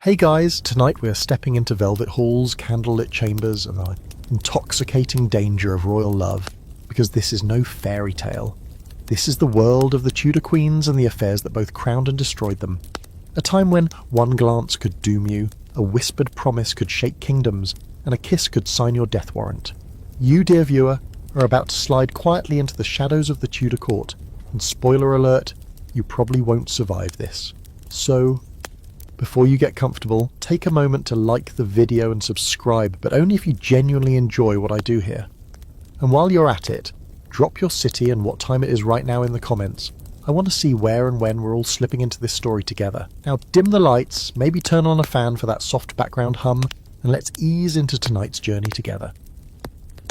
Hey guys, tonight we're stepping into velvet halls, candlelit chambers, and the intoxicating danger of royal love, because this is no fairy tale. This is the world of the Tudor queens and the affairs that both crowned and destroyed them. A time when one glance could doom you, a whispered promise could shake kingdoms, and a kiss could sign your death warrant. You, dear viewer, are about to slide quietly into the shadows of the Tudor court, and spoiler alert, you probably won't survive this. So, before you get comfortable, take a moment to like the video and subscribe, but only if you genuinely enjoy what I do here. And while you're at it, drop your city and what time it is right now in the comments. I want to see where and when we're all slipping into this story together. Now dim the lights, maybe turn on a fan for that soft background hum, and let's ease into tonight's journey together.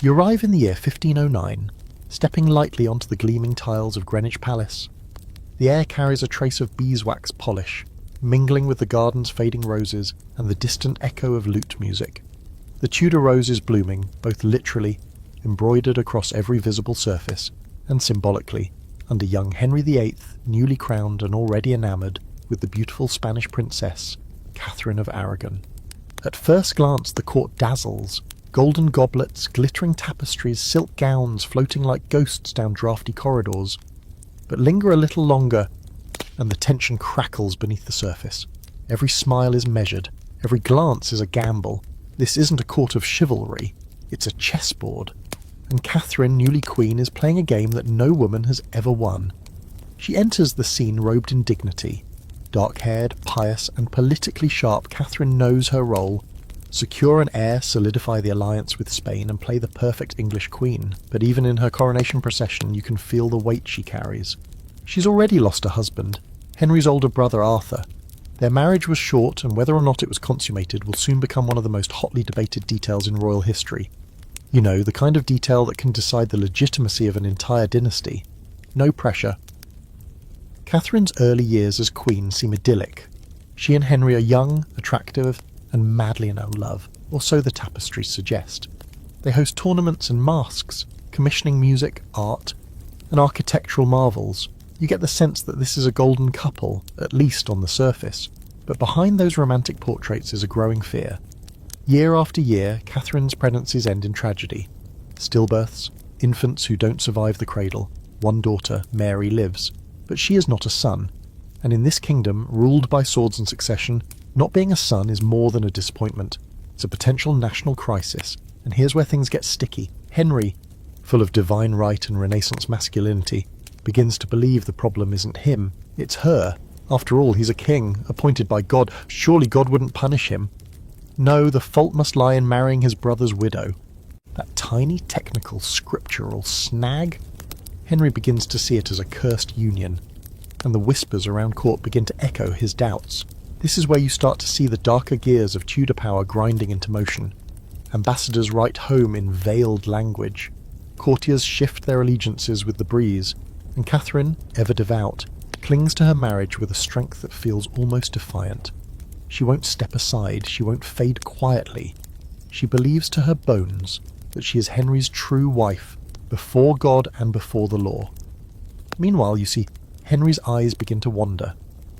You arrive in the year 1509, stepping lightly onto the gleaming tiles of Greenwich Palace. The air carries a trace of beeswax polish, mingling with the garden's fading roses and the distant echo of lute music. The Tudor rose is blooming, both literally, embroidered across every visible surface, and symbolically, under young Henry VIII, newly crowned and already enamoured with the beautiful Spanish princess, Catherine of Aragon. At first glance the court dazzles, golden goblets, glittering tapestries, silk gowns floating like ghosts down draughty corridors. But linger a little longer, and the tension crackles beneath the surface. Every smile is measured, every glance is a gamble. This isn't a court of chivalry, it's a chessboard. And Catherine, newly queen, is playing a game that no woman has ever won. She enters the scene robed in dignity. Dark-haired, pious, and politically sharp, Catherine knows her role. Secure an heir, solidify the alliance with Spain, and play the perfect English queen. But even in her coronation procession, you can feel the weight she carries. She's already lost a husband, Henry's older brother Arthur. Their marriage was short, and whether or not it was consummated will soon become one of the most hotly debated details in royal history. You know, the kind of detail that can decide the legitimacy of an entire dynasty. No pressure. Catherine's early years as queen seem idyllic. She and Henry are young, attractive, and madly in love, or so the tapestries suggest. They host tournaments and masques, commissioning music, art, and architectural marvels. You get the sense that this is a golden couple, at least on the surface. But behind those romantic portraits is a growing fear. Year after year, Catherine's pregnancies end in tragedy. Stillbirths, infants who don't survive the cradle. One daughter, Mary, lives, but she is not a son. And in this kingdom, ruled by swords and succession, not being a son is more than a disappointment. It's a potential national crisis. And here's where things get sticky. Henry, full of divine right and Renaissance masculinity, begins to believe the problem isn't him, it's her. After all, he's a king, appointed by God. Surely God wouldn't punish him. No, the fault must lie in marrying his brother's widow. That tiny technical scriptural snag? Henry begins to see it as a cursed union, and the whispers around court begin to echo his doubts. This is where you start to see the darker gears of Tudor power grinding into motion. Ambassadors write home in veiled language. Courtiers shift their allegiances with the breeze, and Catherine, ever devout, clings to her marriage with a strength that feels almost defiant. She won't step aside, she won't fade quietly. She believes to her bones that she is Henry's true wife, before God and before the law. Meanwhile, you see, Henry's eyes begin to wander.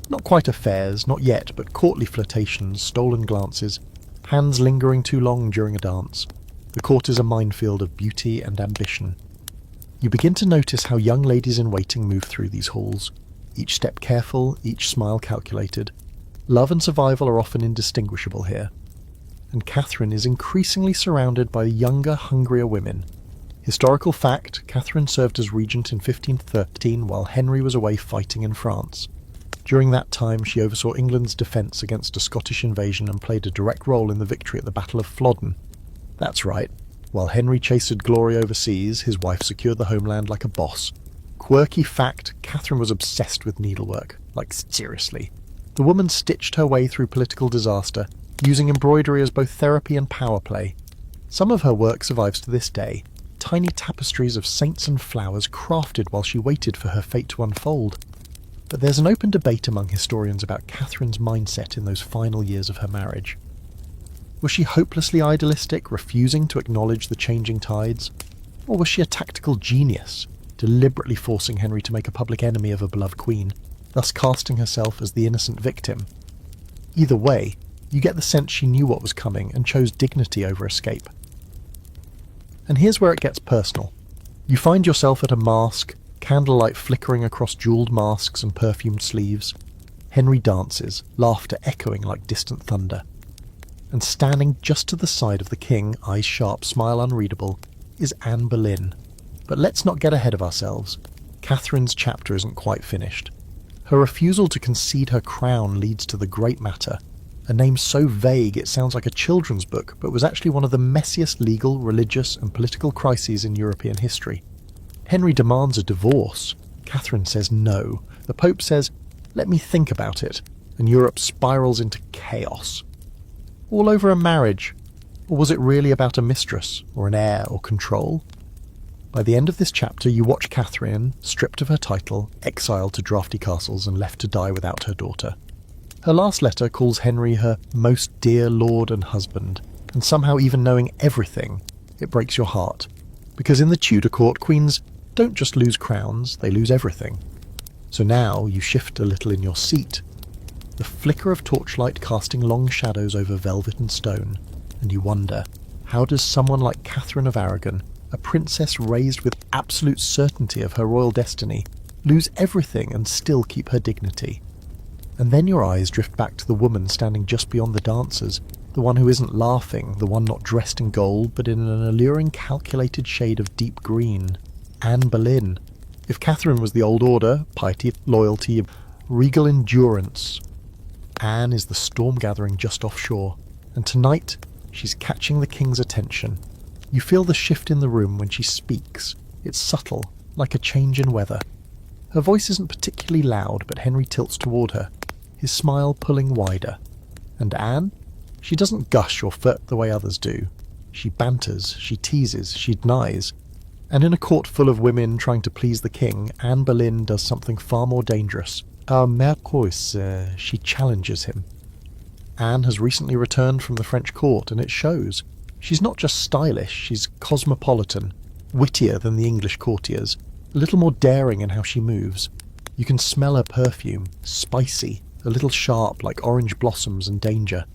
Not quite affairs, not yet, but courtly flirtations, stolen glances, hands lingering too long during a dance. The court is a minefield of beauty and ambition. You begin to notice how young ladies in waiting move through these halls, each step careful, each smile calculated. Love and survival are often indistinguishable here. And Catherine is increasingly surrounded by younger, hungrier women. Historical fact, Catherine served as regent in 1513 while Henry was away fighting in France. During that time, she oversaw England's defence against a Scottish invasion and played a direct role in the victory at the Battle of Flodden. That's right. While Henry chased glory overseas, his wife secured the homeland like a boss. Quirky fact, Catherine was obsessed with needlework. Like, seriously. The woman stitched her way through political disaster, using embroidery as both therapy and power play. Some of her work survives to this day. Tiny tapestries of saints and flowers crafted while she waited for her fate to unfold. But there's an open debate among historians about Catherine's mindset in those final years of her marriage. Was she hopelessly idealistic, refusing to acknowledge the changing tides? Or was she a tactical genius, deliberately forcing Henry to make a public enemy of a beloved queen, thus casting herself as the innocent victim? Either way, You get the sense she knew what was coming and chose dignity over escape. And here's where it gets personal. You find yourself at a masque, candlelight flickering across jewelled masks and perfumed sleeves. Henry dances, laughter echoing like distant thunder. And standing just to the side of the king, eyes sharp, smile unreadable, is Anne Boleyn. But let's not get ahead of ourselves. Catherine's chapter isn't quite finished. Her refusal to concede her crown leads to the great matter, a name so vague it sounds like a children's book, but was actually one of the messiest legal, religious and political crises in European history. Henry demands a divorce. Catherine says no. The Pope says, "Let me think about it," and Europe spirals into chaos. All over a marriage? Or was it really about a mistress, or an heir, or control? By the end of this chapter, you watch Catherine, stripped of her title, exiled to drafty castles and left to die without her daughter. Her last letter calls Henry her most dear lord and husband, and somehow even knowing everything, it breaks your heart. Because in the Tudor court, queens don't just lose crowns, they lose everything. So now you shift a little in your seat, the flicker of torchlight casting long shadows over velvet and stone, and you wonder, how does someone like Catherine of Aragon, a princess raised with absolute certainty of her royal destiny, lose everything and still keep her dignity? And then your eyes drift back to the woman standing just beyond the dancers, the one who isn't laughing, the one not dressed in gold but in an alluring calculated shade of deep green. Anne Boleyn. If Catherine was the old order, piety, loyalty, regal endurance, Anne is the storm gathering just offshore, and tonight she's catching the king's attention. You feel the shift in the room when she speaks. It's subtle, like a change in weather. Her voice isn't particularly loud, but Henry tilts toward her, his smile pulling wider. And Anne? She doesn't gush or flirt the way others do. She banters, she teases, she denies. And in a court full of women trying to please the king, Anne Boleyn does something far more dangerous. She challenges him. Anne has recently returned from the French court, and it shows. She's not just stylish, she's cosmopolitan, wittier than the English courtiers, a little more daring in how she moves. You can smell her perfume, spicy, a little sharp like orange blossoms and danger.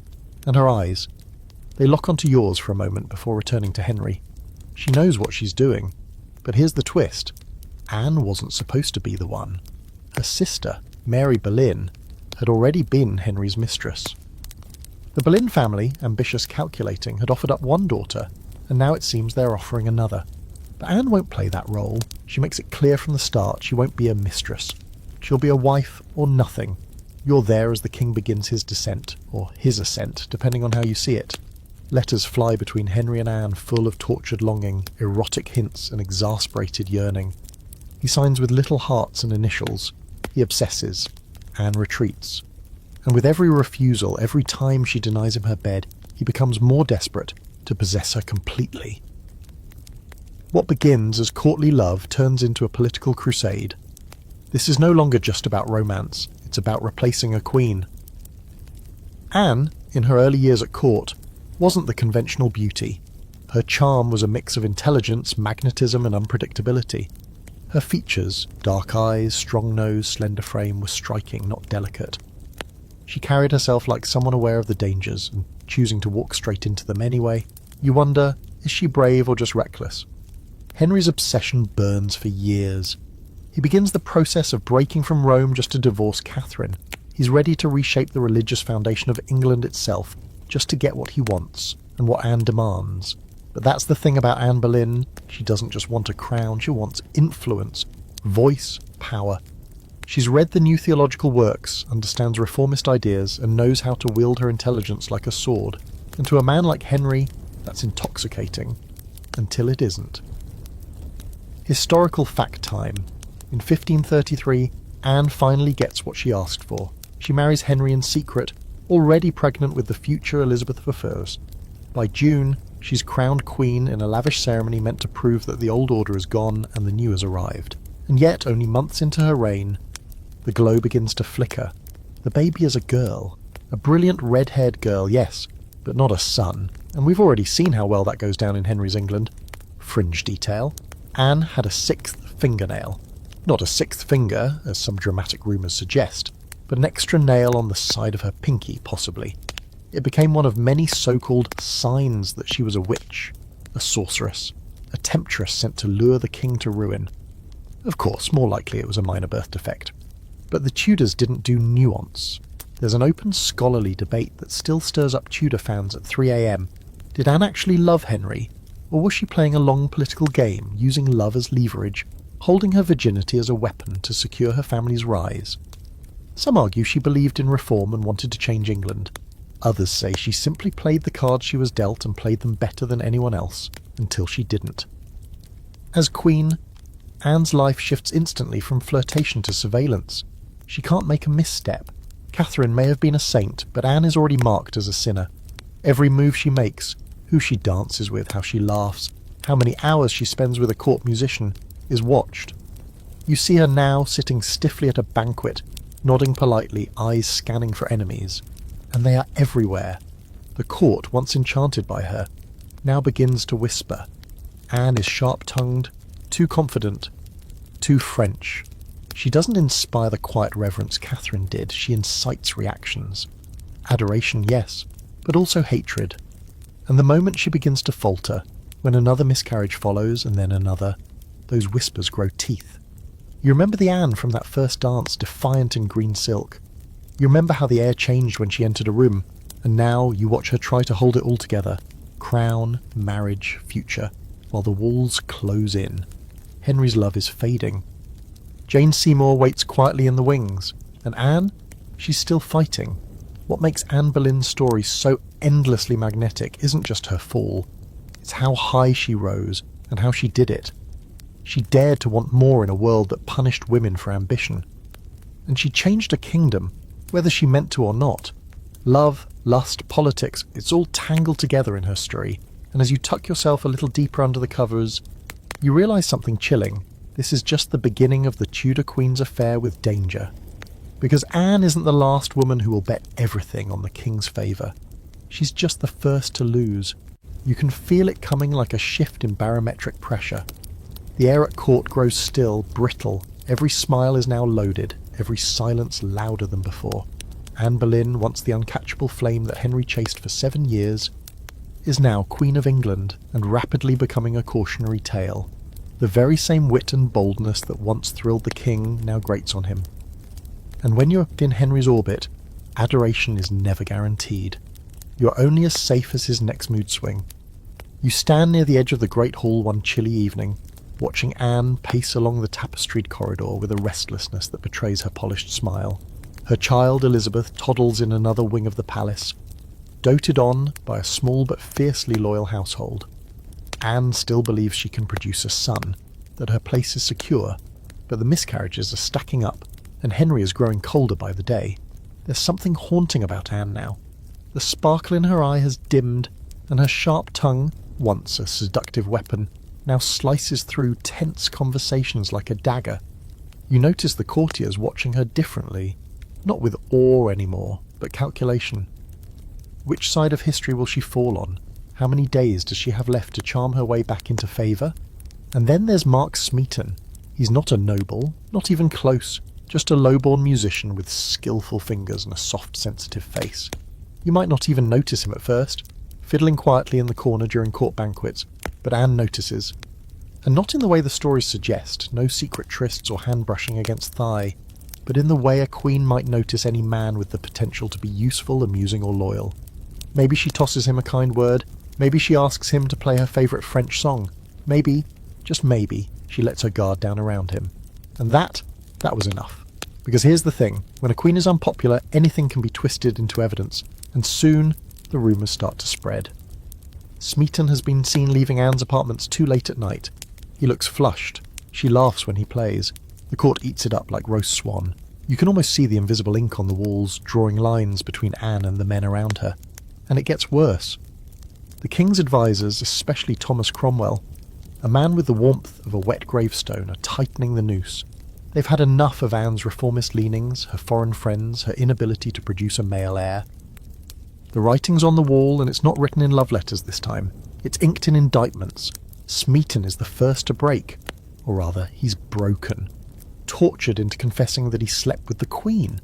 And her eyes. They lock onto yours for a moment before returning to Henry. She knows what she's doing. But here's the twist. Anne wasn't supposed to be the one. Her sister, Mary Boleyn, had already been Henry's mistress. The Boleyn family, ambitious calculating, had offered up one daughter, and now it seems they're offering another. But Anne won't play that role. She makes it clear from the start she won't be a mistress. She'll be a wife or nothing. You're there as the king begins his descent, or his ascent, depending on how you see it. Letters fly between Henry and Anne full of tortured longing, erotic hints and exasperated yearning. He signs with little hearts and initials. He obsesses. Anne retreats. And with every refusal, every time she denies him her bed, he becomes more desperate to possess her completely. What begins as courtly love turns into a political crusade. This is no longer just about romance, it's about replacing a queen. Anne, in her early years at court, wasn't the conventional beauty. Her charm was a mix of intelligence, magnetism and unpredictability. Her features, dark eyes, strong nose, slender frame, were striking, not delicate. She carried herself like someone aware of the dangers and choosing to walk straight into them anyway. You wonder, is she brave or just reckless? Henry's obsession burns for years. He begins the process of breaking from Rome just to divorce Catherine. He's ready to reshape the religious foundation of England itself, just to get what he wants, and what Anne demands. But that's the thing about Anne Boleyn. She doesn't just want a crown, she wants influence, voice, power. She's read the new theological works, understands reformist ideas, and knows how to wield her intelligence like a sword. And to a man like Henry, that's intoxicating. Until it isn't. Historical fact time. In 1533, Anne finally gets what she asked for. She marries Henry in secret, already pregnant with the future Elizabeth I. By June, she's crowned queen in a lavish ceremony meant to prove that the old order is gone and the new has arrived. And yet, only months into her reign, the glow begins to flicker. The baby is a girl. A brilliant red-haired girl, yes, but not a son. And we've already seen how well that goes down in Henry's England. Fringe detail. Anne had a 6th fingernail. Not a 6th finger, as some dramatic rumours suggest, but an extra nail on the side of her pinky, possibly. It became one of many so-called signs that she was a witch, a sorceress, a temptress sent to lure the king to ruin. Of course, more likely it was a minor birth defect. But the Tudors didn't do nuance. There's an open scholarly debate that still stirs up Tudor fans at 3 a.m. Did Anne actually love Henry, or was she playing a long political game, using love as leverage, holding her virginity as a weapon to secure her family's rise? Some argue she believed in reform and wanted to change England. Others say she simply played the cards she was dealt and played them better than anyone else, until she didn't. As Queen, Anne's life shifts instantly from flirtation to surveillance. She can't make a misstep. Catherine may have been a saint, but Anne is already marked as a sinner. Every move she makes, who she dances with, how she laughs, how many hours she spends with a court musician, is watched. You see her now sitting stiffly at a banquet, nodding politely, eyes scanning for enemies. And they are everywhere. The court, once enchanted by her, now begins to whisper. Anne is sharp-tongued, too confident, too French. She doesn't inspire the quiet reverence Catherine did, she incites reactions. Adoration, yes, but also hatred. And the moment she begins to falter, when another miscarriage follows and then another, those whispers grow teeth. You remember the Anne from that first dance, defiant in green silk. You remember how the air changed when she entered a room, and now you watch her try to hold it all together. Crown, marriage, future, while the walls close in. Henry's love is fading. Jane Seymour waits quietly in the wings, and Anne, she's still fighting. What makes Anne Boleyn's story so endlessly magnetic isn't just her fall, it's how high she rose and how she did it. She dared to want more in a world that punished women for ambition. And she changed a kingdom, whether she meant to or not. Love, lust, politics, it's all tangled together in her story, and as you tuck yourself a little deeper under the covers, you realise something chilling. This is just the beginning of the Tudor Queen's affair with danger. Because Anne isn't the last woman who will bet everything on the king's favour. She's just the first to lose. You can feel it coming like a shift in barometric pressure. The air at court grows still, brittle. Every smile is now loaded, every silence louder than before. Anne Boleyn, once the uncatchable flame that Henry chased for 7 years, is now Queen of England and rapidly becoming a cautionary tale. The very same wit and boldness that once thrilled the king now grates on him. And when you're in Henry's orbit, adoration is never guaranteed. You're only as safe as his next mood swing. You stand near the edge of the Great Hall one chilly evening, watching Anne pace along the tapestried corridor with a restlessness that betrays her polished smile. Her child Elizabeth toddles in another wing of the palace, doted on by a small but fiercely loyal household. Anne still believes she can produce a son, that her place is secure, but the miscarriages are stacking up, and Henry is growing colder by the day. There's something haunting about Anne now. The sparkle in her eye has dimmed, and her sharp tongue, once a seductive weapon, now slices through tense conversations like a dagger. You notice the courtiers watching her differently, not with awe anymore, but calculation. Which side of history will she fall on? How many days does she have left to charm her way back into favour? And then there's Mark Smeaton. He's not a noble, not even close, just a low-born musician with skillful fingers and a soft, sensitive face. You might not even notice him at first, fiddling quietly in the corner during court banquets, but Anne notices. And not in the way the stories suggest, no secret trysts or hand-brushing against thigh, but in the way a queen might notice any man with the potential to be useful, amusing or loyal. Maybe she tosses him a kind word, maybe she asks him to play her favourite French song, maybe, just maybe, she lets her guard down around him. And that was enough. Because here's the thing, when a queen is unpopular, anything can be twisted into evidence, and soon the rumours start to spread. Smeaton has been seen leaving Anne's apartments too late at night. He looks flushed. She laughs when he plays. The court eats it up like roast swan. You can almost see the invisible ink on the walls, drawing lines between Anne and the men around her. And it gets worse. The king's advisers, especially Thomas Cromwell, a man with the warmth of a wet gravestone, are tightening the noose. They've had enough of Anne's reformist leanings, her foreign friends, her inability to produce a male heir. The writing's on the wall, and it's not written in love letters this time. It's inked in indictments. Smeaton is the first to break. Or rather, he's broken. Tortured into confessing that he slept with the Queen.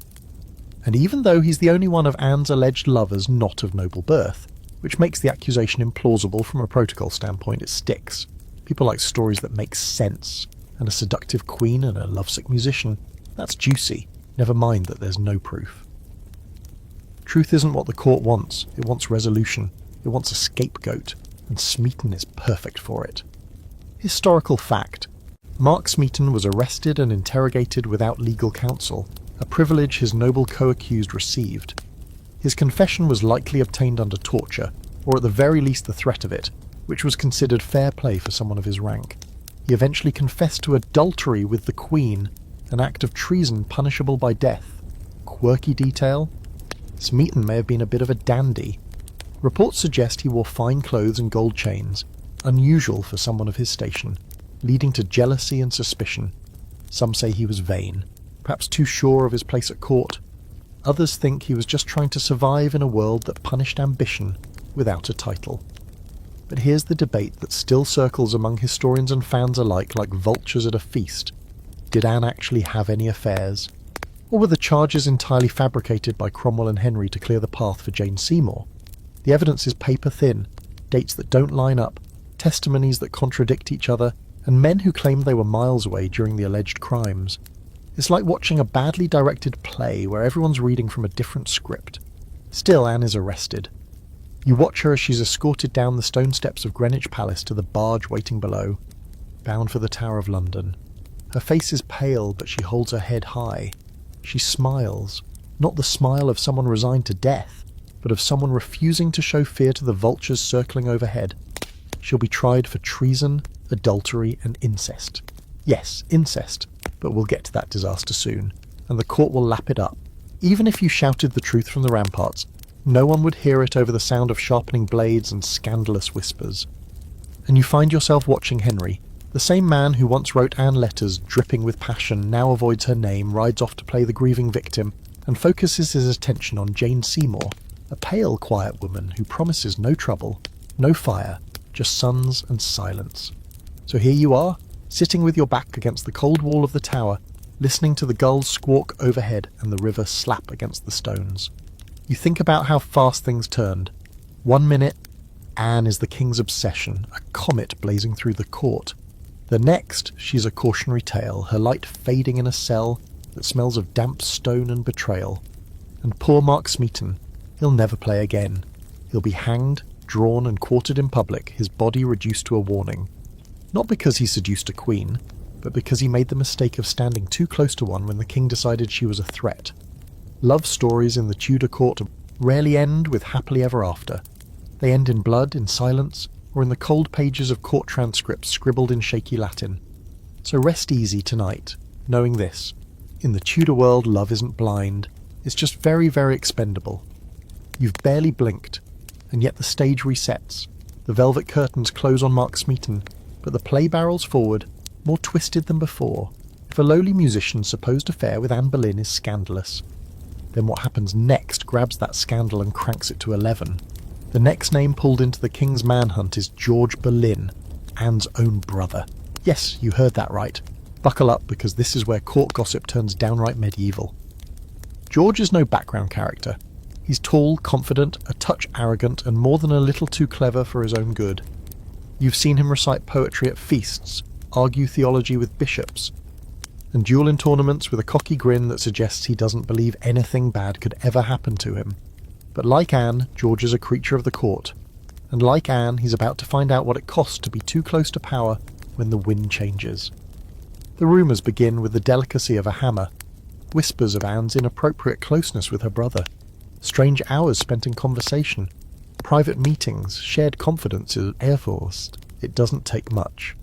And even though he's the only one of Anne's alleged lovers not of noble birth, which makes the accusation implausible from a protocol standpoint, it sticks. People like stories that make sense, and a seductive queen and a lovesick musician, that's juicy, never mind that there's no proof. Truth isn't what the court wants, it wants resolution, it wants a scapegoat, and Smeaton is perfect for it. Historical fact. Mark Smeaton was arrested and interrogated without legal counsel, a privilege his noble co-accused received. His confession was likely obtained under torture, or at the very least the threat of it, which was considered fair play for someone of his rank. He eventually confessed to adultery with the Queen, an act of treason punishable by death. Quirky detail? Smeaton may have been a bit of a dandy. Reports suggest he wore fine clothes and gold chains, unusual for someone of his station, leading to jealousy and suspicion. Some say he was vain, perhaps too sure of his place at court. Others think he was just trying to survive in a world that punished ambition without a title. But here's the debate that still circles among historians and fans alike like vultures at a feast. Did Anne actually have any affairs? Or were the charges entirely fabricated by Cromwell and Henry to clear the path for Jane Seymour? The evidence is paper thin, dates that don't line up, testimonies that contradict each other, and men who claim they were miles away during the alleged crimes. It's like watching a badly directed play where everyone's reading from a different script. Still, Anne is arrested. You watch her as she's escorted down the stone steps of Greenwich Palace to the barge waiting below, bound for the Tower of London. Her face is pale, but she holds her head high. She smiles, not the smile of someone resigned to death, but of someone refusing to show fear to the vultures circling overhead. She'll be tried for treason, adultery, and incest. Yes, incest, but we'll get to that disaster soon, and the court will lap it up. Even if you shouted the truth from the ramparts, no one would hear it over the sound of sharpening blades and scandalous whispers. And you find yourself watching Henry. The same man who once wrote Anne letters dripping with passion now avoids her name, rides off to play the grieving victim, and focuses his attention on Jane Seymour, a pale, quiet woman who promises no trouble, no fire, just suns and silence. So here you are, sitting with your back against the cold wall of the tower, listening to the gulls squawk overhead and the river slap against the stones. You think about how fast things turned. 1 minute, Anne is the king's obsession, a comet blazing through the court. The next, she's a cautionary tale, her light fading in a cell that smells of damp stone and betrayal. And poor Mark Smeaton, he'll never play again. He'll be hanged, drawn and quartered in public, his body reduced to a warning. Not because he seduced a queen, but because he made the mistake of standing too close to one when the king decided she was a threat. Love stories in the Tudor court rarely end with happily ever after. They end in blood, in silence, or in the cold pages of court transcripts scribbled in shaky Latin. So rest easy tonight, knowing this. In the Tudor world, love isn't blind. It's just very, very expendable. You've barely blinked, and yet the stage resets. The velvet curtains close on Mark Smeaton, but the play barrels forward, more twisted than before. If a lowly musician's supposed affair with Anne Boleyn is scandalous, then what happens next grabs that scandal and cranks it to 11. The next name pulled into the king's manhunt is George Boleyn, Anne's own brother. Yes, you heard that right. Buckle up, because this is where court gossip turns downright medieval. George is no background character. He's tall, confident, a touch arrogant, and more than a little too clever for his own good. You've seen him recite poetry at feasts, argue theology with bishops, and duel in tournaments with a cocky grin that suggests he doesn't believe anything bad could ever happen to him. But like Anne, George is a creature of the court, and like Anne, he's about to find out what it costs to be too close to power when the wind changes. The rumours begin with the delicacy of a hammer, whispers of Anne's inappropriate closeness with her brother, strange hours spent in conversation, private meetings, shared confidences, erforst. It doesn't take much.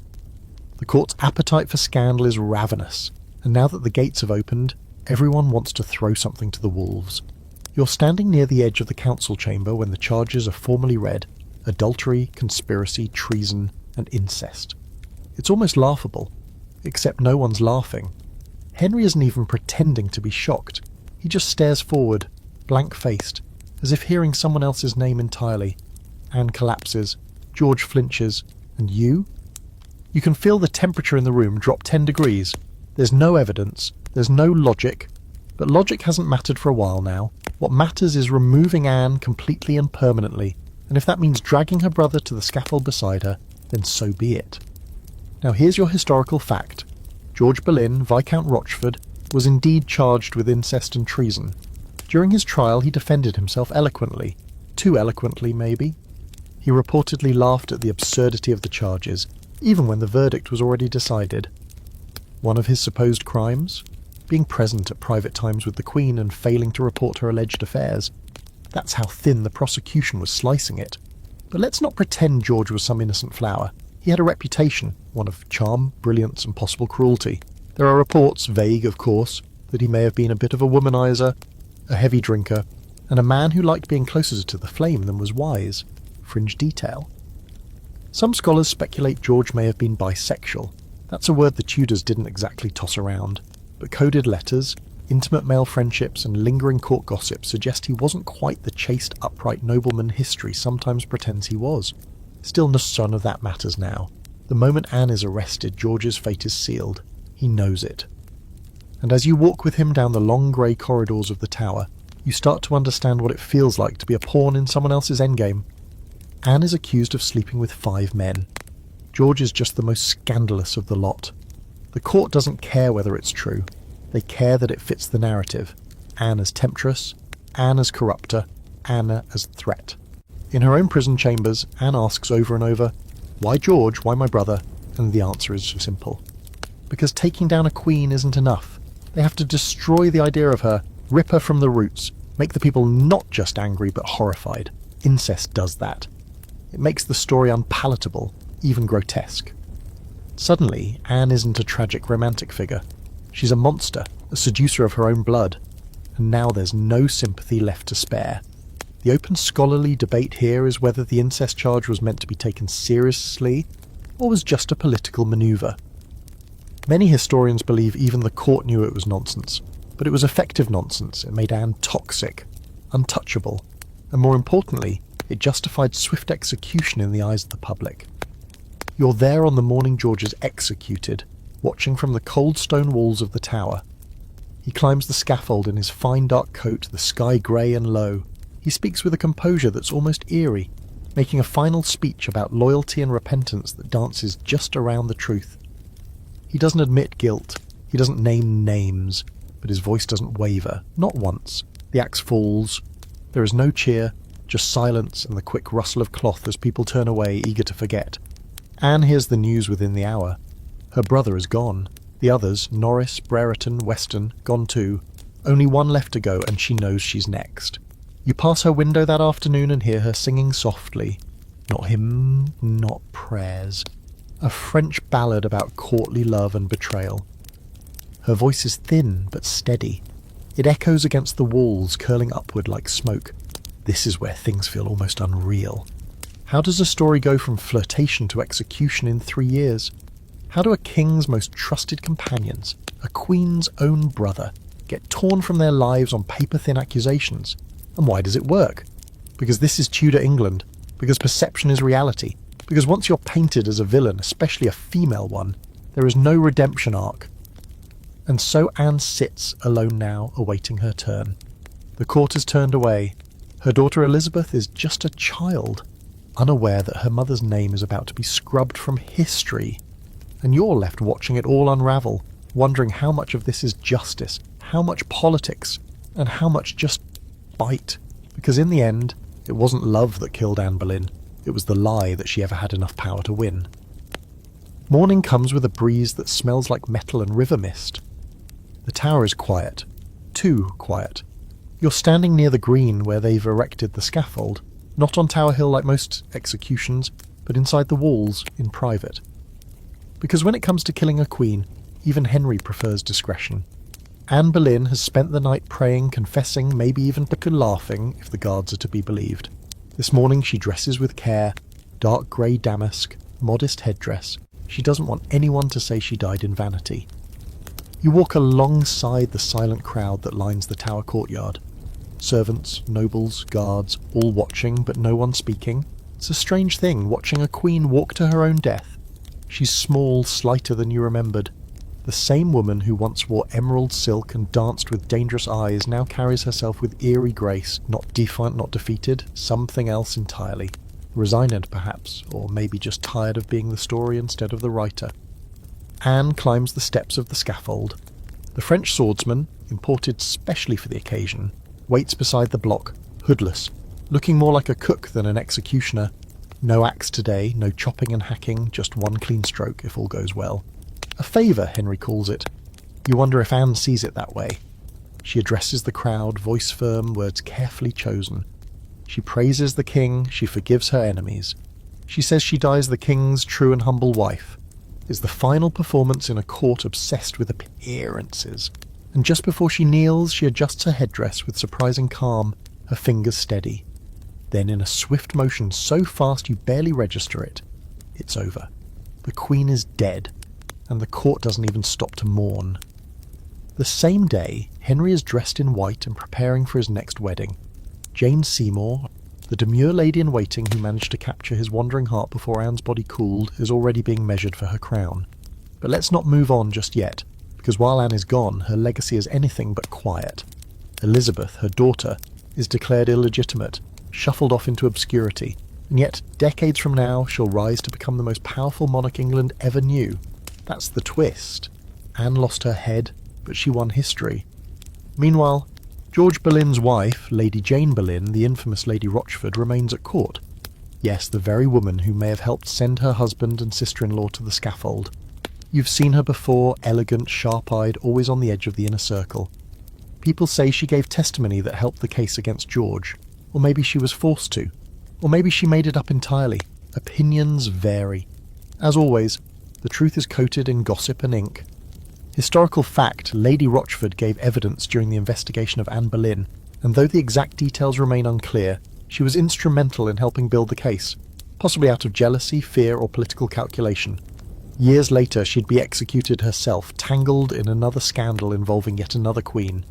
The court's appetite for scandal is ravenous, and now that the gates have opened, everyone wants to throw something to the wolves. You're standing near the edge of the council chamber when the charges are formally read: adultery, conspiracy, treason, and incest. It's almost laughable, except no one's laughing. Henry isn't even pretending to be shocked. He just stares forward, blank-faced, as if hearing someone else's name entirely. Anne collapses, George flinches, and you? You can feel the temperature in the room drop 10 degrees. There's no evidence, there's no logic, But logic hasn't mattered for a while now. What matters is removing Anne completely and permanently, and if that means dragging her brother to the scaffold beside her, then so be it. Now here's your historical fact. George Boleyn, Viscount Rochford, was indeed charged with incest and treason. During his trial he defended himself eloquently. Too eloquently, maybe. He reportedly laughed at the absurdity of the charges, even when the verdict was already decided. One of his supposed crimes? Being present at private times with the Queen and failing to report her alleged affairs. That's how thin the prosecution was slicing it. But let's not pretend George was some innocent flower. He had a reputation, one of charm, brilliance and possible cruelty. There are reports, vague of course, that he may have been a bit of a womanizer, a heavy drinker, and a man who liked being closer to the flame than was wise. Fringe detail. Some scholars speculate George may have been bisexual. That's a word the Tudors didn't exactly toss around, but coded letters, intimate male friendships and lingering court gossip suggest he wasn't quite the chaste, upright nobleman history sometimes pretends he was. Still, none of that matters now. The moment Anne is arrested, George's fate is sealed. He knows it. And as you walk with him down the long grey corridors of the tower, you start to understand what it feels like to be a pawn in someone else's endgame. Anne is accused of sleeping with 5 men. George is just the most scandalous of the lot. The court doesn't care whether it's true. They care that it fits the narrative. Anne as temptress, Anne as corrupter, Anne as threat. In her own prison chambers, Anne asks over and over, "Why George? Why my brother?" And the answer is simple. Because taking down a queen isn't enough. They have to destroy the idea of her, rip her from the roots, make the people not just angry but horrified. Incest does that. It makes the story unpalatable, even grotesque. Suddenly, Anne isn't a tragic romantic figure. She's a monster, a seducer of her own blood. And now there's no sympathy left to spare. The open scholarly debate here is whether the incest charge was meant to be taken seriously, or was just a political manoeuvre. Many historians believe even the court knew it was nonsense, but it was effective nonsense. It made Anne toxic, untouchable, and more importantly, it justified swift execution in the eyes of the public. You're there on the morning George is executed, watching from the cold stone walls of the tower. He climbs the scaffold in his fine dark coat, the sky grey and low. He speaks with a composure that's almost eerie, making a final speech about loyalty and repentance that dances just around the truth. He doesn't admit guilt, he doesn't name names, but his voice doesn't waver, not once. The axe falls. There is no cheer, just silence and the quick rustle of cloth as people turn away, eager to forget. Anne hears the news within the hour. Her brother is gone. The others, Norris, Brereton, Weston, gone too. Only one left to go, and she knows she's next. You pass her window that afternoon and hear her singing softly. Not hymn, not prayers. A French ballad about courtly love and betrayal. Her voice is thin but steady. It echoes against the walls, curling upward like smoke. This is where things feel almost unreal. How does a story go from flirtation to execution in 3 years? How do a king's most trusted companions, a queen's own brother, get torn from their lives on paper-thin accusations? And why does it work? Because this is Tudor England. Because perception is reality. Because once you're painted as a villain, especially a female one, there is no redemption arc. And so Anne sits alone now, awaiting her turn. The court has turned away. Her daughter Elizabeth is just a child, unaware that her mother's name is about to be scrubbed from history. And you're left watching it all unravel, wondering how much of this is justice, how much politics, and how much just bite. Because in the end, it wasn't love that killed Anne Boleyn, it was the lie that she ever had enough power to win. Morning comes with a breeze that smells like metal and river mist. The tower is quiet. Too quiet. You're standing near the green where they've erected the scaffold, not on Tower Hill like most executions, but inside the walls, in private. Because when it comes to killing a queen, even Henry prefers discretion. Anne Boleyn has spent the night praying, confessing, maybe even laughing, if the guards are to be believed. This morning she dresses with care, dark grey damask, modest headdress. She doesn't want anyone to say she died in vanity. You walk alongside the silent crowd that lines the tower courtyard. Servants, nobles, guards, all watching but no one speaking. It's a strange thing, watching a queen walk to her own death. She's small, slighter than you remembered. The same woman who once wore emerald silk and danced with dangerous eyes now carries herself with eerie grace, not defiant, not defeated, something else entirely. Resigned, perhaps, or maybe just tired of being the story instead of the writer. Anne climbs the steps of the scaffold. The French swordsman, imported specially for the occasion, waits beside the block, hoodless, looking more like a cook than an executioner. No axe today, no chopping and hacking, just one clean stroke if all goes well. A favour, Henry calls it. You wonder if Anne sees it that way. She addresses the crowd, voice firm, words carefully chosen. She praises the king, she forgives her enemies. She says she dies the king's true and humble wife. It's the final performance in a court obsessed with appearances. And just before she kneels, she adjusts her headdress with surprising calm, her fingers steady. Then in a swift motion so fast you barely register it, it's over. The queen is dead, and the court doesn't even stop to mourn. The same day, Henry is dressed in white and preparing for his next wedding. Jane Seymour, the demure lady-in-waiting who managed to capture his wandering heart before Anne's body cooled, is already being measured for her crown. But let's not move on just yet, because while Anne is gone, her legacy is anything but quiet. Elizabeth, her daughter, is declared illegitimate, shuffled off into obscurity, and yet, decades from now, she'll rise to become the most powerful monarch England ever knew. That's the twist. Anne lost her head, but she won history. Meanwhile, George Boleyn's wife, Lady Jane Boleyn, the infamous Lady Rochford, remains at court. Yes, the very woman who may have helped send her husband and sister-in-law to the scaffold. You've seen her before, elegant, sharp-eyed, always on the edge of the inner circle. People say she gave testimony that helped the case against George, or maybe she was forced to, or maybe she made it up entirely. Opinions vary. As always, the truth is coated in gossip and ink. Historical fact, Lady Rochford gave evidence during the investigation of Anne Boleyn, and though the exact details remain unclear, she was instrumental in helping build the case, possibly out of jealousy, fear, or political calculation. Years later, she'd be executed herself, tangled in another scandal involving yet another queen.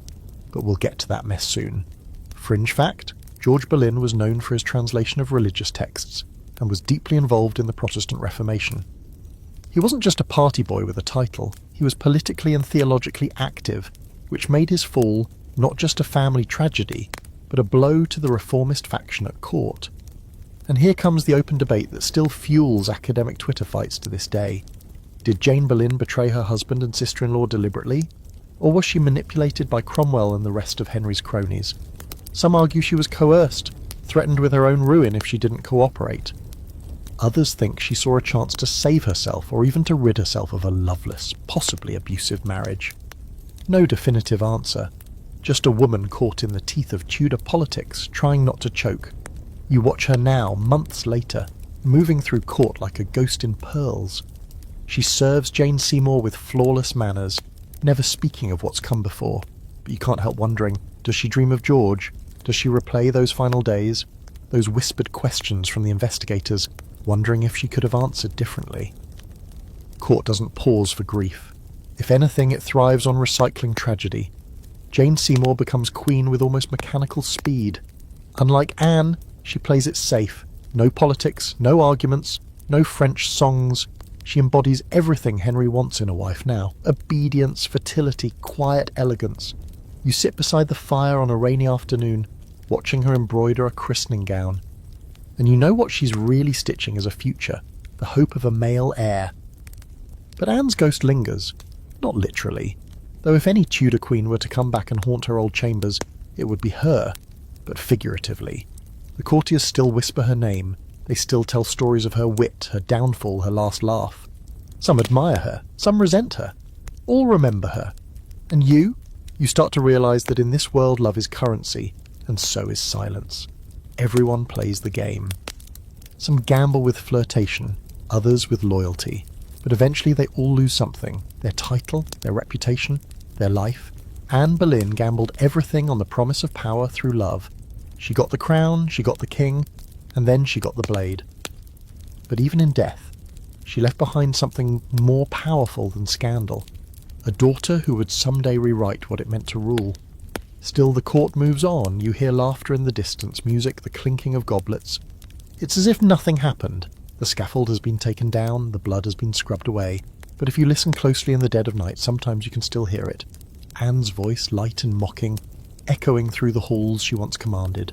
But we'll get to that mess soon. Fringe fact, George Boleyn was known for his translation of religious texts, and was deeply involved in the Protestant Reformation. He wasn't just a party boy with a title, he was politically and theologically active, which made his fall not just a family tragedy, but a blow to the reformist faction at court. And here comes the open debate that still fuels academic Twitter fights to this day. Did Jane Boleyn betray her husband and sister-in-law deliberately? Or was she manipulated by Cromwell and the rest of Henry's cronies? Some argue she was coerced, threatened with her own ruin if she didn't cooperate. Others think she saw a chance to save herself or even to rid herself of a loveless, possibly abusive marriage. No definitive answer. Just a woman caught in the teeth of Tudor politics, trying not to choke. You watch her now, months later, moving through court like a ghost in pearls. She serves Jane Seymour with flawless manners, never speaking of what's come before. But you can't help wondering, does she dream of George? Does she replay those final days? Those whispered questions from the investigators, wondering if she could have answered differently. Court doesn't pause for grief. If anything, it thrives on recycling tragedy. Jane Seymour becomes queen with almost mechanical speed. Unlike Anne, she plays it safe. No politics, no arguments, no French songs. She embodies everything Henry wants in a wife now. Obedience, fertility, quiet elegance. You sit beside the fire on a rainy afternoon, watching her embroider a christening gown. And you know what she's really stitching as a future, the hope of a male heir. But Anne's ghost lingers, not literally, though if any Tudor queen were to come back and haunt her old chambers, it would be her, but figuratively. The courtiers still whisper her name, they still tell stories of her wit, her downfall, her last laugh. Some admire her, some resent her, all remember her. And you start to realise that in this world love is currency, and so is silence. Everyone plays the game. Some gamble with flirtation, others with loyalty, but eventually they all lose something, their title, their reputation, their life. Anne Boleyn gambled everything on the promise of power through love. She got the crown, she got the king, and then she got the blade. But even in death, she left behind something more powerful than scandal, a daughter who would someday rewrite what it meant to rule. Still, the court moves on. You hear laughter in the distance, music, the clinking of goblets. It's as if nothing happened. The scaffold has been taken down, the blood has been scrubbed away, but if you listen closely in the dead of night, sometimes you can still hear it. Anne's voice, light and mocking, echoing through the halls she once commanded.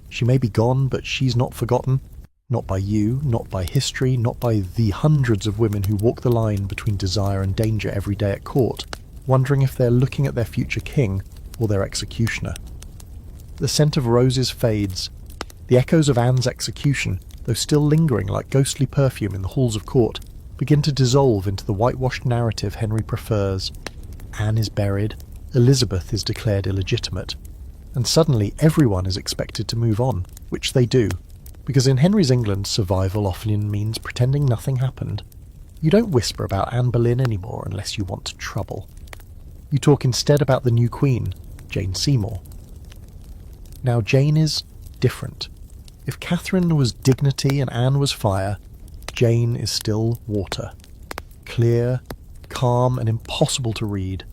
She may be gone, but she's not forgotten. Not by you, not by history, not by the hundreds of women who walk the line between desire and danger every day at court, wondering if they're looking at their future king or their executioner. The scent of roses fades. The echoes of Anne's execution, though still lingering like ghostly perfume in the halls of court, begin to dissolve into the whitewashed narrative Henry prefers. Anne is buried, Elizabeth is declared illegitimate, and suddenly everyone is expected to move on, which they do, because in Henry's England survival often means pretending nothing happened. You don't whisper about Anne Boleyn anymore unless you want trouble. You talk instead about the new queen, Jane Seymour. Now Jane is different. If Catherine was dignity and Anne was fire, Jane is still water. Clear, calm and impossible to read.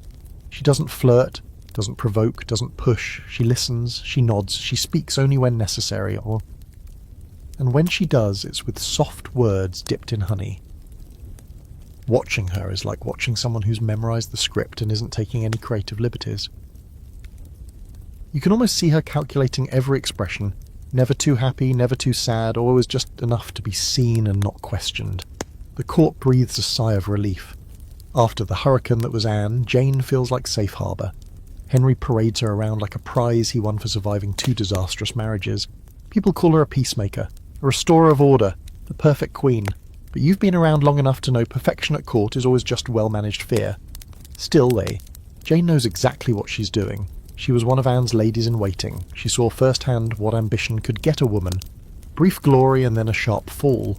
She doesn't flirt, doesn't provoke, doesn't push. She listens, she nods, she speaks only when necessary, and when she does, it's with soft words dipped in honey. Watching her is like watching someone who's memorized the script and isn't taking any creative liberties. You can almost see her calculating every expression, never too happy, never too sad, always just enough to be seen and not questioned. The court breathes a sigh of relief. After the hurricane that was Anne, Jane feels like safe harbour. Henry parades her around like a prize he won for surviving 2 disastrous marriages. People call her a peacemaker, a restorer of order, the perfect queen. But you've been around long enough to know perfection at court is always just well-managed fear. Still, Jane knows exactly what she's doing. She was one of Anne's ladies-in-waiting. She saw firsthand what ambition could get a woman. Brief glory and then a sharp fall.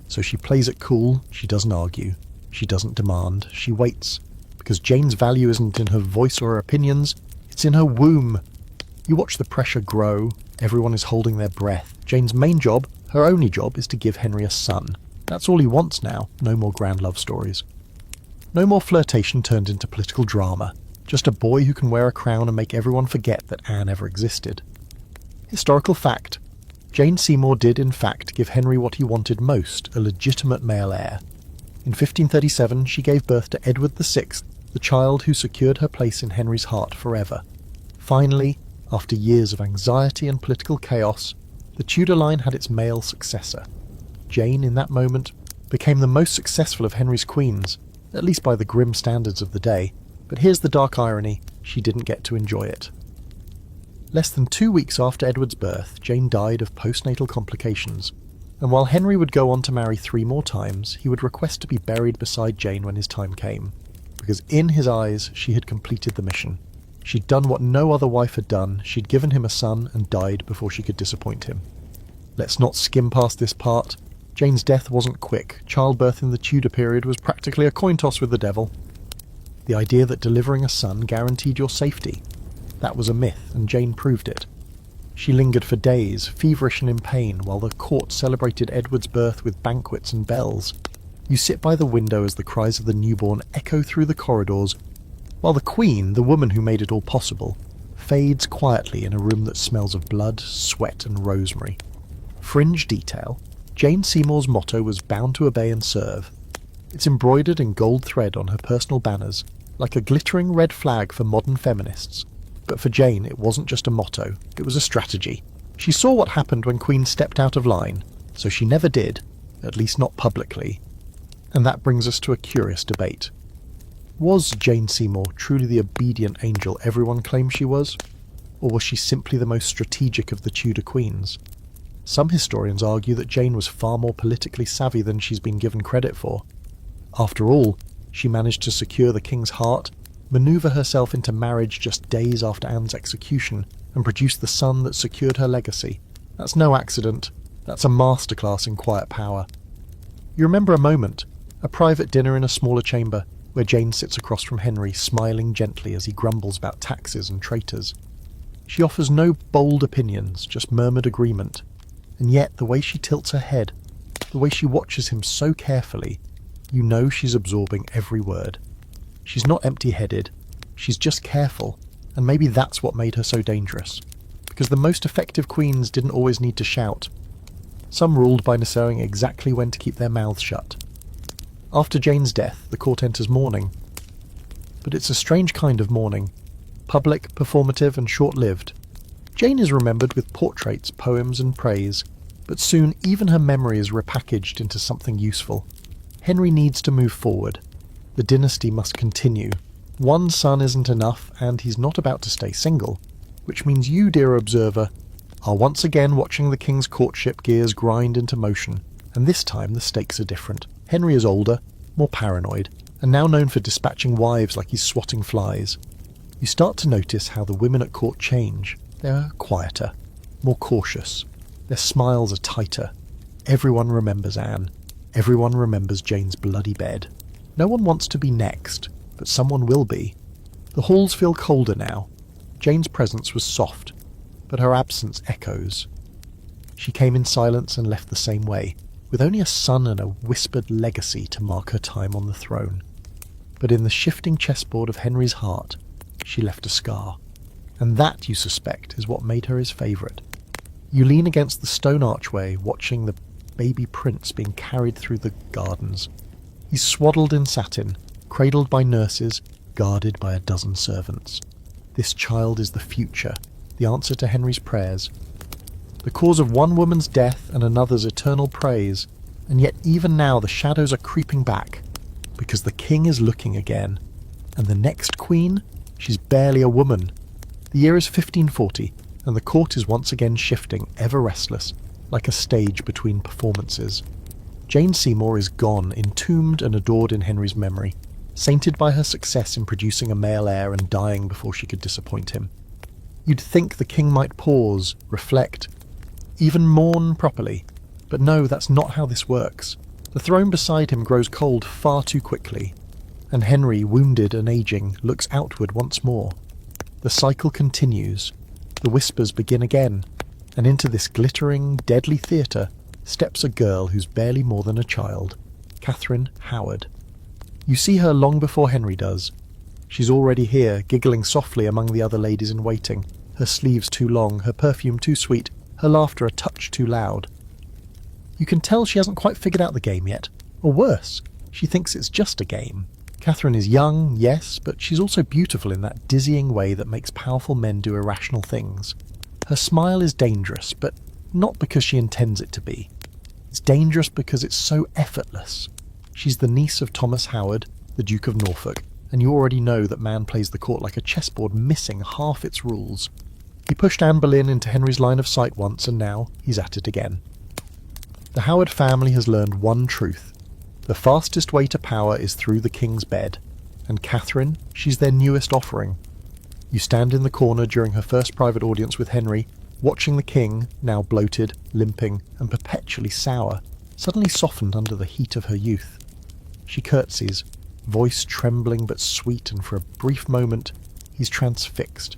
So she plays it cool, she doesn't argue. She doesn't demand, she waits. Because Jane's value isn't in her voice or her opinions, it's in her womb. You watch the pressure grow, everyone is holding their breath. Jane's main job, her only job, is to give Henry a son. That's all he wants now, no more grand love stories. No more flirtation turned into political drama. Just a boy who can wear a crown and make everyone forget that Anne ever existed. Historical fact. Jane Seymour did in fact give Henry what he wanted most, a legitimate male heir. In 1537 she gave birth to Edward VI, the child who secured her place in Henry's heart forever. Finally, after years of anxiety and political chaos, the Tudor line had its male successor. Jane, in that moment, became the most successful of Henry's queens, at least by the grim standards of the day. But here's the dark irony, she didn't get to enjoy it. Less than 2 weeks after Edward's birth, Jane died of postnatal complications, and while Henry would go on to marry 3 more times, he would request to be buried beside Jane when his time came, because in his eyes she had completed the mission. She'd done what no other wife had done, she'd given him a son and died before she could disappoint him. Let's not skim past this part. Jane's death wasn't quick. Childbirth in the Tudor period was practically a coin toss with the devil. The idea that delivering a son guaranteed your safety. That was a myth, and Jane proved it. She lingered for days, feverish and in pain, while the court celebrated Edward's birth with banquets and bells. You sit by the window as the cries of the newborn echo through the corridors, while the Queen, the woman who made it all possible, fades quietly in a room that smells of blood, sweat and rosemary. Fringe detail. Jane Seymour's motto was bound to obey and serve. It's embroidered in gold thread on her personal banners, like a glittering red flag for modern feminists. But for Jane, it wasn't just a motto, it was a strategy. She saw what happened when Queen stepped out of line, so she never did, at least not publicly. And that brings us to a curious debate. Was Jane Seymour truly the obedient angel everyone claimed she was? Or was she simply the most strategic of the Tudor queens? Some historians argue that Jane was far more politically savvy than she's been given credit for. After all, she managed to secure the king's heart, maneuver herself into marriage just days after Anne's execution, and produce the son that secured her legacy. That's no accident. That's a masterclass in quiet power. You remember a moment, a private dinner in a smaller chamber, where Jane sits across from Henry, smiling gently as he grumbles about taxes and traitors. She offers no bold opinions, just murmured agreement. And yet, the way she tilts her head, the way she watches him so carefully, you know she's absorbing every word. She's not empty-headed, she's just careful, and maybe that's what made her so dangerous. Because the most effective queens didn't always need to shout. Some ruled by knowing exactly when to keep their mouths shut. After Jane's death, the court enters mourning. But it's a strange kind of mourning. Public, performative, and short-lived. Jane is remembered with portraits, poems, and praise, but soon even her memory is repackaged into something useful. Henry needs to move forward. The dynasty must continue. One son isn't enough, and he's not about to stay single, which means you, dear observer, are once again watching the king's courtship gears grind into motion, and this time the stakes are different. Henry is older, more paranoid, and now known for dispatching wives like he's swatting flies. You start to notice how the women at court change. They're quieter, more cautious. Their smiles are tighter. Everyone remembers Anne. Everyone remembers Jane's bloody bed. No one wants to be next, but someone will be. The halls feel colder now. Jane's presence was soft, but her absence echoes. She came in silence and left the same way, with only a son and a whispered legacy to mark her time on the throne. But in the shifting chessboard of Henry's heart, she left a scar. And that, you suspect, is what made her his favourite. You lean against the stone archway, watching the baby prince being carried through the gardens. He's swaddled in satin, cradled by nurses, guarded by a dozen servants. This child is the future, the answer to Henry's prayers. The cause of one woman's death and another's eternal praise, and yet even now the shadows are creeping back, because the king is looking again. And the next queen? She's barely a woman. The year is 1540, and the court is once again shifting, ever restless, like a stage between performances. Jane Seymour is gone, entombed and adored in Henry's memory, sainted by her success in producing a male heir and dying before she could disappoint him. You'd think the king might pause, reflect, even mourn properly, but no, that's not how this works. The throne beside him grows cold far too quickly, and Henry, wounded and aging, looks outward once more. The cycle continues. The whispers begin again, and into this glittering, deadly theatre steps a girl who's barely more than a child, Catherine Howard. You see her long before Henry does. She's already here, giggling softly among the other ladies in waiting, her sleeves too long, her perfume too sweet, her laughter a touch too loud. You can tell she hasn't quite figured out the game yet, or worse, she thinks it's just a game. Catherine is young, yes, but she's also beautiful in that dizzying way that makes powerful men do irrational things. Her smile is dangerous, but not because she intends it to be. It's dangerous because it's so effortless. She's the niece of Thomas Howard, the Duke of Norfolk, and you already know that man plays the court like a chessboard missing half its rules. He pushed Anne Boleyn into Henry's line of sight once, and now he's at it again. The Howard family has learned one truth. The fastest way to power is through the king's bed, and Catherine, she's their newest offering. You stand in the corner during her first private audience with Henry, watching the king, now bloated, limping, and perpetually sour, suddenly softened under the heat of her youth. She curtsies, voice trembling but sweet, and for a brief moment, he's transfixed.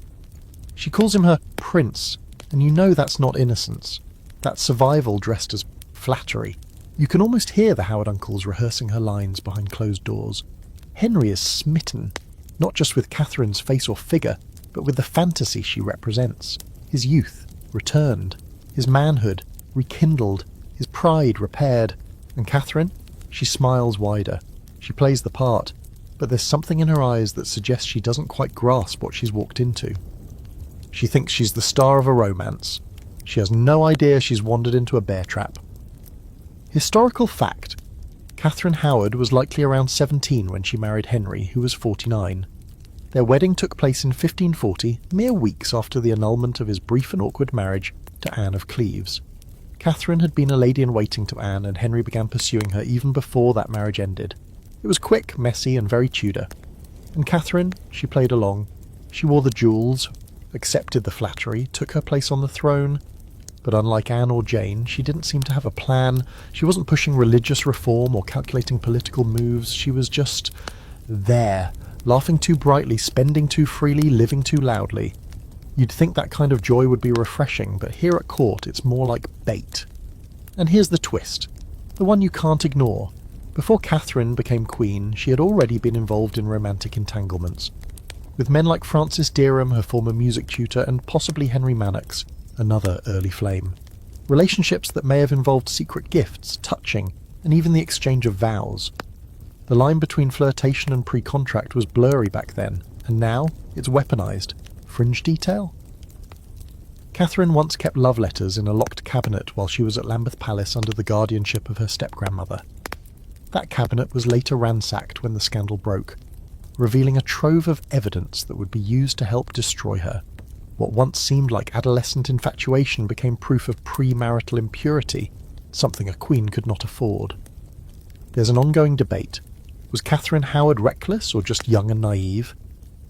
She calls him her prince, and you know that's not innocence. That's survival dressed as flattery. You can almost hear the Howard uncles rehearsing her lines behind closed doors. Henry is smitten, not just with Catherine's face or figure, but with the fantasy she represents. His youth, returned. His manhood, rekindled. His pride, repaired. And Catherine? She smiles wider. She plays the part, but there's something in her eyes that suggests she doesn't quite grasp what she's walked into. She thinks she's the star of a romance. She has no idea she's wandered into a bear trap. Historical fact. Catherine Howard was likely around 17 when she married Henry, who was 49. Their wedding took place in 1540, mere weeks after the annulment of his brief and awkward marriage to Anne of Cleves. Catherine had been a lady-in-waiting to Anne, and Henry began pursuing her even before that marriage ended. It was quick, messy, and very Tudor. And Catherine, she played along. She wore the jewels, accepted the flattery, took her place on the throne. But unlike Anne or Jane, she didn't seem to have a plan. She wasn't pushing religious reform or calculating political moves. She was just there, laughing too brightly, spending too freely, living too loudly. You'd think that kind of joy would be refreshing, but here at court it's more like bait. And here's the twist, the one you can't ignore. Before Catherine became queen, she had already been involved in romantic entanglements, with men like Francis Derham, her former music tutor, and possibly Henry Manox, another early flame. Relationships that may have involved secret gifts, touching, and even the exchange of vows. The line between flirtation and pre-contract was blurry back then, and now it's weaponized. Fringe detail? Catherine once kept love letters in a locked cabinet while she was at Lambeth Palace under the guardianship of her step-grandmother. That cabinet was later ransacked when the scandal broke, revealing a trove of evidence that would be used to help destroy her. What once seemed like adolescent infatuation became proof of premarital impurity, something a queen could not afford. There's an ongoing debate. Was Catherine Howard reckless or just young and naive?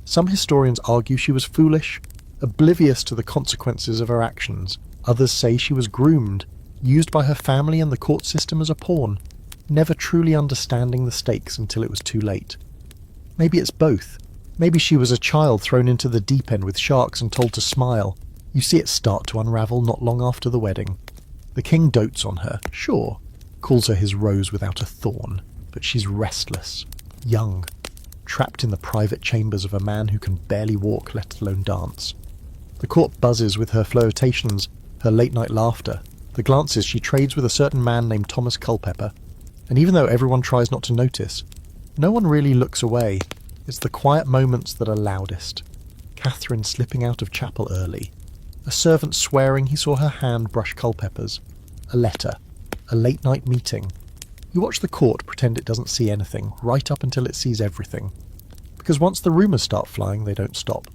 Some historians argue she was foolish, oblivious to the consequences of her actions. Others say she was groomed, used by her family and the court system as a pawn, never truly understanding the stakes until it was too late. Maybe it's both. Maybe she was a child thrown into the deep end with sharks and told to smile. You see it start to unravel not long after the wedding. The king dotes on her, sure, calls her his rose without a thorn, but she's restless, young, trapped in the private chambers of a man who can barely walk, let alone dance. The court buzzes with her flirtations, her late-night laughter, the glances she trades with a certain man named Thomas Culpeper, and even though everyone tries not to notice, no one really looks away. It's the quiet moments that are loudest. Catherine slipping out of chapel early, a servant swearing he saw her hand brush Culpeper's, a letter, a late-night meeting. You watch the court pretend it doesn't see anything, right up until it sees everything. Because once the rumours start flying, they don't stop.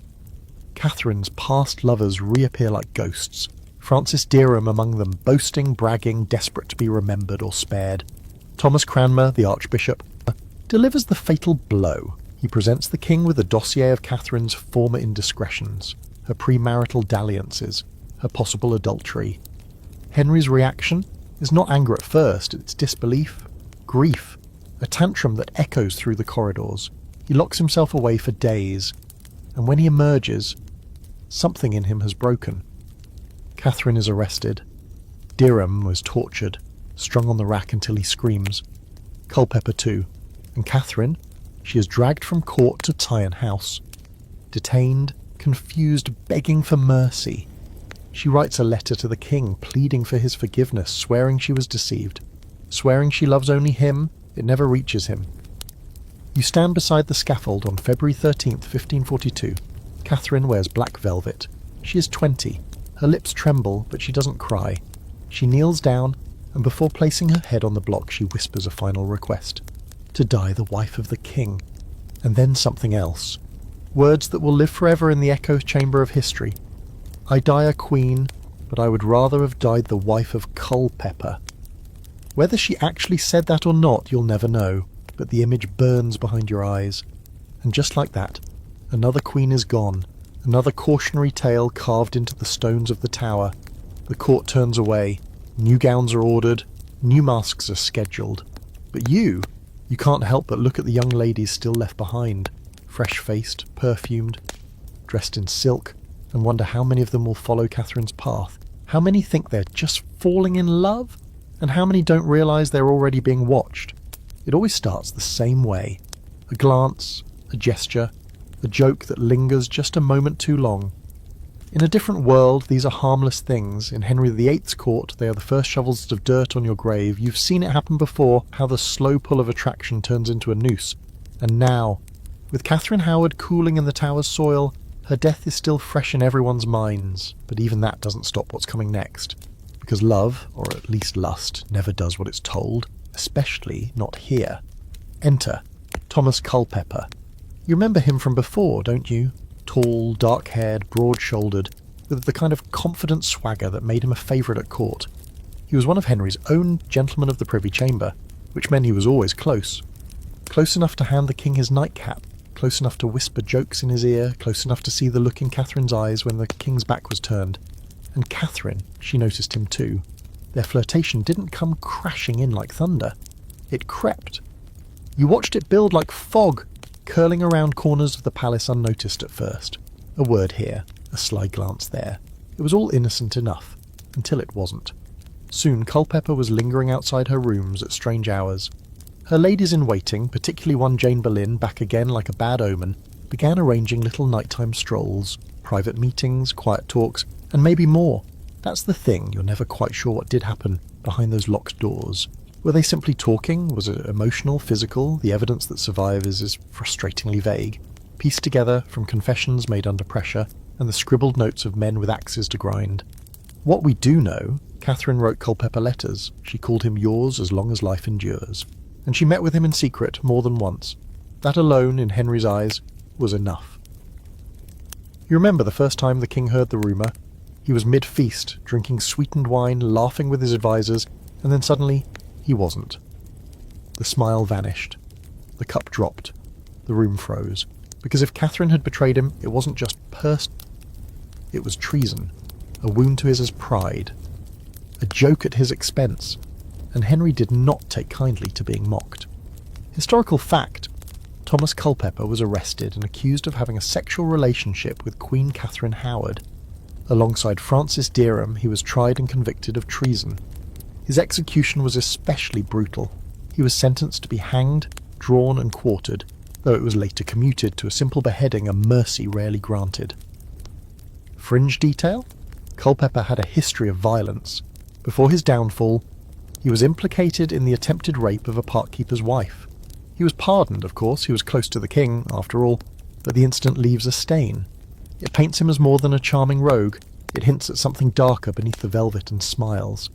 Catherine's past lovers reappear like ghosts, Francis Derham among them, boasting, bragging, desperate to be remembered or spared. Thomas Cranmer, the Archbishop, delivers the fatal blow. He presents the king with a dossier of Catherine's former indiscretions, her premarital dalliances, her possible adultery. Henry's reaction is not anger at first, it's disbelief, grief, a tantrum that echoes through the corridors. He locks himself away for days, and when he emerges, something in him has broken. Catherine is arrested. Derham was tortured, strung on the rack until he screams. Culpeper too. And Catherine, she is dragged from court to Tyon House. Detained, confused, begging for mercy. She writes a letter to the king, pleading for his forgiveness, swearing she was deceived, swearing she loves only him, it never reaches him. You stand beside the scaffold on February 13th, 1542. Catherine wears black velvet. She is 20. Her lips tremble, but she doesn't cry. She kneels down, and before placing her head on the block, she whispers a final request. To die the wife of the king. And then something else. Words that will live forever in the echo chamber of history. I die a queen, but I would rather have died the wife of Culpeper. Whether she actually said that or not, you'll never know, but the image burns behind your eyes. And just like that, another queen is gone, another cautionary tale carved into the stones of the tower. The court turns away, new gowns are ordered, new masks are scheduled. But you can't help but look at the young ladies still left behind, fresh-faced, perfumed, dressed in silk, and wonder how many of them will follow Catherine's path. How many think they're just falling in love? And how many don't realise they're already being watched? It always starts the same way. A glance, a gesture, a joke that lingers just a moment too long. In a different world, these are harmless things. In Henry VIII's court, they are the first shovels of dirt on your grave. You've seen it happen before, how the slow pull of attraction turns into a noose. And now, with Catherine Howard cooling in the tower's soil, her death is still fresh in everyone's minds. But even that doesn't stop what's coming next. Because love, or at least lust, never does what it's told. Especially not here. Enter Thomas Culpeper. You remember him from before, don't you? Tall, dark-haired, broad-shouldered, with the kind of confident swagger that made him a favourite at court. He was one of Henry's own gentlemen of the Privy Chamber, which meant he was always close. Close enough to hand the king his nightcap, close enough to whisper jokes in his ear, close enough to see the look in Catherine's eyes when the king's back was turned. And Catherine, she noticed him too. Their flirtation didn't come crashing in like thunder. It crept. You watched it build like fog, curling around corners of the palace unnoticed at first. A word here, a sly glance there. It was all innocent enough, until it wasn't. Soon Culpeper was lingering outside her rooms at strange hours. Her ladies-in-waiting, particularly one Jane Boleyn, back again like a bad omen, began arranging little nighttime strolls, private meetings, quiet talks, and maybe more. That's the thing, you're never quite sure what did happen behind those locked doors. Were they simply talking? Was it emotional, physical? The evidence that survives is frustratingly vague, pieced together from confessions made under pressure and the scribbled notes of men with axes to grind. What we do know, Catherine wrote Culpeper letters. She called him yours as long as life endures. And she met with him in secret more than once. That alone, in Henry's eyes, was enough. You remember the first time the king heard the rumour? He was mid-feast, drinking sweetened wine, laughing with his advisers, and then suddenly he wasn't. The smile vanished. The cup dropped. The room froze. Because if Catherine had betrayed him, it wasn't just it was treason. A wound to his pride. A joke at his expense. And Henry did not take kindly to being mocked. Historical fact: Thomas Culpeper was arrested and accused of having a sexual relationship with Queen Catherine Howard. Alongside Francis Derham, he was tried and convicted of treason. His execution was especially brutal. He was sentenced to be hanged, drawn and quartered, though it was later commuted to a simple beheading, a mercy rarely granted. Fringe detail? Culpeper had a history of violence. Before his downfall, he was implicated in the attempted rape of a park-keeper's wife. He was pardoned, of course, he was close to the king, after all, but the incident leaves a stain. It paints him as more than a charming rogue. It hints at something darker beneath the velvet and smiles.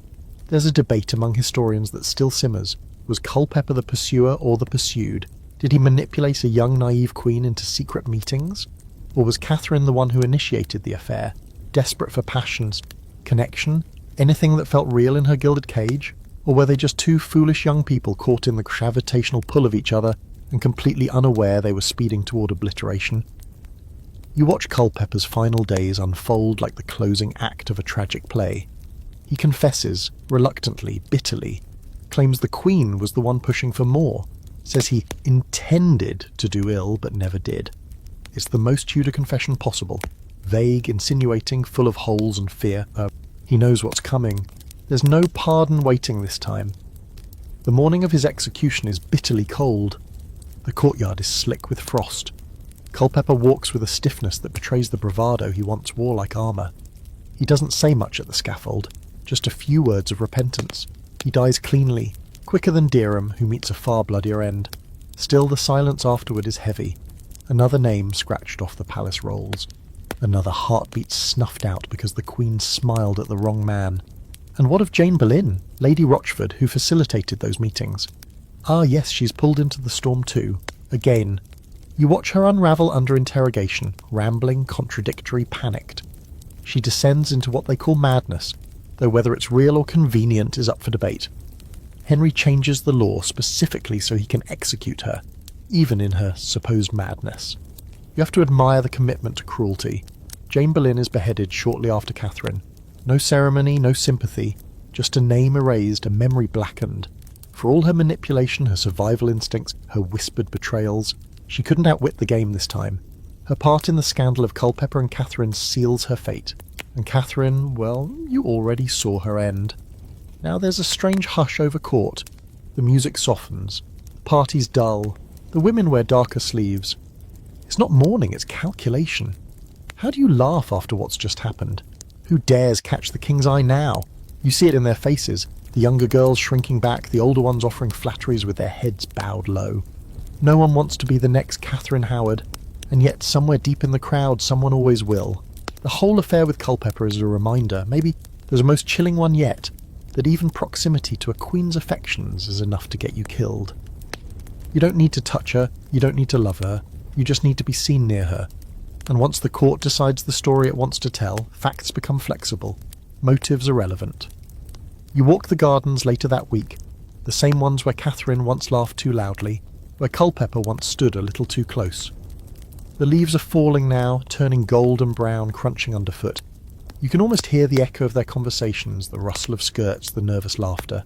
There's a debate among historians that still simmers. Was Culpeper the pursuer or the pursued? Did he manipulate a young naive queen into secret meetings? Or was Catherine the one who initiated the affair, desperate for passions, connection, anything that felt real in her gilded cage? Or were they just two foolish young people caught in the gravitational pull of each other and completely unaware they were speeding toward obliteration? You watch Culpeper's final days unfold like the closing act of a tragic play. He confesses, reluctantly, bitterly, claims the Queen was the one pushing for more, says he intended to do ill but never did. It's the most Tudor confession possible, vague, insinuating, full of holes and fear. He knows what's coming. There's no pardon waiting this time. The morning of his execution is bitterly cold. The courtyard is slick with frost. Culpeper walks with a stiffness that betrays the bravado he once wore like armour. He doesn't say much at the scaffold, just a few words of repentance. He dies cleanly, quicker than Derham, who meets a far bloodier end. Still, the silence afterward is heavy. Another name scratched off the palace rolls. Another heartbeat snuffed out because the Queen smiled at the wrong man. And what of Jane Boleyn, Lady Rochford, who facilitated those meetings? Ah yes, she's pulled into the storm too. Again. You watch her unravel under interrogation, rambling, contradictory, panicked. She descends into what they call madness, though whether it's real or convenient is up for debate. Henry changes the law specifically so he can execute her, even in her supposed madness. You have to admire the commitment to cruelty. Jane Boleyn is beheaded shortly after Catherine. No ceremony, no sympathy, just a name erased, a memory blackened. For all her manipulation, her survival instincts, her whispered betrayals, she couldn't outwit the game this time. Her part in the scandal of Culpeper and Catherine seals her fate. And Catherine, well, you already saw her end. Now there's a strange hush over court. The music softens. The party's dull. The women wear darker sleeves. It's not mourning, it's calculation. How do you laugh after what's just happened? Who dares catch the king's eye now? You see it in their faces. The younger girls shrinking back, the older ones offering flatteries with their heads bowed low. No one wants to be the next Catherine Howard, and yet somewhere deep in the crowd someone always will. The whole affair with Culpeper is a reminder, maybe the most chilling one yet, that even proximity to a queen's affections is enough to get you killed. You don't need to touch her, you don't need to love her, you just need to be seen near her. And once the court decides the story it wants to tell, facts become flexible, motives irrelevant. You walk the gardens later that week, the same ones where Catherine once laughed too loudly, where Culpeper once stood a little too close. The leaves are falling now, turning gold and brown, crunching underfoot. You can almost hear the echo of their conversations, the rustle of skirts, the nervous laughter.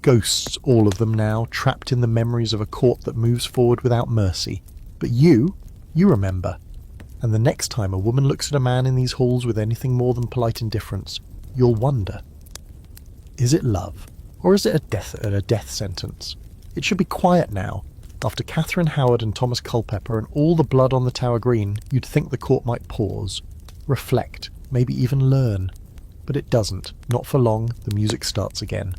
Ghosts, all of them now, trapped in the memories of a court that moves forward without mercy. But you remember. And the next time a woman looks at a man in these halls with anything more than polite indifference, you'll wonder. Is it love? Or is it a death sentence? It should be quiet now. After Catherine Howard and Thomas Culpeper and all the blood on the Tower Green, you'd think the court might pause, reflect, maybe even learn. But it doesn't. Not for long. The music starts again.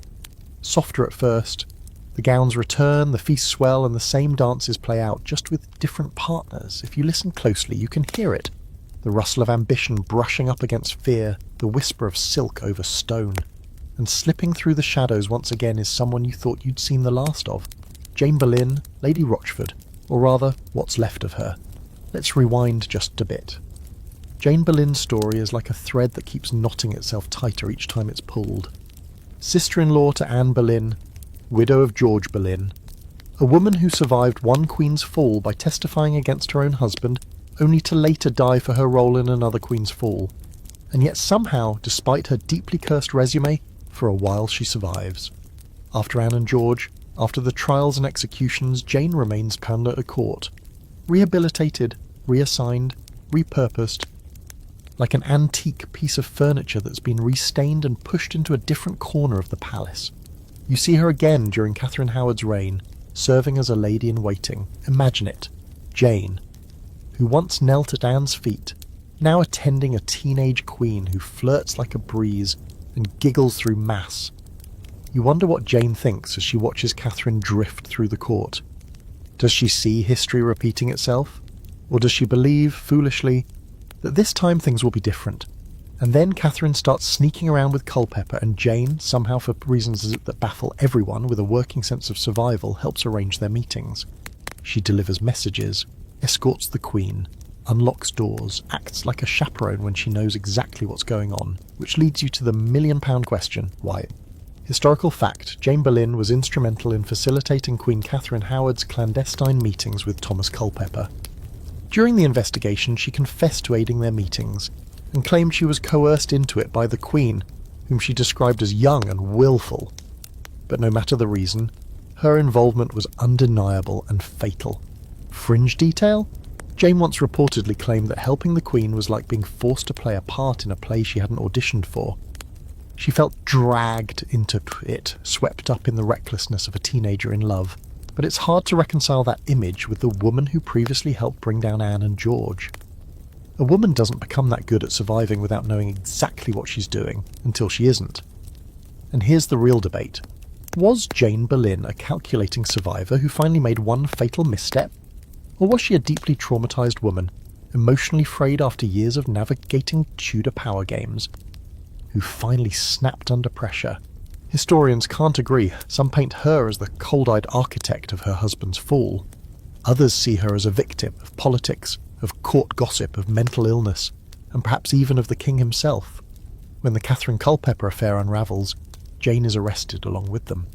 Softer at first, the gowns return, the feasts swell, and the same dances play out, just with different partners. If you listen closely, you can hear it. The rustle of ambition brushing up against fear, the whisper of silk over stone. And slipping through the shadows once again is someone you thought you'd seen the last of. Jane Boleyn, Lady Rochford, or rather, what's left of her. Let's rewind just a bit. Jane Boleyn's story is like a thread that keeps knotting itself tighter each time it's pulled. Sister-in-law to Anne Boleyn, widow of George Boleyn, a woman who survived one queen's fall by testifying against her own husband, only to later die for her role in another queen's fall. And yet somehow, despite her deeply cursed resume, for a while she survives. After Anne and George, after the trials and executions, Jane remains panda at court. Rehabilitated, reassigned, repurposed, like an antique piece of furniture that's been restained and pushed into a different corner of the palace. You see her again during Catherine Howard's reign, serving as a lady-in-waiting. Imagine it. Jane, who once knelt at Anne's feet, now attending a teenage queen who flirts like a breeze and giggles through mass. You wonder what Jane thinks as she watches Catherine drift through the court. Does she see history repeating itself? Or does she believe, foolishly, that this time things will be different? And then Catherine starts sneaking around with Culpeper, and Jane, somehow for reasons that baffle everyone with a working sense of survival, helps arrange their meetings. She delivers messages, escorts the Queen, unlocks doors, acts like a chaperone when she knows exactly what's going on, which leads you to the million-pound question, why? Historical fact, Jane Boleyn was instrumental in facilitating Queen Catherine Howard's clandestine meetings with Thomas Culpeper. During the investigation, she confessed to aiding their meetings, and claimed she was coerced into it by the Queen, whom she described as young and willful. But no matter the reason, her involvement was undeniable and fatal. Fringe detail? Jane once reportedly claimed that helping the Queen was like being forced to play a part in a play she hadn't auditioned for. She felt dragged into it, swept up in the recklessness of a teenager in love. But it's hard to reconcile that image with the woman who previously helped bring down Anne and George. A woman doesn't become that good at surviving without knowing exactly what she's doing, until she isn't. And here's the real debate. Was Jane Boleyn a calculating survivor who finally made one fatal misstep? Or was she a deeply traumatised woman, emotionally frayed after years of navigating Tudor power games, who finally snapped under pressure? Historians can't agree. Some paint her as the cold-eyed architect of her husband's fall. Others see her as a victim of politics, of court gossip, of mental illness, and perhaps even of the king himself. When the Catherine Culpeper affair unravels, Jane is arrested along with them.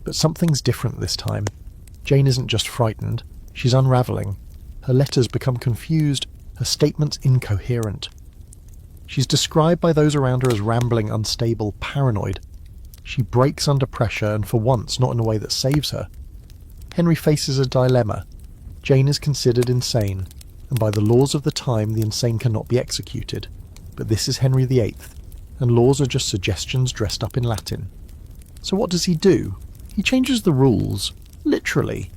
But something's different this time. Jane isn't just frightened, she's unravelling. Her letters become confused, her statements incoherent. She's described by those around her as rambling, unstable, paranoid. She breaks under pressure, and for once not in a way that saves her. Henry faces a dilemma. Jane is considered insane, and by the laws of the time the insane cannot be executed. But this is Henry VIII, and laws are just suggestions dressed up in Latin. So what does he do? He changes the rules, literally.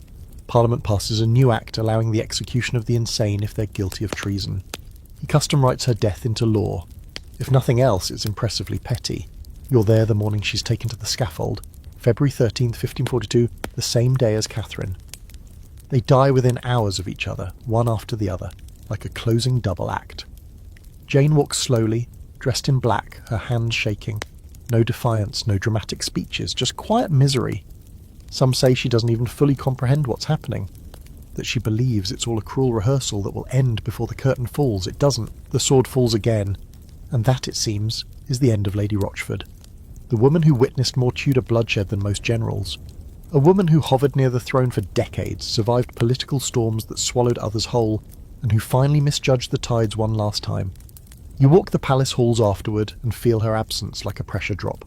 Parliament passes a new act allowing the execution of the insane if they're guilty of treason. He custom writes her death into law. If nothing else, it's impressively petty. You're there the morning she's taken to the scaffold, February 13th, 1542, the same day as Catherine. They die within hours of each other, one after the other, like a closing double act. Jane walks slowly, dressed in black, her hands shaking. No defiance, no dramatic speeches, just quiet misery. Some say she doesn't even fully comprehend what's happening, that she believes it's all a cruel rehearsal that will end before the curtain falls. It doesn't. The sword falls again, and that, it seems, is the end of Lady Rochford. The woman who witnessed more Tudor bloodshed than most generals. A woman who hovered near the throne for decades, survived political storms that swallowed others whole, and who finally misjudged the tides one last time. You walk the palace halls afterward and feel her absence like a pressure drop.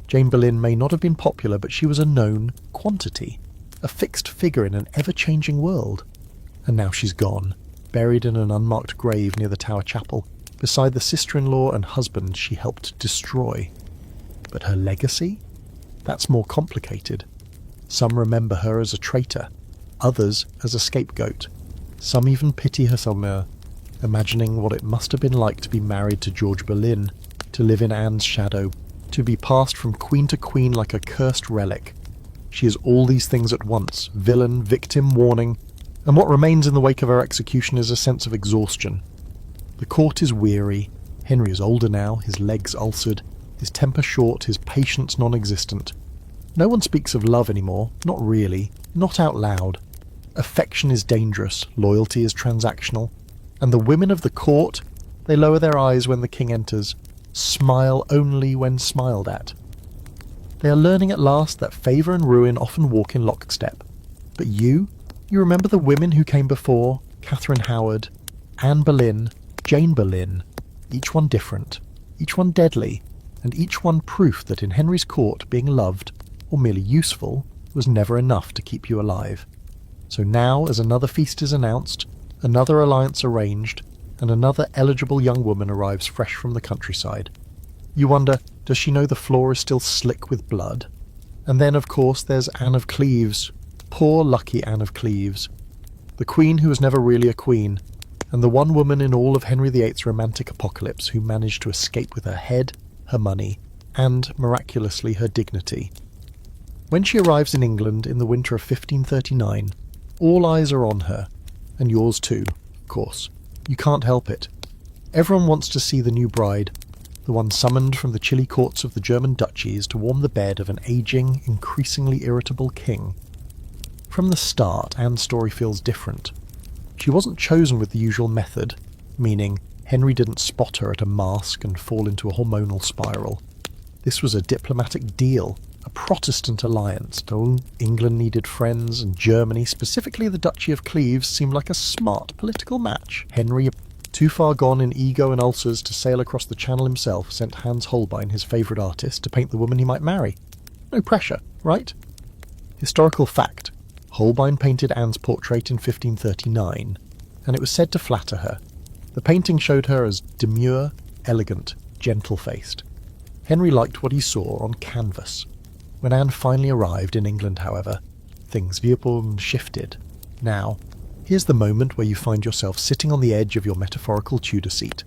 Jane Boleyn may not have been popular, but she was a known quantity, a fixed figure in an ever-changing world. And now she's gone, buried in an unmarked grave near the Tower Chapel, beside the sister-in-law and husband she helped destroy. But her legacy? That's more complicated. Some remember her as a traitor, others as a scapegoat. Some even pity her somewhere, imagining what it must have been like to be married to George Boleyn, to live in Anne's shadow, to be passed from queen to queen like a cursed relic. She is all these things at once, villain, victim, warning, and what remains in the wake of her execution is a sense of exhaustion. The court is weary. Henry is older now, his legs ulcered, his temper short, his patience non-existent. No one speaks of love anymore, not really, not out loud. Affection is dangerous, loyalty is transactional, and the women of the court, they lower their eyes when the king enters, smile only when smiled at. They are learning at last that favour and ruin often walk in lockstep. But you remember the women who came before, Catherine Howard, Anne Boleyn, Jane Boleyn, each one different, each one deadly, and each one proof that in Henry's court being loved, or merely useful, was never enough to keep you alive. So now, as another feast is announced, another alliance arranged, and another eligible young woman arrives fresh from the countryside, you wonder, does she know the floor is still slick with blood? And then, of course, there's Anne of Cleves. Poor lucky Anne of Cleves. The queen who was never really a queen, and the one woman in all of Henry VIII's romantic apocalypse who managed to escape with her head, her money, and, miraculously, her dignity. When she arrives in England in the winter of 1539, all eyes are on her, and yours too, of course. You can't help it. Everyone wants to see the new bride, the one summoned from the chilly courts of the German duchies to warm the bed of an ageing, increasingly irritable king. From the start, Anne's story feels different. She wasn't chosen with the usual method, meaning Henry didn't spot her at a masque and fall into a hormonal spiral. This was a diplomatic deal, a Protestant alliance. England needed friends, and Germany, specifically the Duchy of Cleves, seemed like a smart political match. Henry, too far gone in ego and ulcers to sail across the Channel himself, sent Hans Holbein, his favourite artist, to paint the woman he might marry. No pressure, right? Historical fact. Holbein painted Anne's portrait in 1539, and it was said to flatter her. The painting showed her as demure, elegant, gentle-faced. Henry liked what he saw on canvas. When Anne finally arrived in England, however, things shifted. Now, here's the moment where you find yourself sitting on the edge of your metaphorical Tudor seat.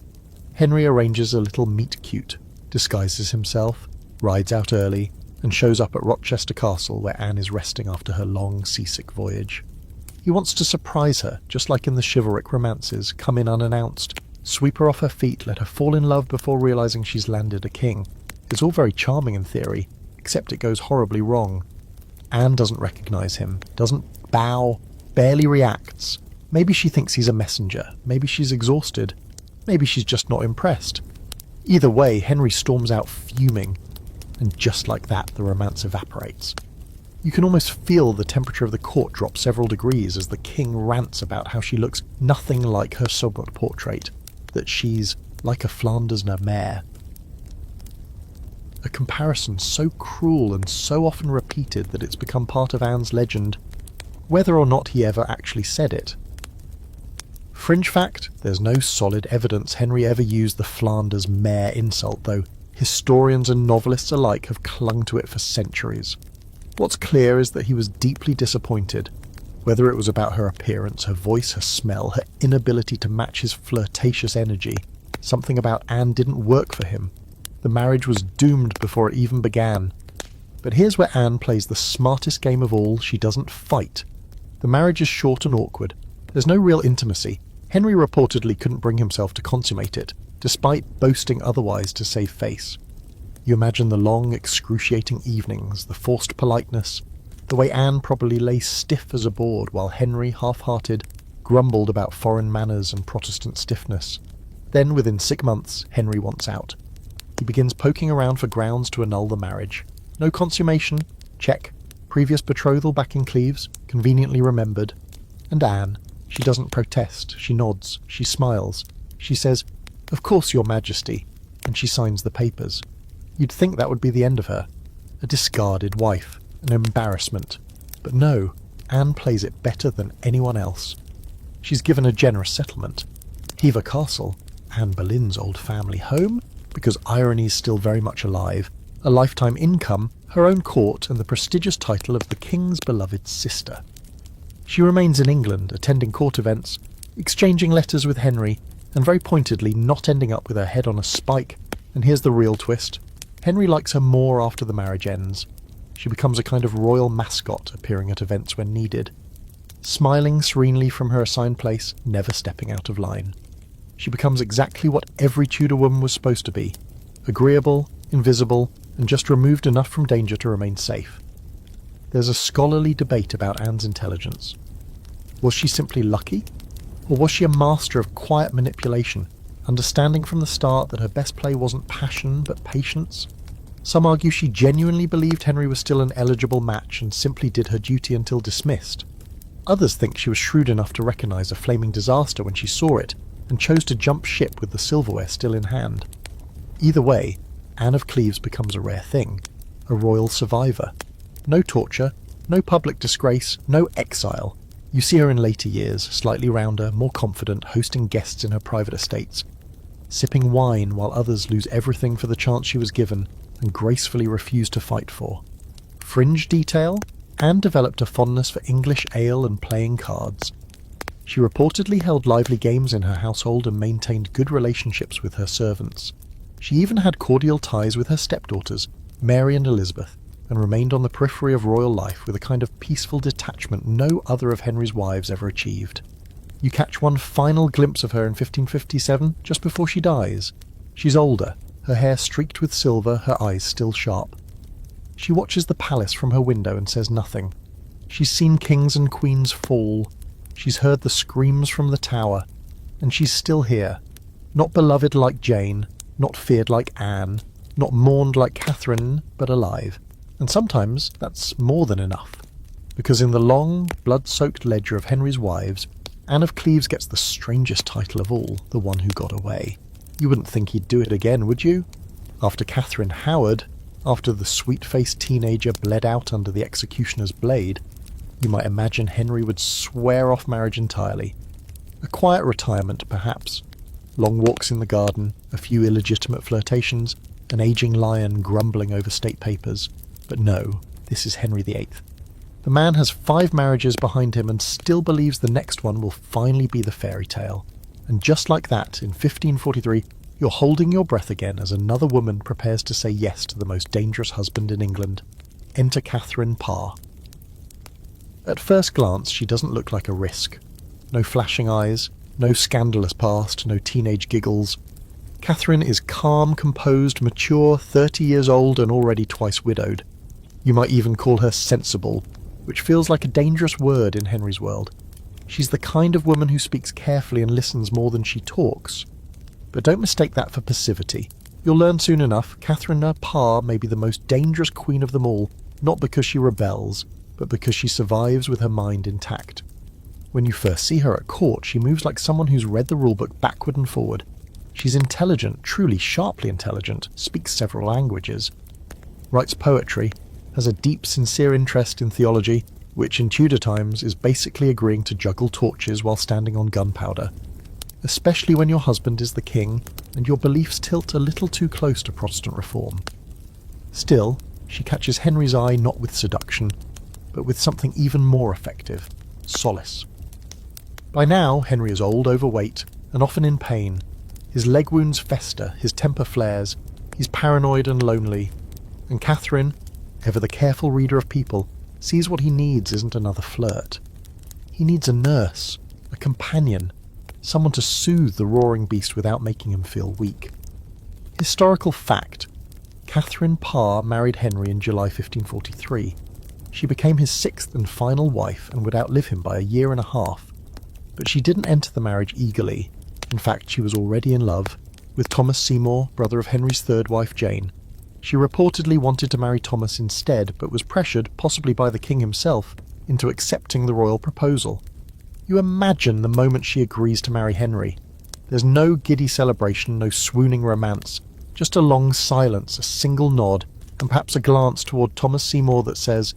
Henry arranges a little meet-cute, disguises himself, rides out early, and shows up at Rochester Castle where Anne is resting after her long seasick voyage. He wants to surprise her, just like in the chivalric romances, come in unannounced, sweep her off her feet, let her fall in love before realising she's landed a king. It's all very charming in theory, except it goes horribly wrong. Anne doesn't recognise him, doesn't bow, barely reacts. Maybe she thinks he's a messenger, maybe she's exhausted, maybe she's just not impressed. Either way, Henry storms out fuming, and just like that, the romance evaporates. You can almost feel the temperature of the court drop several degrees as the king rants about how she looks nothing like her somewhat portrait, that she's like a Flanders mare. A comparison so cruel and so often repeated that it's become part of Anne's legend, whether or not he ever actually said it. Fringe fact, there's no solid evidence Henry ever used the Flanders mare insult, though historians and novelists alike have clung to it for centuries. What's clear is that he was deeply disappointed, whether it was about her appearance, her voice, her smell, her inability to match his flirtatious energy. Something about Anne didn't work for him. The marriage was doomed before it even began. But here's where Anne plays the smartest game of all. She doesn't fight. The marriage is short and awkward. There's no real intimacy. Henry reportedly couldn't bring himself to consummate it, despite boasting otherwise to save face. You imagine the long, excruciating evenings, the forced politeness, the way Anne probably lay stiff as a board while Henry, half-hearted, grumbled about foreign manners and Protestant stiffness. Then, within 6 months, Henry wants out. He begins poking around for grounds to annul the marriage. No consummation? Check. Previous betrothal back in Cleves? Conveniently remembered. And Anne, she doesn't protest. She nods. She smiles. She says, "Of course, Your Majesty," and she signs the papers. You'd think that would be the end of her. A discarded wife. An embarrassment. But no, Anne plays it better than anyone else. She's given a generous settlement. Hever Castle, Anne Boleyn's old family home, because irony's still very much alive, a lifetime income, her own court, and the prestigious title of the king's beloved sister. She remains in England, attending court events, exchanging letters with Henry, and very pointedly not ending up with her head on a spike. And here's the real twist. Henry likes her more after the marriage ends. She becomes a kind of royal mascot, appearing at events when needed, smiling serenely from her assigned place, never stepping out of line. She becomes exactly what every Tudor woman was supposed to be: agreeable, invisible, and just removed enough from danger to remain safe. There's a scholarly debate about Anne's intelligence. Was she simply lucky? Or was she a master of quiet manipulation, understanding from the start that her best play wasn't passion but patience? Some argue she genuinely believed Henry was still an eligible match and simply did her duty until dismissed. Others think she was shrewd enough to recognise a flaming disaster when she saw it and chose to jump ship with the silverware still in hand. Either way, Anne of Cleves becomes a rare thing, a royal survivor. No torture, no public disgrace, no exile. You see her in later years, slightly rounder, more confident, hosting guests in her private estates, sipping wine while others lose everything for the chance she was given and gracefully refuse to fight for. Fringe detail? Anne developed a fondness for English ale and playing cards. She reportedly held lively games in her household and maintained good relationships with her servants. She even had cordial ties with her stepdaughters, Mary and Elizabeth, and remained on the periphery of royal life with a kind of peaceful detachment no other of Henry's wives ever achieved. You catch one final glimpse of her in 1557, just before she dies. She's older, her hair streaked with silver, her eyes still sharp. She watches the palace from her window and says nothing. She's seen kings and queens fall. She's heard the screams from the tower. And she's still here. Not beloved like Jane, not feared like Anne, not mourned like Catherine, but alive. And sometimes that's more than enough. Because in the long, blood-soaked ledger of Henry's wives, Anne of Cleves gets the strangest title of all, the one who got away. You wouldn't think he'd do it again, would you? After Catherine Howard, after the sweet-faced teenager bled out under the executioner's blade, you might imagine Henry would swear off marriage entirely. A quiet retirement, perhaps. Long walks in the garden, a few illegitimate flirtations, an aging lion grumbling over state papers. But no, this is Henry VIII. The man has 5 marriages behind him and still believes the next one will finally be the fairy tale. And just like that, in 1543, you're holding your breath again as another woman prepares to say yes to the most dangerous husband in England. Enter Catherine Parr. At first glance, she doesn't look like a risk. No flashing eyes, no scandalous past, no teenage giggles. Catherine is calm, composed, mature, 30 years old and already twice widowed. You might even call her sensible, which feels like a dangerous word in Henry's world. She's the kind of woman who speaks carefully and listens more than she talks. But don't mistake that for passivity. You'll learn soon enough, Catherine Parr may be the most dangerous queen of them all, not because she rebels, but because she survives with her mind intact. When you first see her at court, she moves like someone who's read the rulebook backward and forward. She's intelligent, truly sharply intelligent, speaks several languages, writes poetry, has a deep, sincere interest in theology, which in Tudor times is basically agreeing to juggle torches while standing on gunpowder, especially when your husband is the king and your beliefs tilt a little too close to Protestant reform. Still, she catches Henry's eye not with seduction, but with something even more effective: solace. By now, Henry is old, overweight, and often in pain. His leg wounds fester, his temper flares, he's paranoid and lonely, and Catherine, ever the careful reader of people, sees what he needs isn't another flirt. He needs a nurse, a companion, someone to soothe the roaring beast without making him feel weak. Historical fact: Catherine Parr married Henry in July 1543. She became his 6th and final wife and would outlive him by a year and a half. But she didn't enter the marriage eagerly. In fact, she was already in love with Thomas Seymour, brother of Henry's 3rd wife Jane. She reportedly wanted to marry Thomas instead, but was pressured, possibly by the king himself, into accepting the royal proposal. You imagine the moment she agrees to marry Henry. There's no giddy celebration, no swooning romance, just a long silence, a single nod, and perhaps a glance toward Thomas Seymour that says,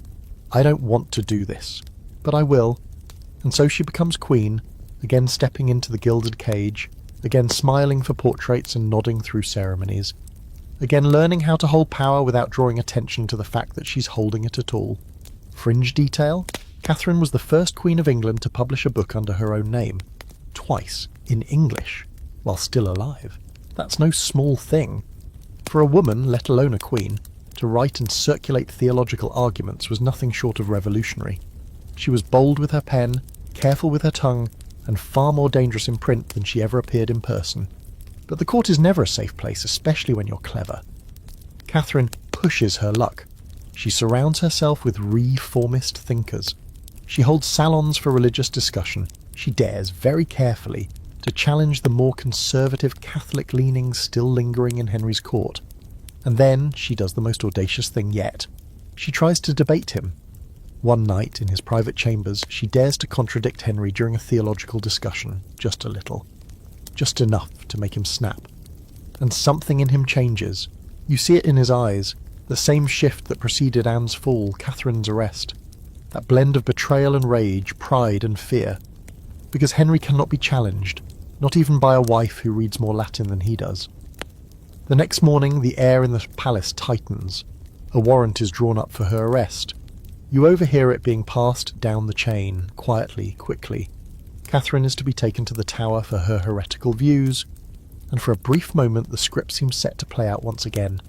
"I don't want to do this, but I will." And so she becomes queen, again stepping into the gilded cage, again smiling for portraits and nodding through ceremonies, again learning how to hold power without drawing attention to the fact that she's holding it at all. Fringe detail: Catherine was the first Queen of England to publish a book under her own name, twice, in English, while still alive. That's no small thing. For a woman, let alone a queen, to write and circulate theological arguments was nothing short of revolutionary. She was bold with her pen, careful with her tongue, and far more dangerous in print than she ever appeared in person. But the court is never a safe place, especially when you're clever. Catherine pushes her luck. She surrounds herself with reformist thinkers. She holds salons for religious discussion. She dares, very carefully, to challenge the more conservative Catholic leanings still lingering in Henry's court. And then she does the most audacious thing yet. She tries to debate him. One night, in his private chambers, she dares to contradict Henry during a theological discussion, just a little. Just enough to make him snap. And something in him changes. You see it in his eyes, the same shift that preceded Anne's fall, Catherine's arrest. That blend of betrayal and rage, pride and fear. Because Henry cannot be challenged, not even by a wife who reads more Latin than he does. The next morning, the air in the palace tightens. A warrant is drawn up for her arrest. You overhear it being passed down the chain, quietly, quickly. Catherine is to be taken to the Tower for her heretical views, and for a brief moment the script seems set to play out once again.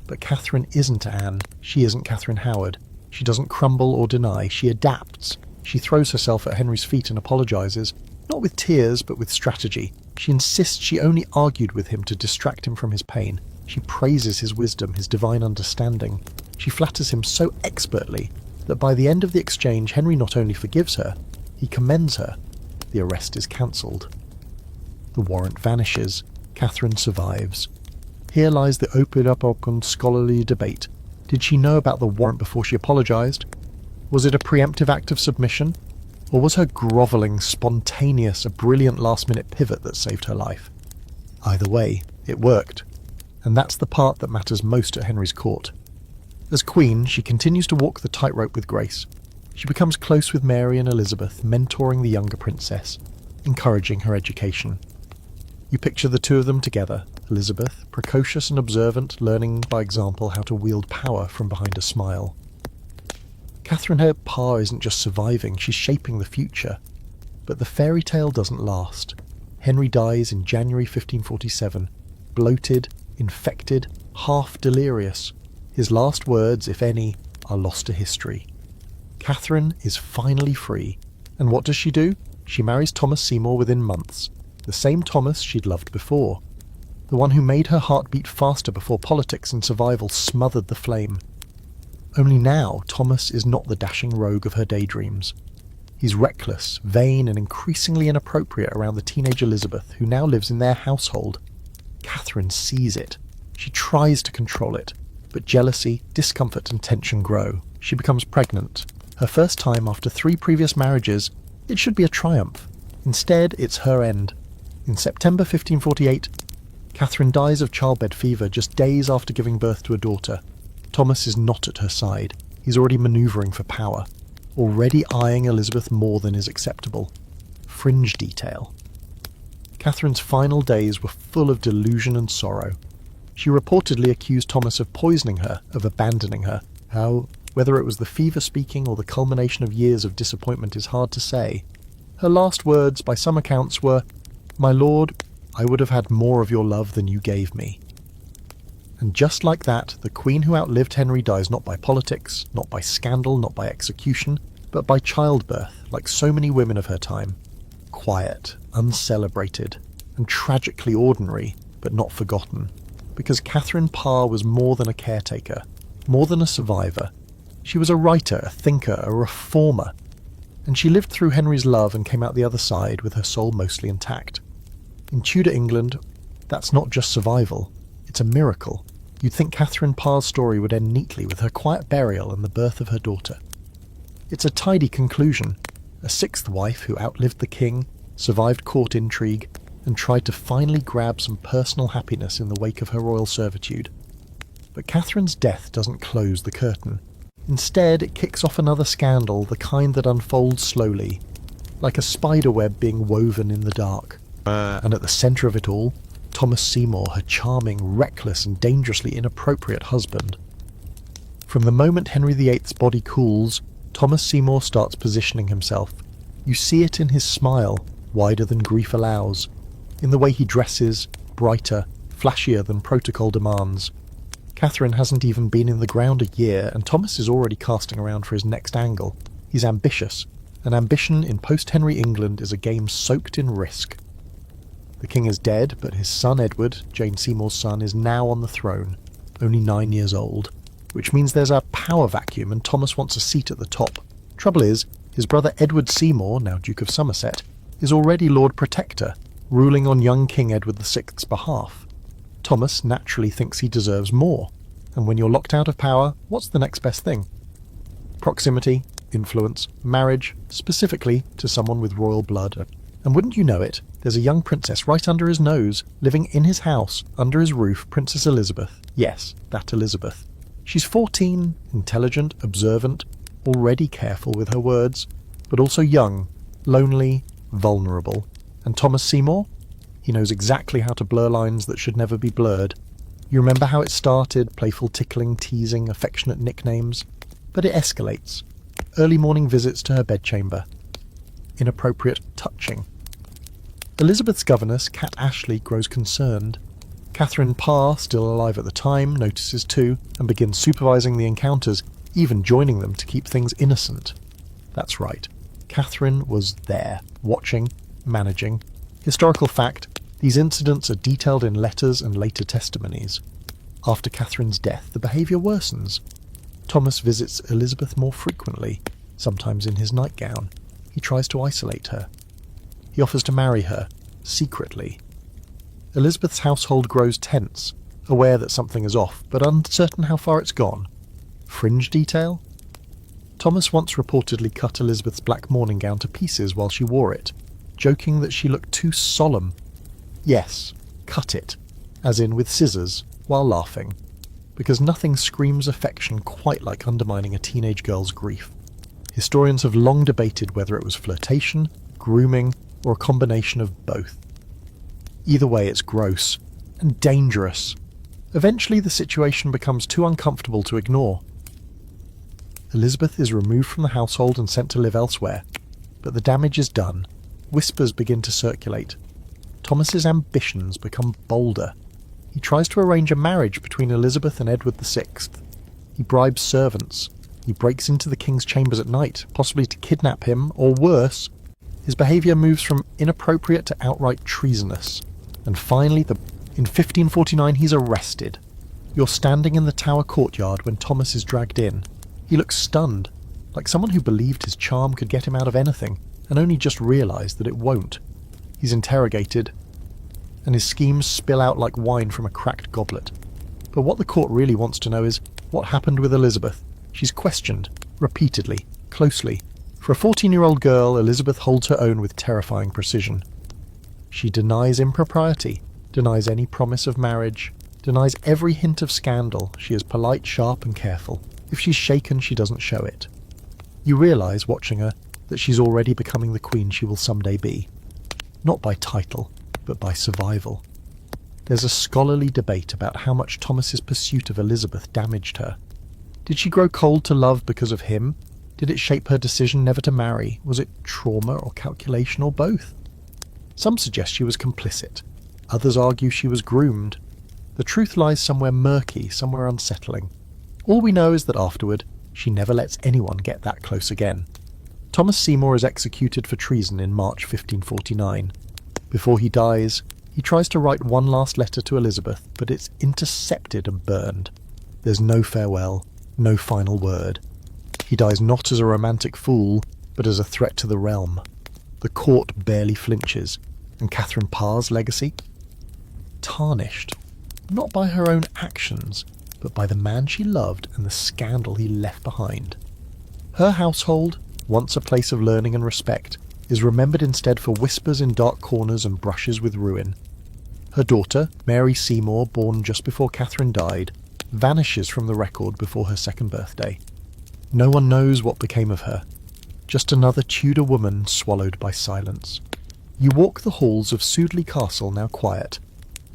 But Catherine isn't Anne. She isn't Catherine Howard. She doesn't crumble or deny. She adapts. She throws herself at Henry's feet and apologises, not with tears, but with strategy. She insists she only argued with him to distract him from his pain. She praises his wisdom, his divine understanding. She flatters him so expertly that by the end of the exchange, Henry not only forgives her, he commends her. The arrest is cancelled. The warrant vanishes. Catherine survives. Here lies the open scholarly debate. Did she know about the warrant before she apologised? Was it a preemptive act of submission? Or was her grovelling, spontaneous, a brilliant last-minute pivot that saved her life? Either way, it worked. And that's the part that matters most at Henry's court. As queen, she continues to walk the tightrope with grace. She becomes close with Mary and Elizabeth, mentoring the younger princess, encouraging her education. You picture the two of them together, Elizabeth, precocious and observant, learning by example how to wield power from behind a smile. Catherine, her Parr isn't just surviving, she's shaping the future. But the fairy tale doesn't last. Henry dies in January 1547, bloated, infected, half delirious. His last words, if any, are lost to history. Catherine is finally free. And what does she do? She marries Thomas Seymour within months. The same Thomas she'd loved before. The one who made her heart beat faster before politics and survival smothered the flame. Only now, Thomas is not the dashing rogue of her daydreams. He's reckless, vain, and increasingly inappropriate around the teenage Elizabeth, who now lives in their household. Catherine sees it. She tries to control it, but jealousy, discomfort, and tension grow. She becomes pregnant. Her first time after 3 previous marriages. It should be a triumph. Instead, it's her end. In September 1548, Catherine dies of childbed fever just days after giving birth to a daughter. Thomas is not at her side. He's already manoeuvring for power, already eyeing Elizabeth more than is acceptable. Fringe detail. Catherine's final days were full of delusion and sorrow. She reportedly accused Thomas of poisoning her, of abandoning her. How, whether it was the fever speaking or the culmination of years of disappointment is hard to say. Her last words, by some accounts, were, "My lord, I would have had more of your love than you gave me." And just like that, the queen who outlived Henry dies not by politics, not by scandal, not by execution, but by childbirth, like so many women of her time. Quiet, uncelebrated, and tragically ordinary, but not forgotten. Because Catherine Parr was more than a caretaker, more than a survivor. She was a writer, a thinker, a reformer. And she lived through Henry's love and came out the other side with her soul mostly intact. In Tudor England, that's not just survival, it's a miracle. You'd think Catherine Parr's story would end neatly with her quiet burial and the birth of her daughter. It's a tidy conclusion. A 6th wife who outlived the king, survived court intrigue, and tried to finally grab some personal happiness in the wake of her royal servitude. But Catherine's death doesn't close the curtain. Instead, it kicks off another scandal, the kind that unfolds slowly, like a spider web being woven in the dark. And at the centre of it all, Thomas Seymour, her charming, reckless, and dangerously inappropriate husband. From the moment Henry VIII's body cools, Thomas Seymour starts positioning himself. You see it in his smile, wider than grief allows, in the way he dresses, brighter, flashier than protocol demands. Catherine hasn't even been in the ground a year, and Thomas is already casting around for his next angle. He's ambitious, and ambition in post-Henry England is a game soaked in risk. The king is dead, but his son Edward, Jane Seymour's son, is now on the throne, only 9 years old, which means there's a power vacuum and Thomas wants a seat at the top. Trouble is, his brother Edward Seymour, now Duke of Somerset, is already Lord Protector, ruling on young King Edward VI's behalf. Thomas naturally thinks he deserves more, and when you're locked out of power, what's the next best thing? Proximity, influence, marriage, specifically to someone with royal blood. And wouldn't you know it, there's a young princess right under his nose, living in his house, under his roof, Princess Elizabeth. Yes, that Elizabeth. She's 14, intelligent, observant, already careful with her words, but also young, lonely, vulnerable. And Thomas Seymour? He knows exactly how to blur lines that should never be blurred. You remember how it started, playful tickling, teasing, affectionate nicknames? But it escalates. Early morning visits to her bedchamber. Inappropriate touching. Elizabeth's governess, Cat Ashley, grows concerned. Catherine Parr, still alive at the time, notices too, and begins supervising the encounters, even joining them to keep things innocent. That's right. Catherine was there, watching, managing. Historical fact, these incidents are detailed in letters and later testimonies. After Catherine's death, the behaviour worsens. Thomas visits Elizabeth more frequently, sometimes in his nightgown. He tries to isolate her. He offers to marry her, secretly. Elizabeth's household grows tense, aware that something is off, but uncertain how far it's gone. Fringe detail? Thomas once reportedly cut Elizabeth's black morning gown to pieces while she wore it, joking that she looked too solemn. Yes, cut it, as in with scissors, while laughing, because nothing screams affection quite like undermining a teenage girl's grief. Historians have long debated whether it was flirtation, grooming, or a combination of both. Either way, it's gross and dangerous. Eventually, the situation becomes too uncomfortable to ignore. Elizabeth is removed from the household and sent to live elsewhere, but the damage is done. Whispers begin to circulate. Thomas's ambitions become bolder. He tries to arrange a marriage between Elizabeth and Edward VI. He bribes servants. He breaks into the king's chambers at night, possibly to kidnap him, or worse. His behaviour moves from inappropriate to outright treasonous. And finally, in 1549, he's arrested. You're standing in the Tower courtyard when Thomas is dragged in. He looks stunned, like someone who believed his charm could get him out of anything, and only just realised that it won't. He's interrogated, and his schemes spill out like wine from a cracked goblet. But what the court really wants to know is, what happened with Elizabeth? She's questioned, repeatedly, closely. For a 14-year-old girl, Elizabeth holds her own with terrifying precision. She denies impropriety, denies any promise of marriage, denies every hint of scandal. She is polite, sharp and careful. If she's shaken, she doesn't show it. You realise, watching her, that she's already becoming the queen she will someday be. Not by title, but by survival. There's a scholarly debate about how much Thomas's pursuit of Elizabeth damaged her. Did she grow cold to love because of him? Did it shape her decision never to marry? Was it trauma or calculation or both? Some suggest she was complicit. Others argue she was groomed. The truth lies somewhere murky, somewhere unsettling. All we know is that afterward, she never lets anyone get that close again. Thomas Seymour is executed for treason in March 1549. Before he dies, he tries to write one last letter to Elizabeth, but it's intercepted and burned. There's no farewell, no final word. He dies not as a romantic fool, but as a threat to the realm. The court barely flinches, and Catherine Parr's legacy? Tarnished, not by her own actions, but by the man she loved and the scandal he left behind. Her household, once a place of learning and respect, is remembered instead for whispers in dark corners and brushes with ruin. Her daughter, Mary Seymour, born just before Catherine died, vanishes from the record before her second birthday. No one knows what became of her. Just another Tudor woman swallowed by silence. You walk the halls of Sudeley Castle, now quiet.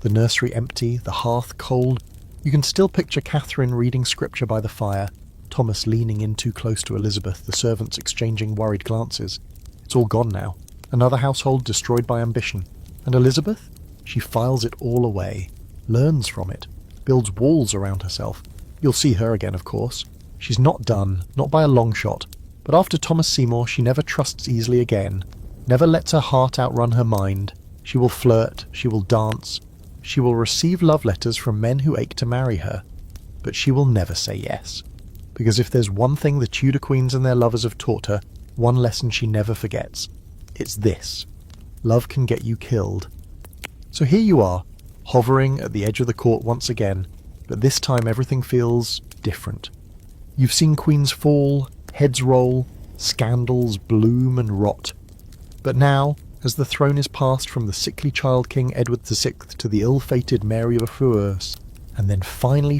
The nursery empty, the hearth cold. You can still picture Catherine reading scripture by the fire, Thomas leaning in too close to Elizabeth, the servants exchanging worried glances. It's all gone now. Another household destroyed by ambition. And Elizabeth? She files it all away, learns from it, builds walls around herself. You'll see her again, of course. She's not done, not by a long shot, but after Thomas Seymour she never trusts easily again, never lets her heart outrun her mind. She will flirt, she will dance, she will receive love letters from men who ache to marry her, but she will never say yes. Because if there's one thing the Tudor queens and their lovers have taught her, one lesson she never forgets, it's this: love can get you killed. So here you are, hovering at the edge of the court once again, but this time everything feels different. You've seen queens fall, heads roll, scandals bloom and rot. But now, as the throne is passed from the sickly child King Edward VI to the ill-fated Mary of Frouers, and then finally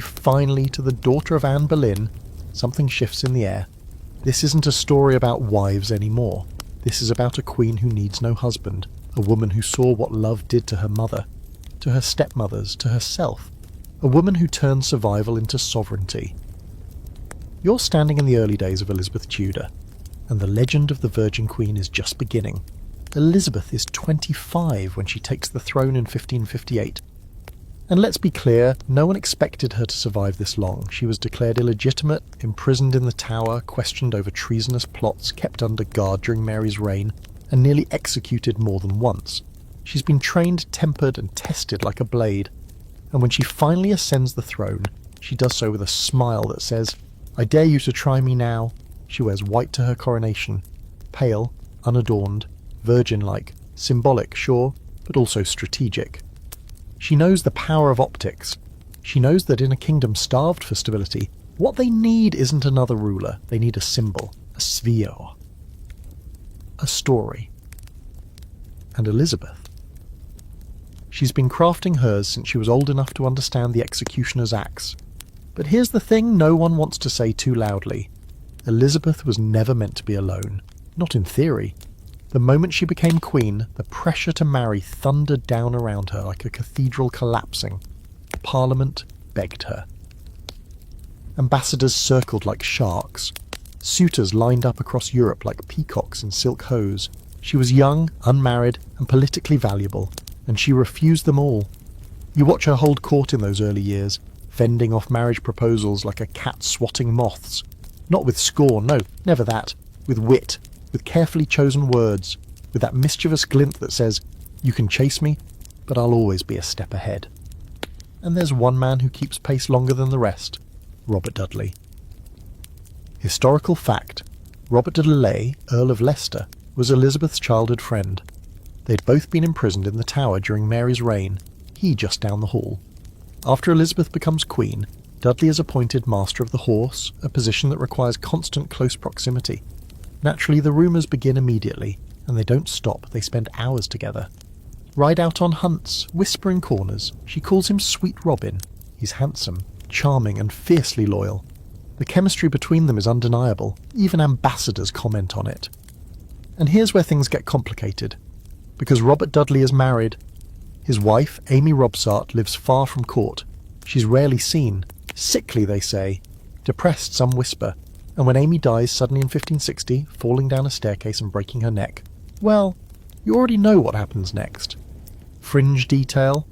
to the daughter of Anne Boleyn, something shifts in the air. This isn't a story about wives anymore. This is about a queen who needs no husband, a woman who saw what love did to her mother, to her stepmothers, to herself, a woman who turned survival into sovereignty. You're standing in the early days of Elizabeth Tudor, and the legend of the Virgin Queen is just beginning. Elizabeth is 25 when she takes the throne in 1558. And let's be clear, no one expected her to survive this long. She was declared illegitimate, imprisoned in the Tower, questioned over treasonous plots, kept under guard during Mary's reign, and nearly executed more than once. She's been trained, tempered, and tested like a blade. And when she finally ascends the throne, she does so with a smile that says, "I dare you to try me now." She wears white to her coronation, pale, unadorned, virgin-like, symbolic, sure, but also strategic. She knows the power of optics. She knows that in a kingdom starved for stability, what they need isn't another ruler. They need a symbol, a sphere, a story. And Elizabeth. She's been crafting hers since she was old enough to understand the executioner's axe. But here's the thing no one wants to say too loudly. Elizabeth was never meant to be alone. Not in theory. The moment she became queen, the pressure to marry thundered down around her like a cathedral collapsing. Parliament begged her. Ambassadors circled like sharks. Suitors lined up across Europe like peacocks in silk hose. She was young, unmarried, and politically valuable, and she refused them all. You watch her hold court in those early years, fending off marriage proposals like a cat swatting moths. Not with scorn, no, never that. With wit, with carefully chosen words, with that mischievous glint that says, "You can chase me, but I'll always be a step ahead." And there's one man who keeps pace longer than the rest, Robert Dudley. Historical fact, Robert de Ley, Earl of Leicester, was Elizabeth's childhood friend. They'd both been imprisoned in the Tower during Mary's reign, he just down the hall. After Elizabeth becomes queen, Dudley is appointed Master of the Horse, a position that requires constant close proximity. Naturally, the rumours begin immediately, and they don't stop. They spend hours together. Ride out on hunts, whisper in corners. She calls him Sweet Robin. He's handsome, charming, and fiercely loyal. The chemistry between them is undeniable. Even ambassadors comment on it. And here's where things get complicated. Because Robert Dudley is married. His wife, Amy Robsart, lives far from court. She's rarely seen. Sickly, they say. Depressed, some whisper. And when Amy dies suddenly in 1560, falling down a staircase and breaking her neck, well, you already know what happens next. Fringe detail.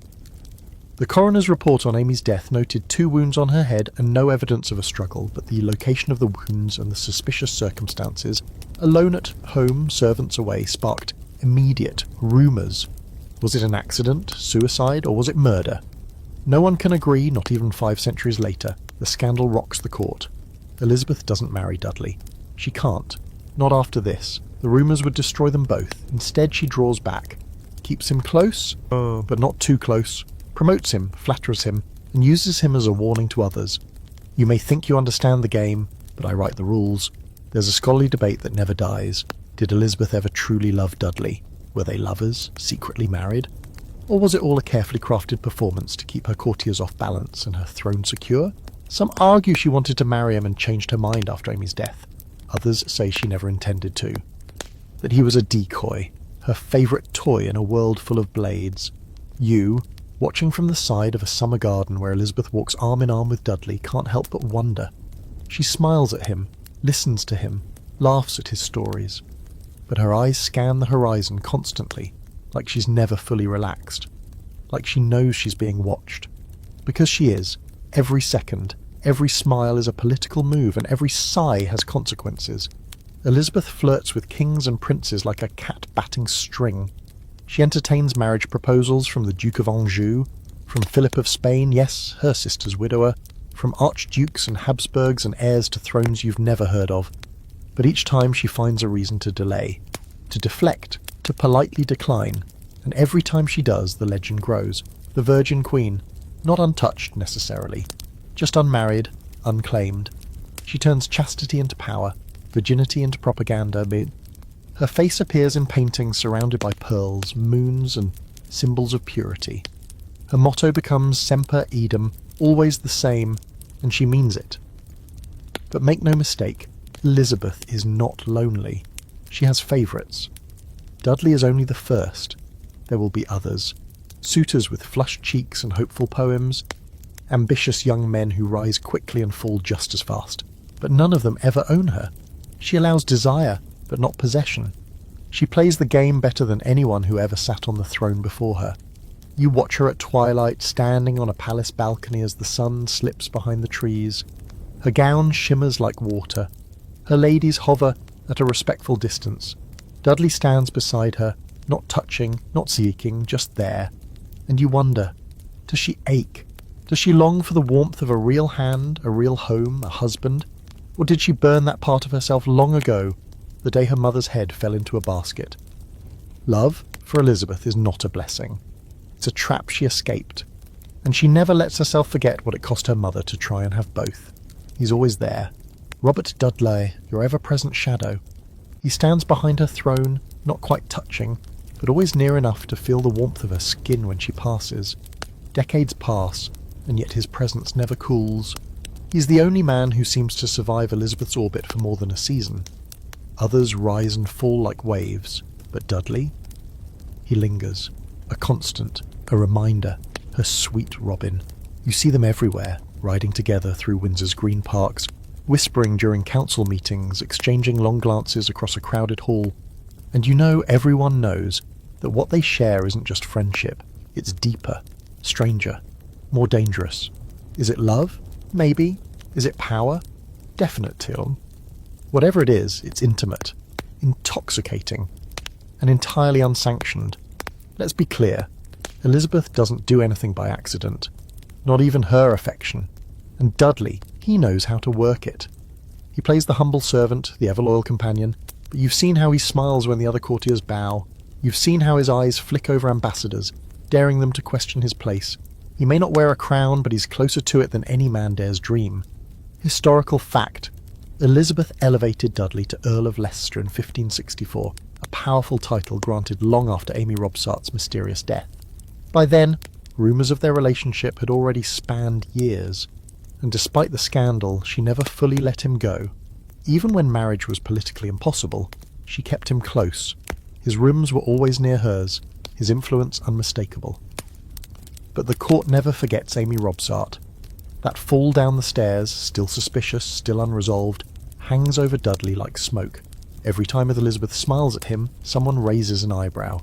The coroner's report on Amy's death noted 2 wounds on her head and no evidence of a struggle, but the location of the wounds and the suspicious circumstances, alone at home, servants away, sparked immediate rumours. Was it an accident, suicide, or was it murder? No one can agree, not even 5 centuries later. The scandal rocks the court. Elizabeth doesn't marry Dudley. She can't. Not after this. The rumours would destroy them both. Instead, she draws back. Keeps him close, but not too close. Promotes him, flatters him, and uses him as a warning to others. You may think you understand the game, but I write the rules. There's a scholarly debate that never dies. Did Elizabeth ever truly love Dudley? Were they lovers, secretly married? Or was it all a carefully crafted performance to keep her courtiers off balance and her throne secure? Some argue she wanted to marry him and changed her mind after Amy's death. Others say she never intended to. That he was a decoy, her favourite toy in a world full of blades. You, watching from the side of a summer garden where Elizabeth walks arm in arm with Dudley, can't help but wonder. She smiles at him, listens to him, laughs at his stories. But her eyes scan the horizon constantly, like she's never fully relaxed. Like she knows she's being watched. Because she is. Every second, every smile is a political move, and every sigh has consequences. Elizabeth flirts with kings and princes like a cat batting string. She entertains marriage proposals from the Duke of Anjou, from Philip of Spain, yes, her sister's widower, from archdukes and Habsburgs and heirs to thrones you've never heard of. But each time she finds a reason to delay, to deflect, to politely decline, and every time she does, the legend grows. The Virgin Queen, not untouched necessarily, just unmarried, unclaimed. She turns chastity into power, virginity into propaganda. Her face appears in paintings surrounded by pearls, moons, and symbols of purity. Her motto becomes Semper Idem, always the same, and she means it. But make no mistake, Elizabeth is not lonely. She has favourites. Dudley is only the first. There will be others. Suitors with flushed cheeks and hopeful poems. Ambitious young men who rise quickly and fall just as fast. But none of them ever own her. She allows desire, but not possession. She plays the game better than anyone who ever sat on the throne before her. You watch her at twilight, standing on a palace balcony as the sun slips behind the trees. Her gown shimmers like water. Her ladies hover at a respectful distance. Dudley stands beside her, not touching, not seeking, just there. And you wonder, does she ache? Does she long for the warmth of a real hand, a real home, a husband? Or did she burn that part of herself long ago, the day her mother's head fell into a basket? Love, for Elizabeth, is not a blessing. It's a trap she escaped. And she never lets herself forget what it cost her mother to try and have both. He's always there. Robert Dudley, your ever-present shadow. He stands behind her throne, not quite touching, but always near enough to feel the warmth of her skin when she passes. Decades pass, and yet his presence never cools. He's the only man who seems to survive Elizabeth's orbit for more than a season. Others rise and fall like waves, but Dudley? He lingers, a constant, a reminder, her sweet Robin. You see them everywhere, riding together through Windsor's green parks, whispering during council meetings, exchanging long glances across a crowded hall. And you know everyone knows that what they share isn't just friendship, it's deeper, stranger, more dangerous. Is it love? Maybe. Is it power? Definitely. Whatever it is, it's intimate, intoxicating, and entirely unsanctioned. Let's be clear, Elizabeth doesn't do anything by accident, not even her affection. And Dudley, he knows how to work it. He plays the humble servant, the ever-loyal companion, but you've seen how he smiles when the other courtiers bow. You've seen how his eyes flick over ambassadors, daring them to question his place. He may not wear a crown, but he's closer to it than any man dares dream. Historical fact. Elizabeth elevated Dudley to Earl of Leicester in 1564, a powerful title granted long after Amy Robsart's mysterious death. By then, rumours of their relationship had already spanned years, and despite the scandal, she never fully let him go. Even when marriage was politically impossible, she kept him close. His rooms were always near hers, his influence unmistakable. But the court never forgets Amy Robsart. That fall down the stairs, still suspicious, still unresolved, hangs over Dudley like smoke. Every time Elizabeth smiles at him, someone raises an eyebrow.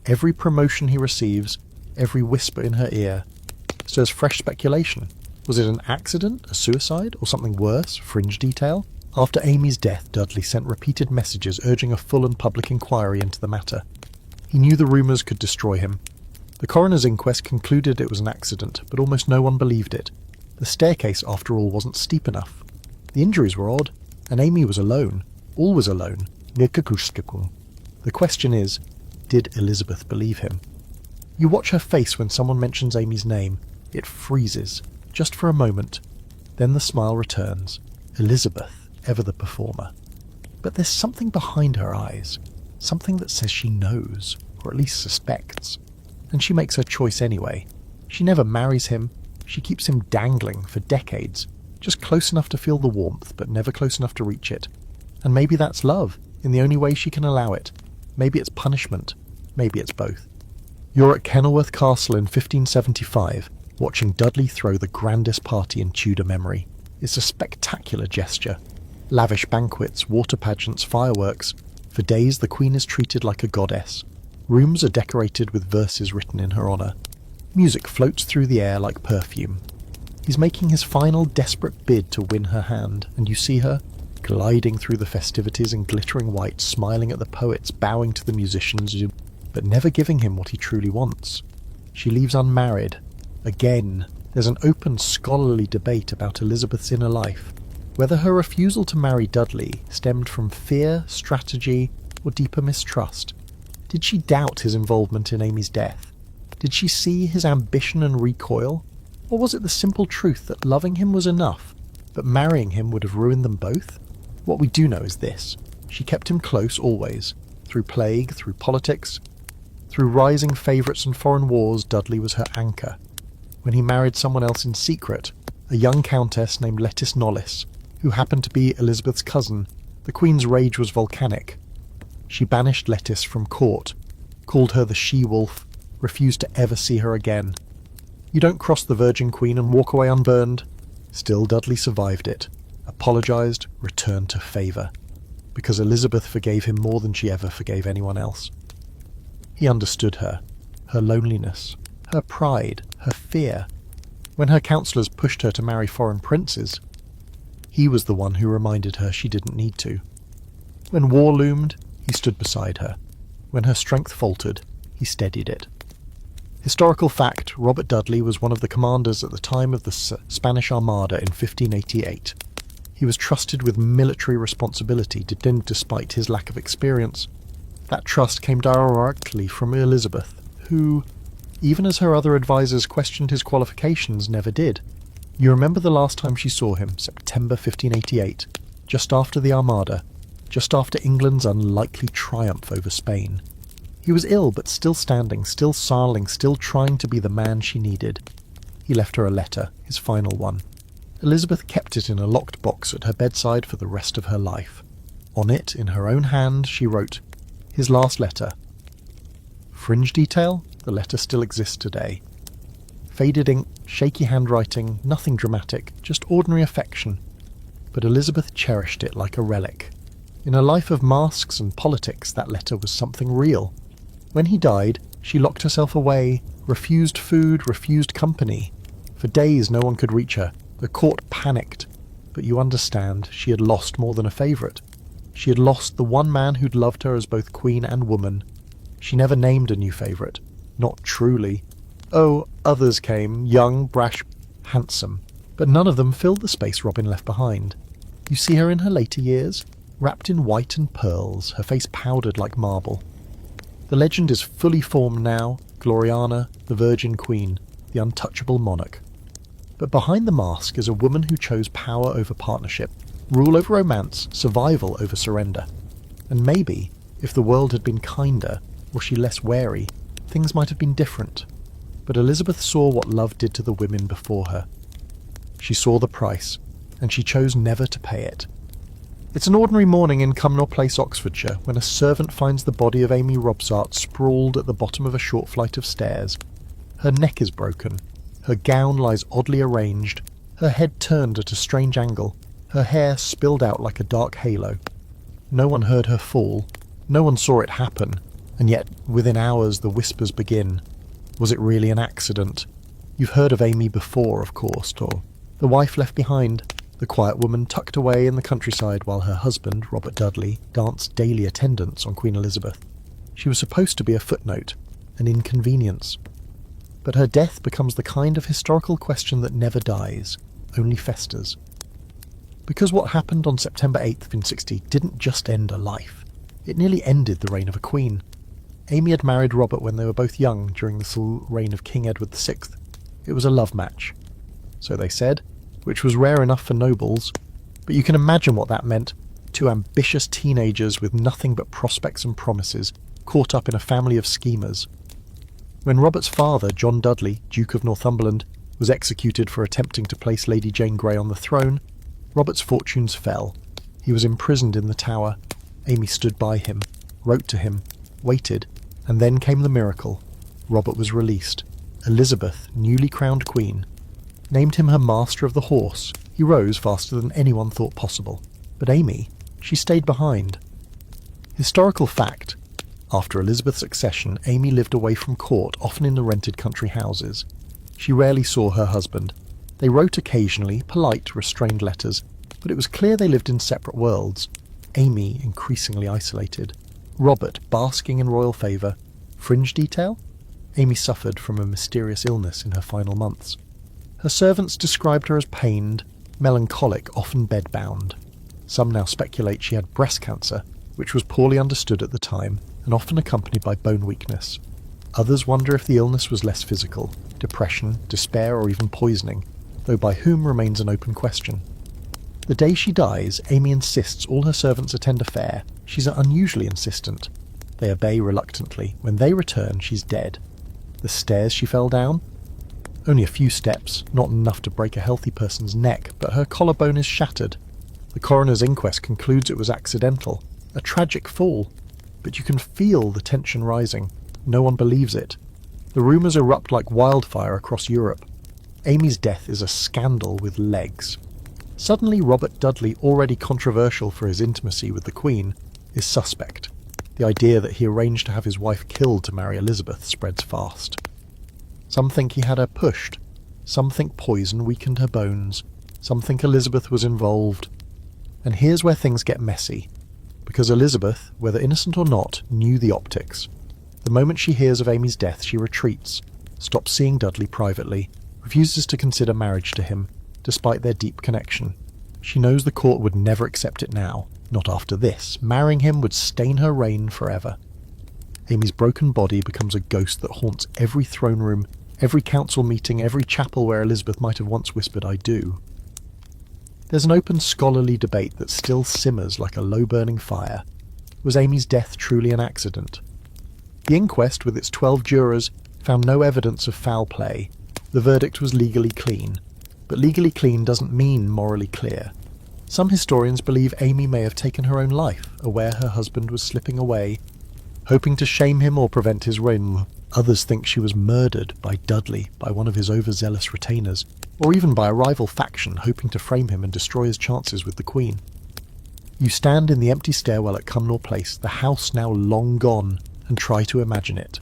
Every promotion he receives, every whisper in her ear, stirs fresh speculation. Was it an accident, a suicide, or something worse, fringe detail? After Amy's death, Dudley sent repeated messages urging a full and public inquiry into the matter. He knew the rumours could destroy him. The coroner's inquest concluded it was an accident, but almost no one believed it. The staircase, after all, wasn't steep enough. The injuries were odd, and Amy was alone. Always alone. The question is, did Elizabeth believe him? You watch her face when someone mentions Amy's name. It freezes, just for a moment. Then the smile returns. Elizabeth, ever the performer. But there's something behind her eyes. Something that says she knows, or at least suspects. And she makes her choice anyway. She never marries him. She keeps him dangling for decades, just close enough to feel the warmth, but never close enough to reach it. And maybe that's love, in the only way she can allow it. Maybe it's punishment. Maybe it's both. You're at Kenilworth Castle in 1575, watching Dudley throw the grandest party in Tudor memory. It's a spectacular gesture. Lavish banquets, water pageants, fireworks. For days the Queen is treated like a goddess. Rooms are decorated with verses written in her honour. Music floats through the air like perfume. He's making his final desperate bid to win her hand, and you see her, gliding through the festivities in glittering white, smiling at the poets, bowing to the musicians, but never giving him what he truly wants. She leaves unmarried. Again, there's an open scholarly debate about Elizabeth's inner life, whether her refusal to marry Dudley stemmed from fear, strategy, or deeper mistrust. Did she doubt his involvement in Amy's death? Did she see his ambition and recoil? Or was it the simple truth that loving him was enough, but marrying him would have ruined them both? What we do know is this: she kept him close always. Through plague, through politics, through rising favourites and foreign wars, Dudley was her anchor. When he married someone else in secret, a young countess named Lettice Knollys, who happened to be Elizabeth's cousin, the Queen's rage was volcanic. She banished Lettice from court, called her the she-wolf, refused to ever see her again. You don't cross the Virgin Queen and walk away unburned. Still, Dudley survived it, apologised, returned to favour, because Elizabeth forgave him more than she ever forgave anyone else. He understood her loneliness, her pride, her fear. When her counsellors pushed her to marry foreign princes, he was the one who reminded her she didn't need to. When war loomed, he stood beside her. When her strength faltered, he steadied it. Historical fact: Robert Dudley was one of the commanders at the time of the Spanish Armada in 1588. He was trusted with military responsibility despite his lack of experience. That trust came directly from Elizabeth, who, even as her other advisers questioned his qualifications, never did. You remember the last time she saw him, September 1588, just after the Armada, just after England's unlikely triumph over Spain. He was ill, but still standing, still sarling, still trying to be the man she needed. He left her a letter, his final one. Elizabeth kept it in a locked box at her bedside for the rest of her life. On it, in her own hand, she wrote, his last letter. Fringe detail? The letter still exists today. Faded ink, shaky handwriting, nothing dramatic, just ordinary affection. But Elizabeth cherished it like a relic. In a life of masks and politics, that letter was something real. When he died, she locked herself away, refused food, refused company. For days no one could reach her. The court panicked. But you understand, she had lost more than a favourite. She had lost the one man who'd loved her as both queen and woman. She never named a new favourite. Not truly. Oh, others came, young, brash, handsome. But none of them filled the space Robin left behind. You see her in her later years, wrapped in white and pearls, her face powdered like marble. The legend is fully formed now: Gloriana, the Virgin Queen, the untouchable monarch. But behind the mask is a woman who chose power over partnership, rule over romance, survival over surrender. And maybe, if the world had been kinder, or she less wary, things might have been different. But Elizabeth saw what love did to the women before her. She saw the price, and she chose never to pay it. It's an ordinary morning in Cumnor Place, Oxfordshire, when a servant finds the body of Amy Robsart sprawled at the bottom of a short flight of stairs. Her neck is broken. Her gown lies oddly arranged, her head turned at a strange angle, her hair spilled out like a dark halo. No one heard her fall. No one saw it happen. And yet, within hours, the whispers begin. Was it really an accident? You've heard of Amy before, of course, or the wife left behind, the quiet woman tucked away in the countryside while her husband, Robert Dudley, danced daily attendance on Queen Elizabeth. She was supposed to be a footnote, an inconvenience. But her death becomes the kind of historical question that never dies, only festers. Because what happened on September 8th, 1560 didn't just end a life. It nearly ended the reign of a queen. Amy had married Robert when they were both young during the full reign of King Edward VI. It was a love match. So they said, which was rare enough for nobles, but you can imagine what that meant. Two ambitious teenagers with nothing but prospects and promises, caught up in a family of schemers. When Robert's father, John Dudley, Duke of Northumberland, was executed for attempting to place Lady Jane Grey on the throne, Robert's fortunes fell. He was imprisoned in the Tower. Amy stood by him, wrote to him, waited, and then came the miracle. Robert was released. Elizabeth, newly crowned queen, named him her Master of the Horse. He rose faster than anyone thought possible. But Amy, she stayed behind. Historical fact: After Elizabeth's accession, Amy lived away from court, often in the rented country houses. She rarely saw her husband. They wrote occasionally, polite, restrained letters, but it was clear they lived in separate worlds. Amy increasingly isolated. Robert basking in royal favour. Fringe detail? Amy suffered from a mysterious illness in her final months. Her servants described her as pained, melancholic, often bedbound. Some now speculate she had breast cancer, which was poorly understood at the time and often accompanied by bone weakness. Others wonder if the illness was less physical, depression, despair, or even poisoning, though by whom remains an open question. The day she dies, Amy insists all her servants attend a fair. She's unusually insistent. They obey reluctantly. When they return, she's dead. The stairs she fell down? Only a few steps, not enough to break a healthy person's neck, but her collarbone is shattered. The coroner's inquest concludes it was accidental, a tragic fall. But you can feel the tension rising. No one believes it. The rumours erupt like wildfire across Europe. Amy's death is a scandal with legs. Suddenly Robert Dudley, already controversial for his intimacy with the Queen, is suspect. The idea that he arranged to have his wife killed to marry Elizabeth spreads fast. Some think he had her pushed. Some think poison weakened her bones. Some think Elizabeth was involved. And here's where things get messy. Because Elizabeth, whether innocent or not, knew the optics. The moment she hears of Amy's death, she retreats, stops seeing Dudley privately, refuses to consider marriage to him, despite their deep connection. She knows the court would never accept it now, not after this. Marrying him would stain her reign forever. Amy's broken body becomes a ghost that haunts every throne room, every council meeting, every chapel where Elizabeth might have once whispered, "I do." There's an open scholarly debate that still simmers like a low-burning fire. Was Amy's death truly an accident? The inquest, with its 12 jurors, found no evidence of foul play. The verdict was legally clean. But legally clean doesn't mean morally clear. Some historians believe Amy may have taken her own life, aware her husband was slipping away, hoping to shame him or prevent his reign. Others think she was murdered by Dudley, by one of his overzealous retainers, or even by a rival faction hoping to frame him and destroy his chances with the Queen. You stand in the empty stairwell at Cumnor Place, the house now long gone, and try to imagine it.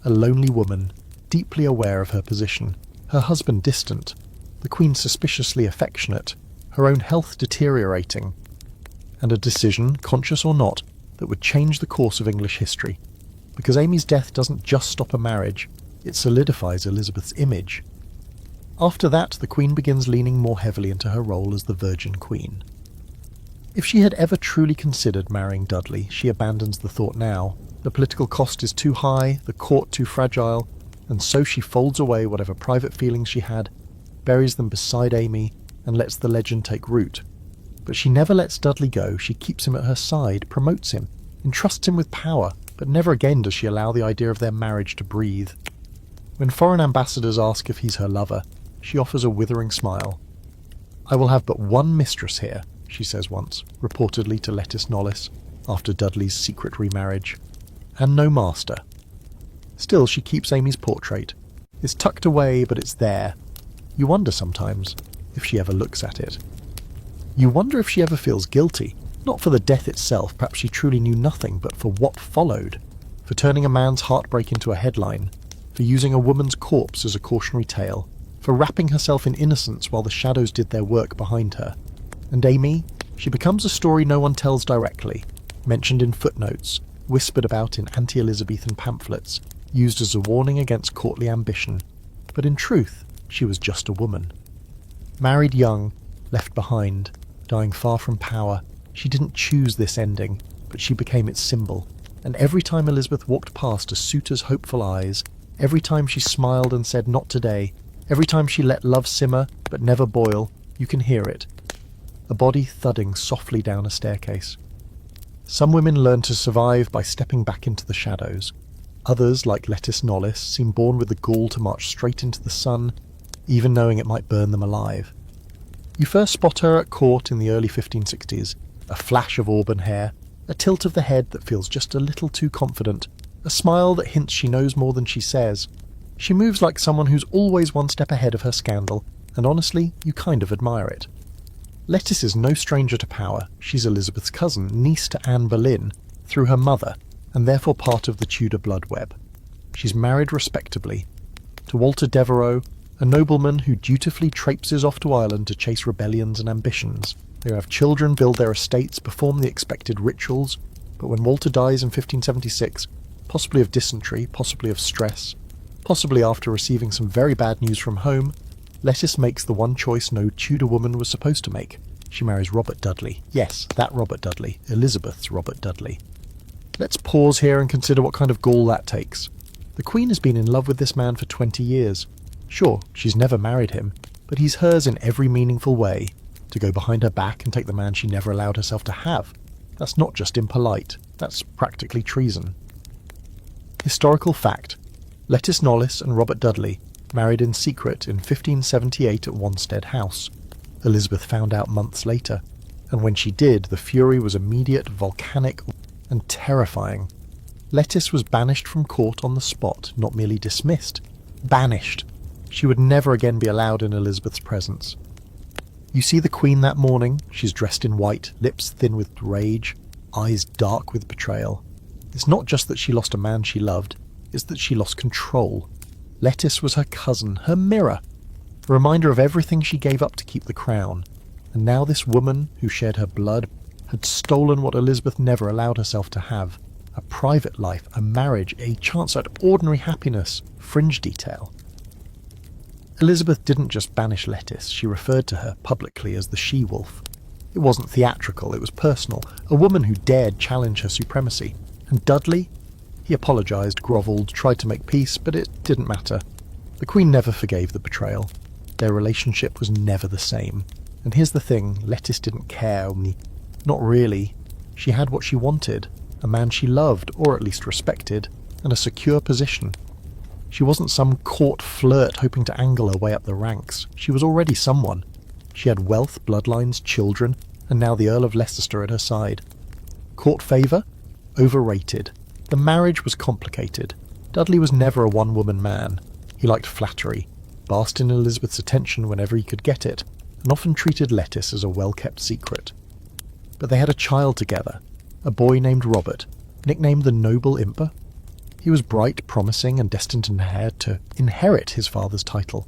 A lonely woman, deeply aware of her position, her husband distant, the Queen suspiciously affectionate, her own health deteriorating, and a decision, conscious or not, that would change the course of English history. Because Amy's death doesn't just stop a marriage, it solidifies Elizabeth's image. After that, the Queen begins leaning more heavily into her role as the Virgin Queen. If she had ever truly considered marrying Dudley, she abandons the thought now. The political cost is too high, the court too fragile, and so she folds away whatever private feelings she had, buries them beside Amy, and lets the legend take root. But she never lets Dudley go. She keeps him at her side, promotes him, entrusts him with power, but never again does she allow the idea of their marriage to breathe. When foreign ambassadors ask if he's her lover, she offers a withering smile. "I will have but one mistress here," she says once, reportedly to Lettice Knollys, after Dudley's secret remarriage, "and no master." Still, she keeps Amy's portrait. It's tucked away, but it's there. You wonder sometimes if she ever looks at it. You wonder if she ever feels guilty, not for the death itself, perhaps she truly knew nothing, but for what followed, for turning a man's heartbreak into a headline, for using a woman's corpse as a cautionary tale, for wrapping herself in innocence while the shadows did their work behind her. And Amy, she becomes a story no one tells directly, mentioned in footnotes, whispered about in anti-Elizabethan pamphlets, used as a warning against courtly ambition. But in truth, she was just a woman. Married young, left behind, dying far from power, she didn't choose this ending, but she became its symbol. And every time Elizabeth walked past a suitor's hopeful eyes, every time she smiled and said, "Not today," every time she let love simmer but never boil, you can hear it. A body thudding softly down a staircase. Some women learn to survive by stepping back into the shadows. Others, like Lettice Knollys, seem born with the gall to march straight into the sun, even knowing it might burn them alive. You first spot her at court in the early 1560s, a flash of auburn hair, a tilt of the head that feels just a little too confident, a smile that hints she knows more than she says. She moves like someone who's always one step ahead of her scandal, and honestly, you kind of admire it. Lettice is no stranger to power. She's Elizabeth's cousin, niece to Anne Boleyn, through her mother, and therefore part of the Tudor blood web. She's married respectably to Walter Devereux, a nobleman who dutifully traipses off to Ireland to chase rebellions and ambitions. They have children, build their estates, perform the expected rituals, but when Walter dies in 1576, possibly of dysentery, possibly of stress, possibly after receiving some very bad news from home, Lettice makes the one choice no Tudor woman was supposed to make. She marries Robert Dudley. Yes, that Robert Dudley, Elizabeth's Robert Dudley. Let's pause here and consider what kind of gall that takes. The Queen has been in love with this man for 20 years. Sure, she's never married him, but he's hers in every meaningful way. To go behind her back and take the man she never allowed herself to have. That's not just impolite, that's practically treason. Historical fact. Lettice Knollys and Robert Dudley married in secret in 1578 at Wanstead House. Elizabeth found out months later, and when she did, the fury was immediate, volcanic, and terrifying. Lettice was banished from court on the spot, not merely dismissed. Banished. She would never again be allowed in Elizabeth's presence. You see the Queen that morning. She's dressed in white, lips thin with rage, eyes dark with betrayal. It's not just that she lost a man she loved, it's that she lost control. Lettice was her cousin, her mirror, a reminder of everything she gave up to keep the crown. And now this woman, who shared her blood, had stolen what Elizabeth never allowed herself to have. A private life, a marriage, a chance at ordinary happiness, fringe detail. Elizabeth didn't just banish Lettice, she referred to her publicly as the she-wolf. It wasn't theatrical, it was personal, a woman who dared challenge her supremacy. And Dudley? He apologised, grovelled, tried to make peace, but it didn't matter. The Queen never forgave the betrayal. Their relationship was never the same. And here's the thing, Lettice didn't care, not really. She had what she wanted, a man she loved, or at least respected, and a secure position. She wasn't some court flirt hoping to angle her way up the ranks. She was already someone. She had wealth, bloodlines, children, and now the Earl of Leicester at her side. Court favour? Overrated. The marriage was complicated. Dudley was never a one-woman man. He liked flattery, basked in Elizabeth's attention whenever he could get it, and often treated Lettice as a well-kept secret. But they had a child together, a boy named Robert, nicknamed the Noble Imper. He was bright, promising, and destined to inherit his father's title.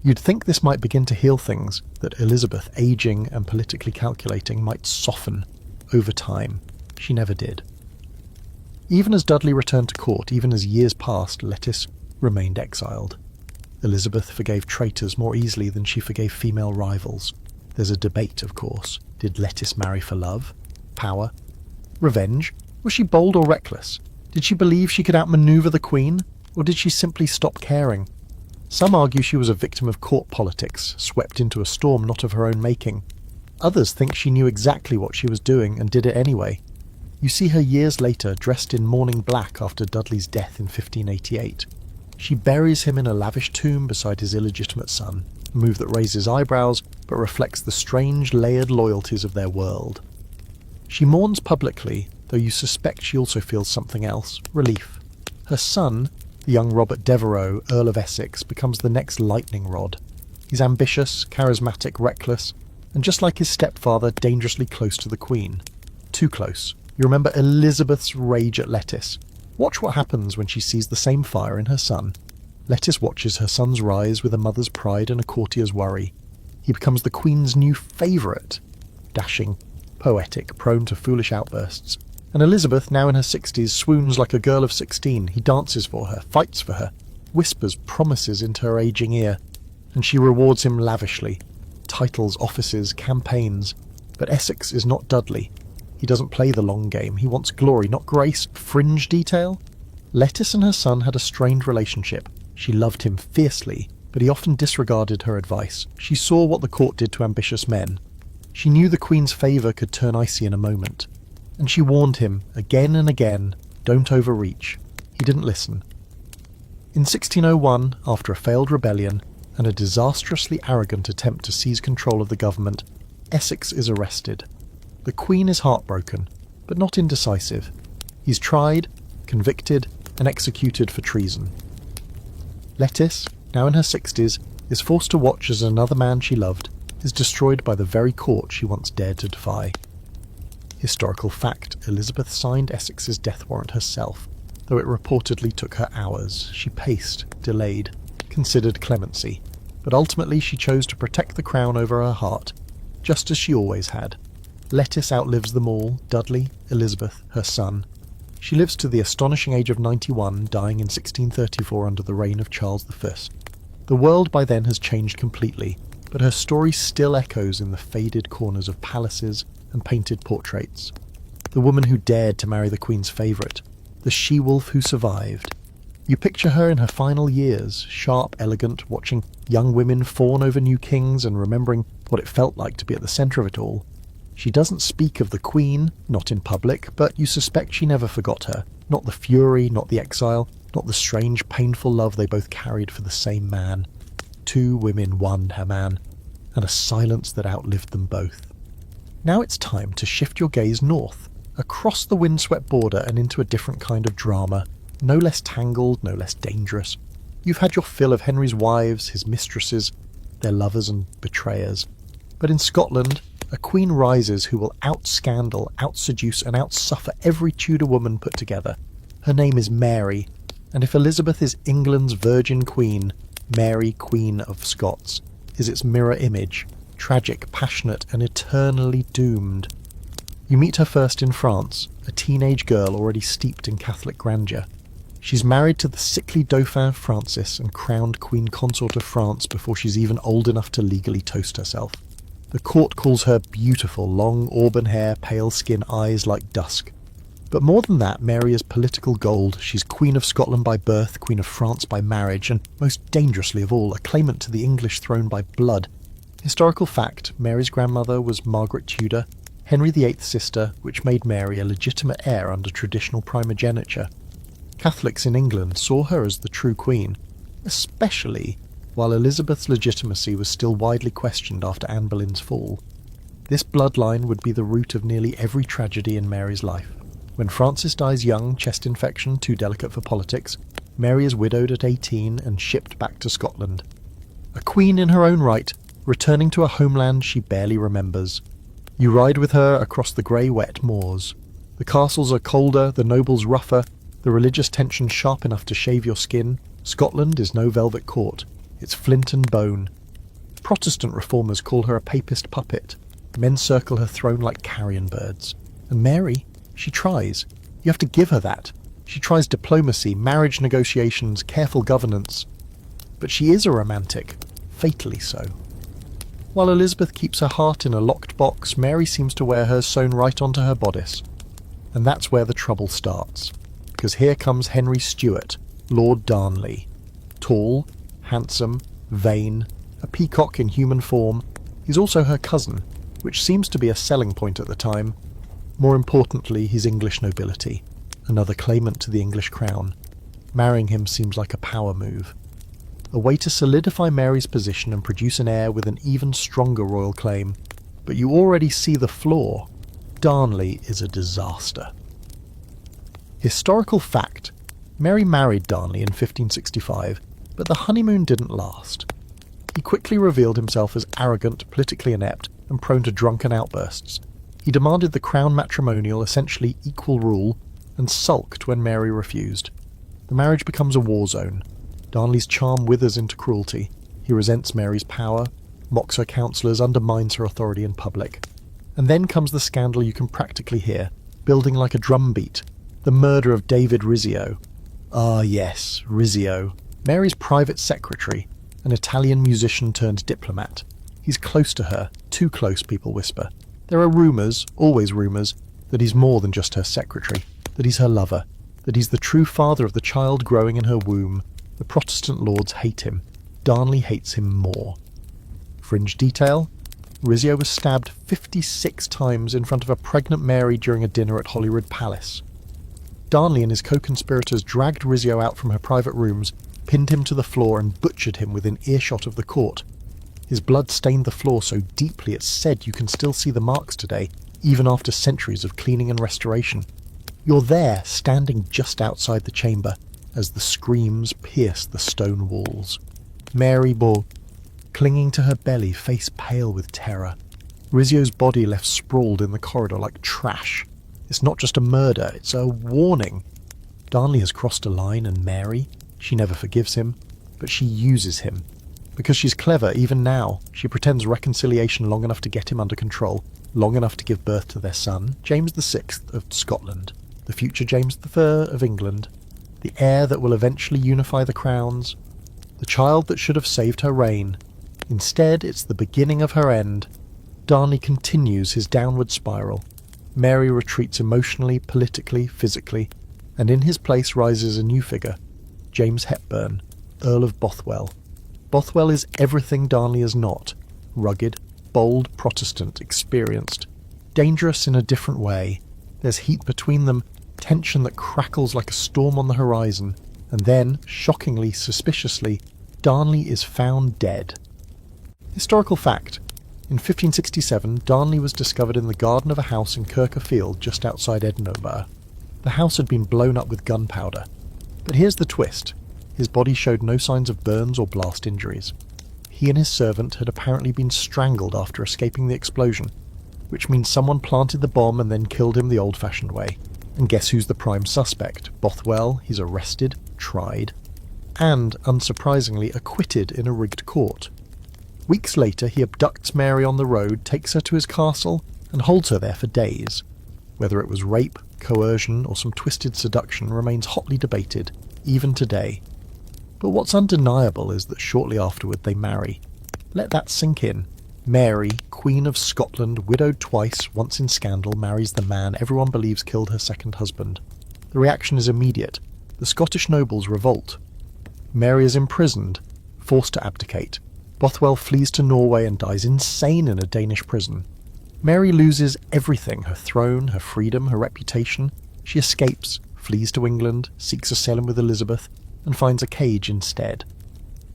You'd think this might begin to heal things, that Elizabeth, aging and politically calculating, might soften over time. She never did. Even as Dudley returned to court, even as years passed, Lettice remained exiled. Elizabeth forgave traitors more easily than she forgave female rivals. There's a debate, of course. Did Lettice marry for love? Power? Revenge? Was she bold or reckless? Did she believe she could outmaneuver the Queen? Or did she simply stop caring? Some argue she was a victim of court politics, swept into a storm not of her own making. Others think she knew exactly what she was doing and did it anyway. You see her years later dressed in mourning black after Dudley's death in 1588. She buries him in a lavish tomb beside his illegitimate son, a move that raises eyebrows but reflects the strange layered loyalties of their world. She mourns publicly, though you suspect she also feels something else, relief. Her son, the young Robert Devereux, Earl of Essex, becomes the next lightning rod. He's ambitious, charismatic, reckless, and just like his stepfather, dangerously close to the Queen. Too close. You remember Elizabeth's rage at Lettice. Watch what happens when she sees the same fire in her son. Lettice watches her son's rise with a mother's pride and a courtier's worry. He becomes the Queen's new favourite. Dashing, poetic, prone to foolish outbursts. And Elizabeth, now in her 60s, swoons like a girl of 16. He dances for her, fights for her, whispers promises into her aging ear. And she rewards him lavishly. Titles, offices, campaigns. But Essex is not Dudley. He doesn't play the long game. He wants glory, not grace, fringe detail. Lettice and her son had a strained relationship. She loved him fiercely, but he often disregarded her advice. She saw what the court did to ambitious men. She knew the Queen's favour could turn icy in a moment. And she warned him, again and again, don't overreach. He didn't listen. In 1601, after a failed rebellion and a disastrously arrogant attempt to seize control of the government, Essex is arrested. The Queen is heartbroken, but not indecisive. He's tried, convicted, and executed for treason. Lettice, now in her 60s, is forced to watch as another man she loved is destroyed by the very court she once dared to defy. Historical fact, Elizabeth signed Essex's death warrant herself, though it reportedly took her hours. She paced, delayed, considered clemency, but ultimately she chose to protect the crown over her heart, just as she always had. Lettice outlives them all, Dudley, Elizabeth, her son. She lives to the astonishing age of 91, dying in 1634 under the reign of Charles I. The world by then has changed completely, but her story still echoes in the faded corners of palaces and painted portraits. The woman who dared to marry the Queen's favourite, the she-wolf who survived. You picture her in her final years, sharp, elegant, watching young women fawn over new kings and remembering what it felt like to be at the centre of it all. She doesn't speak of the Queen, not in public, but you suspect she never forgot her. Not the fury, not the exile, not the strange, painful love they both carried for the same man. Two women, one her man, and a silence that outlived them both. Now it's time to shift your gaze north, across the windswept border and into a different kind of drama, no less tangled, no less dangerous. You've had your fill of Henry's wives, his mistresses, their lovers and betrayers. But in Scotland, a queen rises who will out-scandal, out-seduce and out-suffer every Tudor woman put together. Her name is Mary, and if Elizabeth is England's virgin queen, Mary, Queen of Scots, is its mirror image, tragic, passionate and eternally doomed. You meet her first in France, a teenage girl already steeped in Catholic grandeur. She's married to the sickly Dauphin Francis and crowned Queen Consort of France before she's even old enough to legally toast herself. The court calls her beautiful, long auburn hair, pale skin, eyes like dusk. But more than that, Mary is political gold. She's Queen of Scotland by birth, Queen of France by marriage, and most dangerously of all, a claimant to the English throne by blood. Historical fact, Mary's grandmother was Margaret Tudor, Henry VIII's sister, which made Mary a legitimate heir under traditional primogeniture. Catholics in England saw her as the true queen, especially while Elizabeth's legitimacy was still widely questioned after Anne Boleyn's fall. This bloodline would be the root of nearly every tragedy in Mary's life. When Francis dies young, chest infection, too delicate for politics, Mary is widowed at 18 and shipped back to Scotland. A queen in her own right, returning to a homeland she barely remembers. You ride with her across the grey, wet moors. The castles are colder, the nobles rougher, the religious tension sharp enough to shave your skin. Scotland is no velvet court. It's flint and bone. Protestant reformers call her a papist puppet. Men circle her throne like carrion birds. And Mary, she tries. You have to give her that. She tries diplomacy, marriage negotiations, careful governance. But she is a romantic, fatally so. While Elizabeth keeps her heart in a locked box, Mary seems to wear hers sewn right onto her bodice. And that's where the trouble starts. Because here comes Henry Stuart, Lord Darnley. Tall, handsome, vain, a peacock in human form. He's also her cousin, which seems to be a selling point at the time. More importantly, he's English nobility, another claimant to the English crown. Marrying him seems like a power move. A way to solidify Mary's position and produce an heir with an even stronger royal claim. But you already see the flaw. Darnley is a disaster. Historical fact. Mary married Darnley in 1565, but the honeymoon didn't last. He quickly revealed himself as arrogant, politically inept, and prone to drunken outbursts. He demanded the crown matrimonial, essentially equal rule, and sulked when Mary refused. The marriage becomes a war zone. Darnley's charm withers into cruelty. He resents Mary's power, mocks her counsellors, undermines her authority in public. And then comes the scandal you can practically hear, building like a drumbeat, the murder of David Rizzio. Ah yes, Rizzio, Mary's private secretary, an Italian musician turned diplomat. He's close to her, too close, people whisper. There are rumours, always rumours, that he's more than just her secretary, that he's her lover, that he's the true father of the child growing in her womb. The Protestant lords hate him. Darnley hates him more. Fringe detail? Rizzio was stabbed 56 times in front of a pregnant Mary during a dinner at Holyrood Palace. Darnley and his co-conspirators dragged Rizzio out from her private rooms, pinned him to the floor and butchered him within earshot of the court. His blood stained the floor so deeply it's said you can still see the marks today, even after centuries of cleaning and restoration. You're there, standing just outside the chamber, as the screams pierce the stone walls. Mary Beau, clinging to her belly, face pale with terror. Rizzio's body left sprawled in the corridor like trash. It's not just a murder, it's a warning. Darnley has crossed a line, and Mary, she never forgives him, but she uses him. Because she's clever, even now, she pretends reconciliation long enough to get him under control, long enough to give birth to their son, James VI of Scotland, the future James III of England, the heir that will eventually unify the crowns, the child that should have saved her reign. Instead, it's the beginning of her end. Darnley continues his downward spiral. Mary retreats emotionally, politically, physically, and in his place rises a new figure, James Hepburn, Earl of Bothwell. Bothwell is everything Darnley is not: rugged, bold, Protestant, experienced, dangerous in a different way. There's heat between them, tension that crackles like a storm on the horizon, and then, shockingly, suspiciously, Darnley is found dead. Historical fact: in 1567, Darnley was discovered in the garden of a house in Kirkerfield just outside Edinburgh. The house had been blown up with gunpowder. But here's the twist: his body showed no signs of burns or blast injuries. He and his servant had apparently been strangled after escaping the explosion, which means someone planted the bomb and then killed him the old-fashioned way. And guess who's the prime suspect? Bothwell. He's arrested, tried, and, unsurprisingly, acquitted in a rigged court. Weeks later, he abducts Mary on the road, takes her to his castle, and holds her there for days. Whether it was rape, coercion, or some twisted seduction remains hotly debated, even today. But what's undeniable is that shortly afterward they marry. Let that sink in. Mary, Queen of Scotland, widowed twice, once in scandal, marries the man everyone believes killed her second husband. The reaction is immediate. The Scottish nobles revolt. Mary is imprisoned, forced to abdicate. Bothwell flees to Norway and dies insane in a Danish prison. Mary loses everything: her throne, her freedom, her reputation. She escapes, flees to England, seeks asylum with Elizabeth, and finds a cage instead.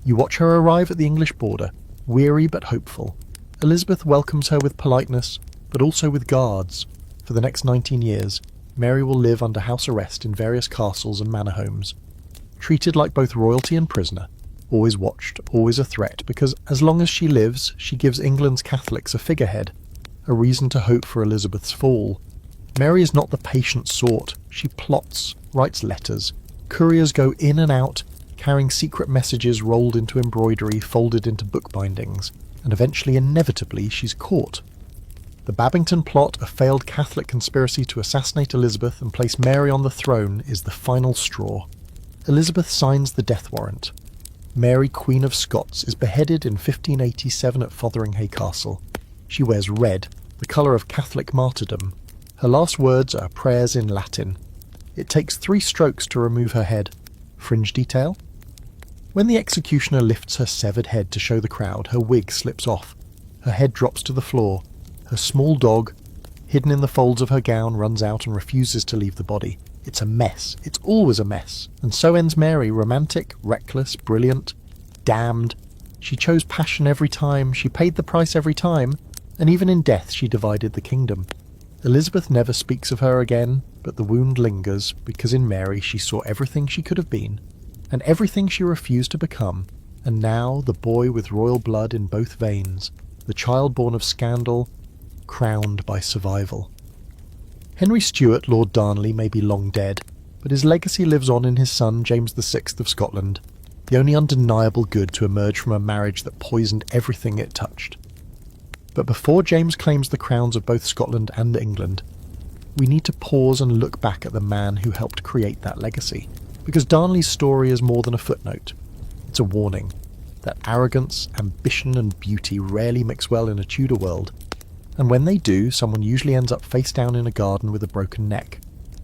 You watch her arrive at the English border, weary but hopeful. Elizabeth welcomes her with politeness, but also with guards. For the next 19 years, Mary will live under house arrest in various castles and manor homes, treated like both royalty and prisoner, always watched, always a threat, because as long as she lives, she gives England's Catholics a figurehead, a reason to hope for Elizabeth's fall. Mary is not the patient sort. She plots, writes letters. Couriers go in and out, carrying secret messages rolled into embroidery, folded into bookbindings, and eventually, inevitably, she's caught. The Babington plot, a failed Catholic conspiracy to assassinate Elizabeth and place Mary on the throne, is the final straw. Elizabeth signs the death warrant. Mary, Queen of Scots, is beheaded in 1587 at Fotheringhay Castle. She wears red, the colour of Catholic martyrdom. Her last words are prayers in Latin. It takes 3 strokes to remove her head. Fringe detail? When the executioner lifts her severed head to show the crowd, her wig slips off. Her head drops to the floor. Her small dog, hidden in the folds of her gown, runs out and refuses to leave the body. It's a mess. It's always a mess. And so ends Mary, romantic, reckless, brilliant, damned. She chose passion every time. She paid the price every time. And even in death she divided the kingdom. Elizabeth never speaks of her again, but the wound lingers, because in Mary she saw everything she could have been, and everything she refused to become, and now the boy with royal blood in both veins, the child born of scandal, crowned by survival. Henry Stuart, Lord Darnley, may be long dead, but his legacy lives on in his son James VI of Scotland, the only undeniable good to emerge from a marriage that poisoned everything it touched. But before James claims the crowns of both Scotland and England, we need to pause and look back at the man who helped create that legacy. Because Darnley's story is more than a footnote. It's a warning that arrogance, ambition and beauty rarely mix well in a Tudor world. And when they do, someone usually ends up face down in a garden with a broken neck.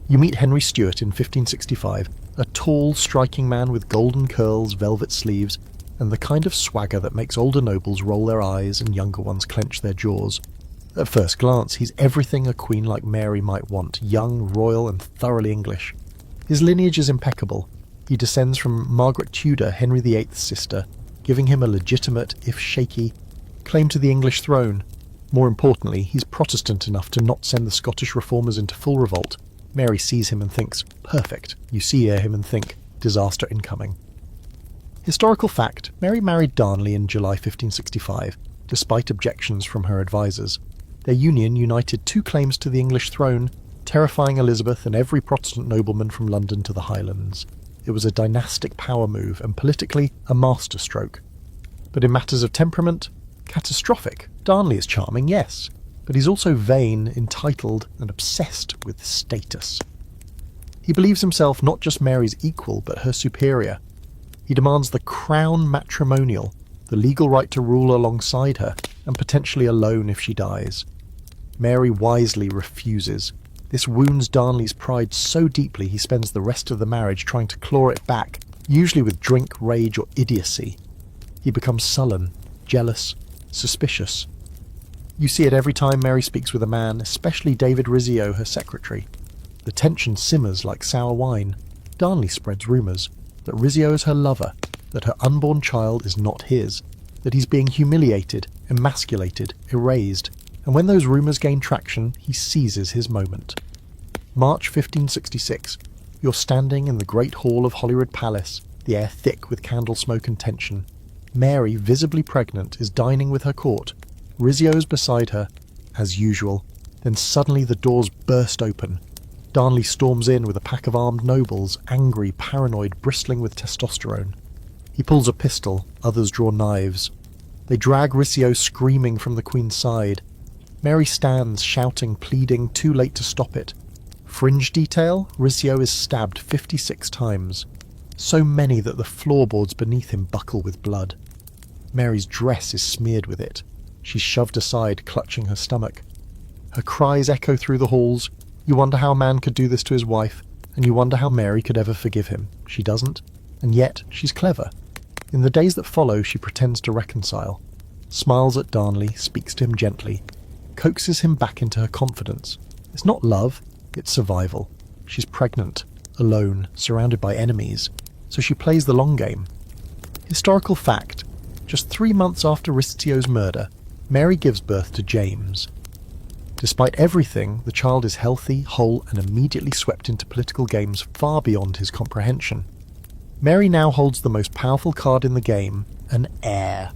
You meet Henry Stuart in 1565, a tall, striking man with golden curls, velvet sleeves, and the kind of swagger that makes older nobles roll their eyes and younger ones clench their jaws. At first glance, he's everything a queen like Mary might want: young, royal, and thoroughly English. His lineage is impeccable. He descends from Margaret Tudor, Henry VIII's sister, giving him a legitimate, if shaky, claim to the English throne. More importantly, he's Protestant enough to not send the Scottish reformers into full revolt. Mary sees him and thinks, perfect. You see him and think, disaster incoming. Historical fact: Mary married Darnley in July 1565, despite objections from her advisors. Their union united two claims to the English throne, terrifying Elizabeth and every Protestant nobleman from London to the Highlands. It was a dynastic power move and politically a masterstroke. But in matters of temperament, catastrophic. Darnley is charming, yes, but he's also vain, entitled, and obsessed with status. He believes himself not just Mary's equal, but her superior. He demands the crown matrimonial, the legal right to rule alongside her, and potentially alone if she dies. Mary wisely refuses. This wounds Darnley's pride so deeply he spends the rest of the marriage trying to claw it back, usually with drink, rage, or idiocy. He becomes sullen, jealous, suspicious. You see it every time Mary speaks with a man, especially David Rizzio, her secretary. The tension simmers like sour wine. Darnley spreads rumours that Rizzio is her lover, that her unborn child is not his, that he's being humiliated, emasculated, erased, and when those rumours gain traction, he seizes his moment. March 1566. You're standing in the great hall of Holyrood Palace, the air thick with candle smoke and tension. Mary, visibly pregnant, is dining with her court. Rizzio's beside her, as usual. Then suddenly the doors burst open. Darnley storms in with a pack of armed nobles, angry, paranoid, bristling with testosterone. He pulls a pistol, others draw knives. They drag Rizzio screaming from the Queen's side. Mary stands, shouting, pleading, too late to stop it. Fringe detail, Rizzio is stabbed 56 times. So many that the floorboards beneath him buckle with blood. Mary's dress is smeared with it. She's shoved aside, clutching her stomach. Her cries echo through the halls. You wonder how a man could do this to his wife, and you wonder how Mary could ever forgive him. She doesn't, and yet she's clever. In the days that follow, she pretends to reconcile, smiles at Darnley, speaks to him gently, coaxes him back into her confidence. It's not love, it's survival. She's pregnant, alone, surrounded by enemies, so she plays the long game. Historical fact, just 3 months after Rizzio's murder, Mary gives birth to James. Despite everything, the child is healthy, whole, and immediately swept into political games far beyond his comprehension. Mary now holds the most powerful card in the game, an heir.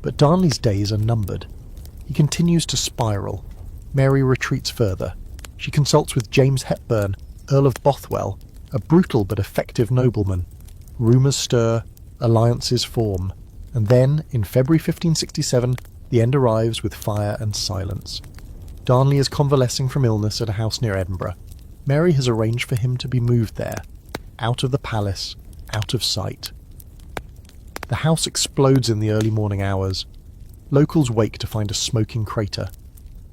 But Darnley's days are numbered. He continues to spiral. Mary retreats further. She consults with James Hepburn, Earl of Bothwell, a brutal but effective nobleman. Rumours stir, alliances form, and then, in February 1567, the end arrives with fire and silence. Darnley is convalescing from illness at a house near Edinburgh. Mary has arranged for him to be moved there, out of the palace, out of sight. The house explodes in the early morning hours. Locals wake to find a smoking crater.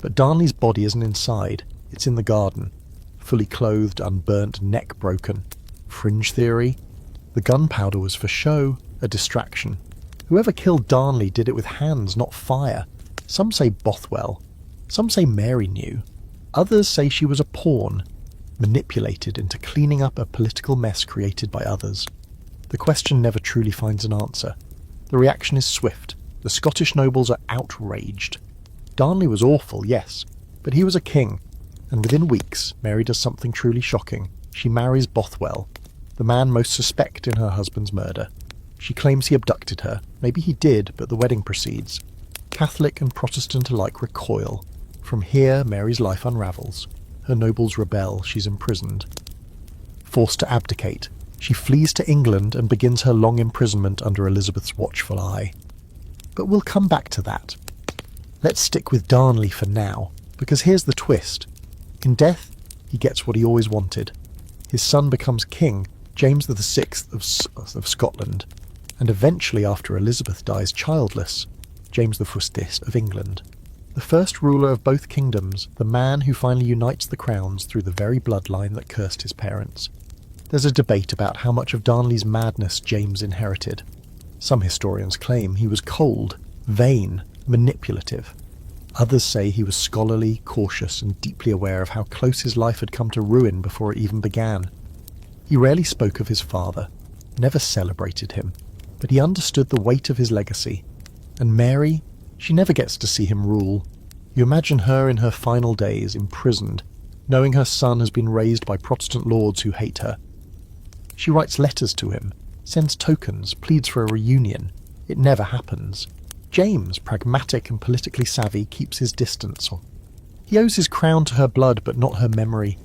But Darnley's body isn't inside, it's in the garden. Fully clothed, unburnt, neck broken. Fringe theory? The gunpowder was for show, a distraction. Whoever killed Darnley did it with hands, not fire. Some say Bothwell. Some say Mary knew. Others say she was a pawn, manipulated into cleaning up a political mess created by others. The question never truly finds an answer. The reaction is swift. The Scottish nobles are outraged. Darnley was awful, yes, but he was a king, and within weeks Mary does something truly shocking. She marries Bothwell, the man most suspect in her husband's murder. She claims he abducted her. Maybe he did, but the wedding proceeds. Catholic and Protestant alike recoil. From here, Mary's life unravels. Her nobles rebel, she's imprisoned. Forced to abdicate, she flees to England and begins her long imprisonment under Elizabeth's watchful eye. But we'll come back to that. Let's stick with Darnley for now, because here's the twist. In death, he gets what he always wanted. His son becomes king, James VI of Scotland, and eventually, after Elizabeth dies childless, James I of England. The first ruler of both kingdoms, the man who finally unites the crowns through the very bloodline that cursed his parents. There's a debate about how much of Darnley's madness James inherited. Some historians claim he was cold, vain, manipulative. Others say he was scholarly, cautious, and deeply aware of how close his life had come to ruin before it even began. He rarely spoke of his father, never celebrated him, but he understood the weight of his legacy. And Mary, she never gets to see him rule. You imagine her in her final days, imprisoned, knowing her son has been raised by Protestant lords who hate her. She writes letters to him, sends tokens, pleads for a reunion. It never happens. James, pragmatic and politically savvy, keeps his distance, He owes his crown to her blood, but not her memory.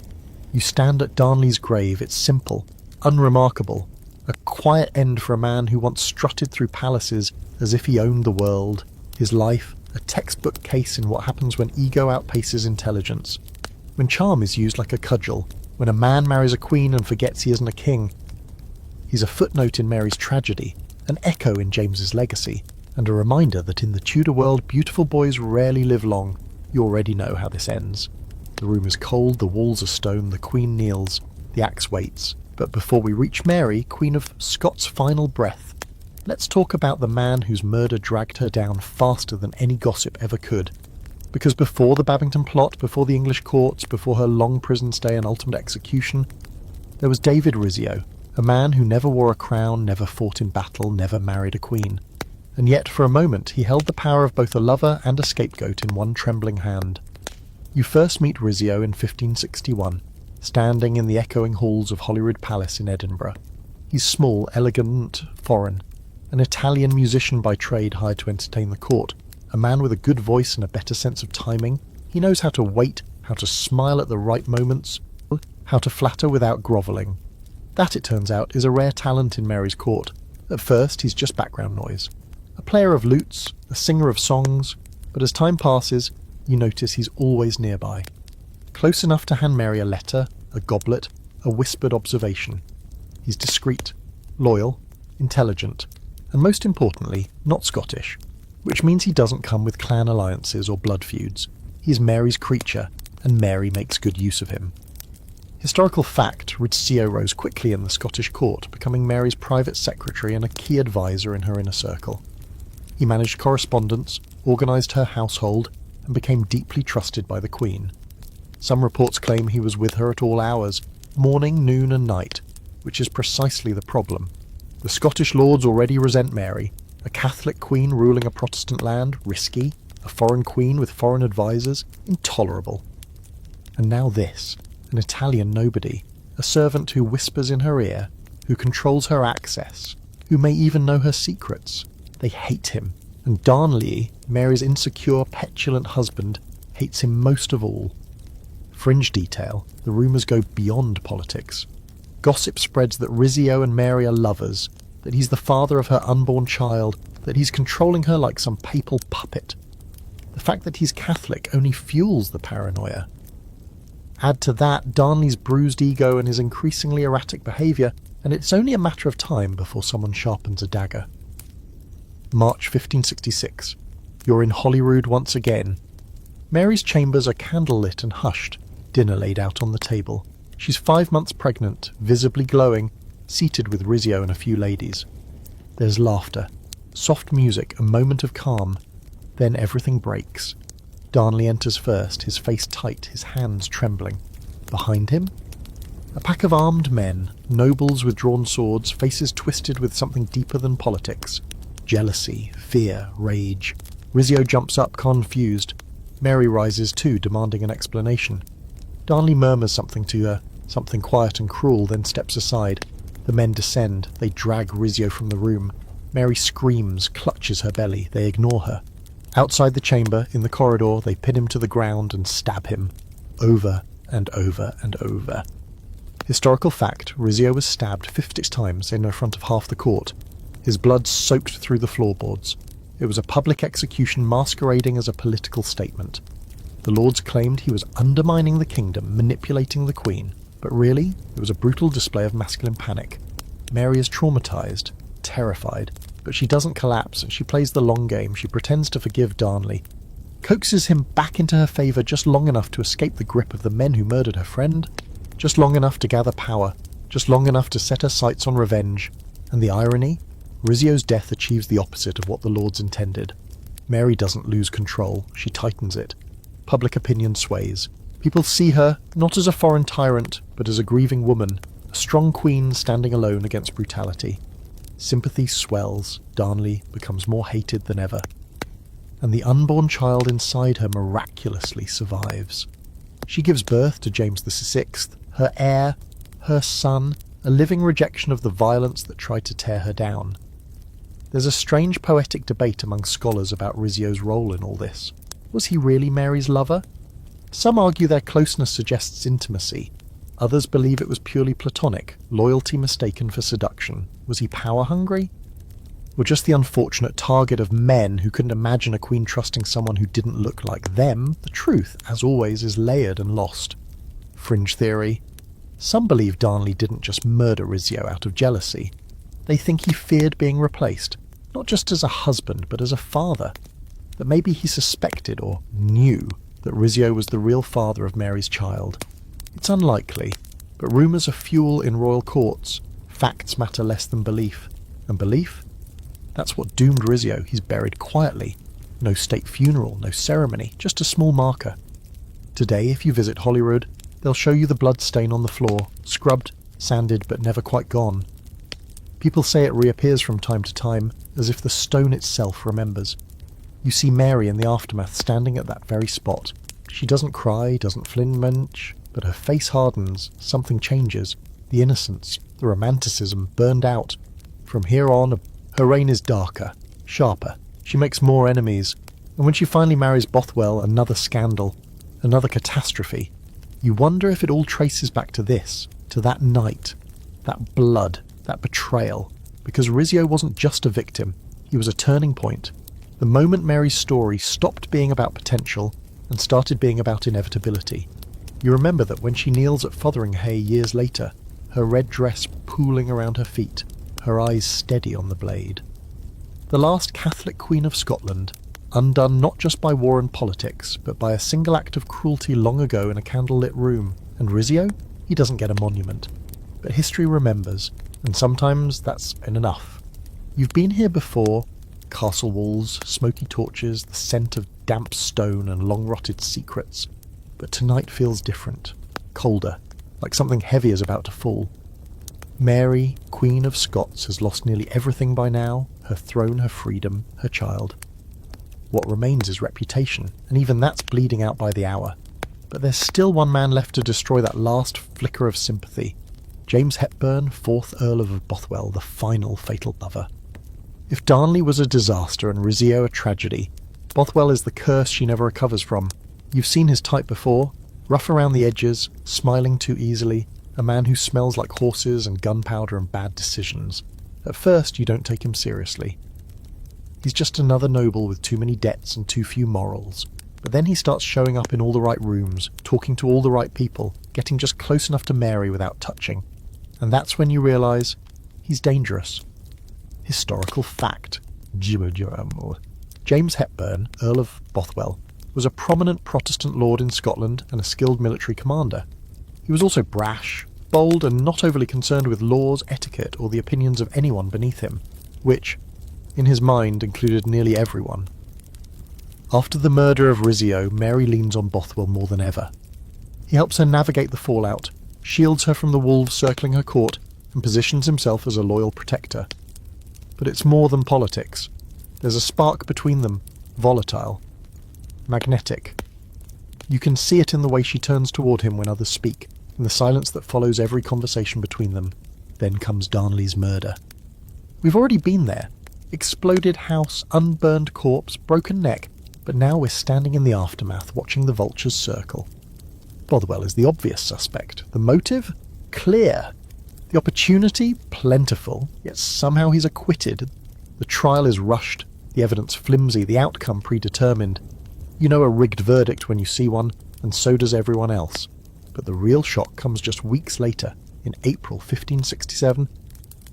You stand at Darnley's grave. It's simple, unremarkable, a quiet end for a man who once strutted through palaces as if he owned the world. His life, a textbook case in what happens when ego outpaces intelligence. When charm is used like a cudgel, when a man marries a queen and forgets he isn't a king. He's a footnote in Mary's tragedy, an echo in James's legacy, and a reminder that in the Tudor world beautiful boys rarely live long. You already know how this ends. The room is cold, the walls are stone, the Queen kneels, the axe waits. But before we reach Mary, Queen of Scots' final breath, let's talk about the man whose murder dragged her down faster than any gossip ever could. Because before the Babington plot, before the English courts, before her long prison stay and ultimate execution, there was David Rizzio, a man who never wore a crown, never fought in battle, never married a queen. And yet, for a moment, he held the power of both a lover and a scapegoat in one trembling hand. You first meet Rizzio in 1561, standing in the echoing halls of Holyrood Palace in Edinburgh. He's small, elegant, foreign, an Italian musician by trade hired to entertain the court, a man with a good voice and a better sense of timing. He knows how to wait, how to smile at the right moments, how to flatter without grovelling. That, it turns out, is a rare talent in Mary's court. At first, he's just background noise. A player of lutes, a singer of songs, but as time passes, you notice he's always nearby. Close enough to hand Mary a letter, a goblet, a whispered observation. He's discreet, loyal, intelligent, and most importantly, not Scottish, which means he doesn't come with clan alliances or blood feuds. He's Mary's creature, and Mary makes good use of him. Historical fact, Rizzio rose quickly in the Scottish court, becoming Mary's private secretary and a key advisor in her inner circle. He managed correspondence, organised her household, and became deeply trusted by the Queen. Some reports claim he was with her at all hours, morning, noon and night, which is precisely the problem. The Scottish lords already resent Mary, a Catholic queen ruling a Protestant land, risky, a foreign queen with foreign advisors, intolerable. And now this, an Italian nobody, a servant who whispers in her ear, who controls her access, who may even know her secrets. They hate him, and Darnley, Mary's insecure, petulant husband, hates him most of all. Fringe detail, the rumours go beyond politics. Gossip spreads that Rizzio and Mary are lovers, that he's the father of her unborn child, that he's controlling her like some papal puppet. The fact that he's Catholic only fuels the paranoia. Add to that Darnley's bruised ego and his increasingly erratic behaviour, and it's only a matter of time before someone sharpens a dagger. March 1566. You're in Holyrood once again. Mary's chambers are candlelit and hushed, dinner laid out on the table. She's 5 months pregnant, visibly glowing, seated with Rizzio and a few ladies. There's laughter, soft music, a moment of calm. Then everything breaks. Darnley enters first, his face tight, his hands trembling. Behind him, a pack of armed men, nobles with drawn swords, faces twisted with something deeper than politics. Jealousy, fear, rage. Rizzio jumps up, confused. Mary rises too, demanding an explanation. Darnley murmurs something to her, something quiet and cruel, then steps aside. The men descend. They drag Rizzio from the room. Mary screams, clutches her belly. They ignore her. Outside the chamber, in the corridor, they pin him to the ground and stab him. Over and over and over. Historical fact, Rizzio was stabbed 50 times in front of half the court. His blood soaked through the floorboards. It was a public execution masquerading as a political statement. The lords claimed he was undermining the kingdom, manipulating the Queen. But really, it was a brutal display of masculine panic. Mary is traumatised, terrified, but she doesn't collapse, and she plays the long game. She pretends to forgive Darnley, coaxes him back into her favour just long enough to escape the grip of the men who murdered her friend, just long enough to gather power, just long enough to set her sights on revenge. And the irony? Rizzio's death achieves the opposite of what the lords intended. Mary doesn't lose control, she tightens it. Public opinion sways. People see her, not as a foreign tyrant, but as a grieving woman, a strong queen standing alone against brutality. Sympathy swells, Darnley becomes more hated than ever. And the unborn child inside her miraculously survives. She gives birth to James VI, her heir, her son, a living rejection of the violence that tried to tear her down. There's a strange poetic debate among scholars about Rizzio's role in all this. Was he really Mary's lover? Some argue their closeness suggests intimacy. Others believe it was purely platonic, loyalty mistaken for seduction. Was he power-hungry? Or just the unfortunate target of men who couldn't imagine a queen trusting someone who didn't look like them? The truth, as always, is layered and lost. Fringe theory. Some believe Darnley didn't just murder Rizzio out of jealousy. They think he feared being replaced, not just as a husband, but as a father. That maybe he suspected or knew that Rizzio was the real father of Mary's child. It's unlikely, but rumours are fuel in royal courts. Facts matter less than belief. And belief? That's what doomed Rizzio. He's buried quietly. No state funeral, no ceremony, just a small marker. Today, if you visit Holyrood, they'll show you the blood stain on the floor, scrubbed, sanded, but never quite gone. People say it reappears from time to time, as if the stone itself remembers. You see Mary in the aftermath standing at that very spot. She doesn't cry, doesn't flinch, but her face hardens, something changes. The innocence, the romanticism burned out. From here on, her reign is darker, sharper. She makes more enemies. And when she finally marries Bothwell, another scandal, another catastrophe. You wonder if it all traces back to this, to that night, that blood, that betrayal. Because Rizzio wasn't just a victim, he was a turning point. The moment Mary's story stopped being about potential and started being about inevitability. You remember that when she kneels at Fotheringhay years later, her red dress pooling around her feet, her eyes steady on the blade. The last Catholic Queen of Scotland, undone not just by war and politics, but by a single act of cruelty long ago in a candlelit room. And Rizzio? He doesn't get a monument. But history remembers, and sometimes that's enough. You've been here before. Castle walls, smoky torches, the scent of damp stone and long-rotted secrets. But tonight feels different, colder, like something heavy is about to fall. Mary, Queen of Scots, has lost nearly everything by now, her throne, her freedom, her child. What remains is reputation, and even that's bleeding out by the hour. But there's still one man left to destroy that last flicker of sympathy. James Hepburn, 4th Earl of Bothwell, the final fatal lover. If Darnley was a disaster and Rizzio a tragedy, Bothwell is the curse she never recovers from. You've seen his type before, rough around the edges, smiling too easily, a man who smells like horses and gunpowder and bad decisions. At first you don't take him seriously. He's just another noble with too many debts and too few morals. But then he starts showing up in all the right rooms, talking to all the right people, getting just close enough to Mary without touching. And that's when you realise he's dangerous. Historical fact. James Hepburn, Earl of Bothwell, was a prominent Protestant lord in Scotland and a skilled military commander. He was also brash, bold, and not overly concerned with laws, etiquette, or the opinions of anyone beneath him, which, in his mind, included nearly everyone. After the murder of Rizzio, Mary leans on Bothwell more than ever. He helps her navigate the fallout, shields her from the wolves circling her court, and positions himself as a loyal protector. But it's more than politics. There's a spark between them, volatile, magnetic. You can see it in the way she turns toward him when others speak, in the silence that follows every conversation between them. Then comes Darnley's murder. We've already been there. Exploded house, unburned corpse, broken neck, but now we're standing in the aftermath, watching the vultures circle. Bothwell is the obvious suspect. The motive? Clear. The opportunity? Plentiful, yet somehow he's acquitted. The trial is rushed, the evidence flimsy, the outcome predetermined. You know a rigged verdict when you see one, and so does everyone else. But the real shock comes just weeks later, in April 1567,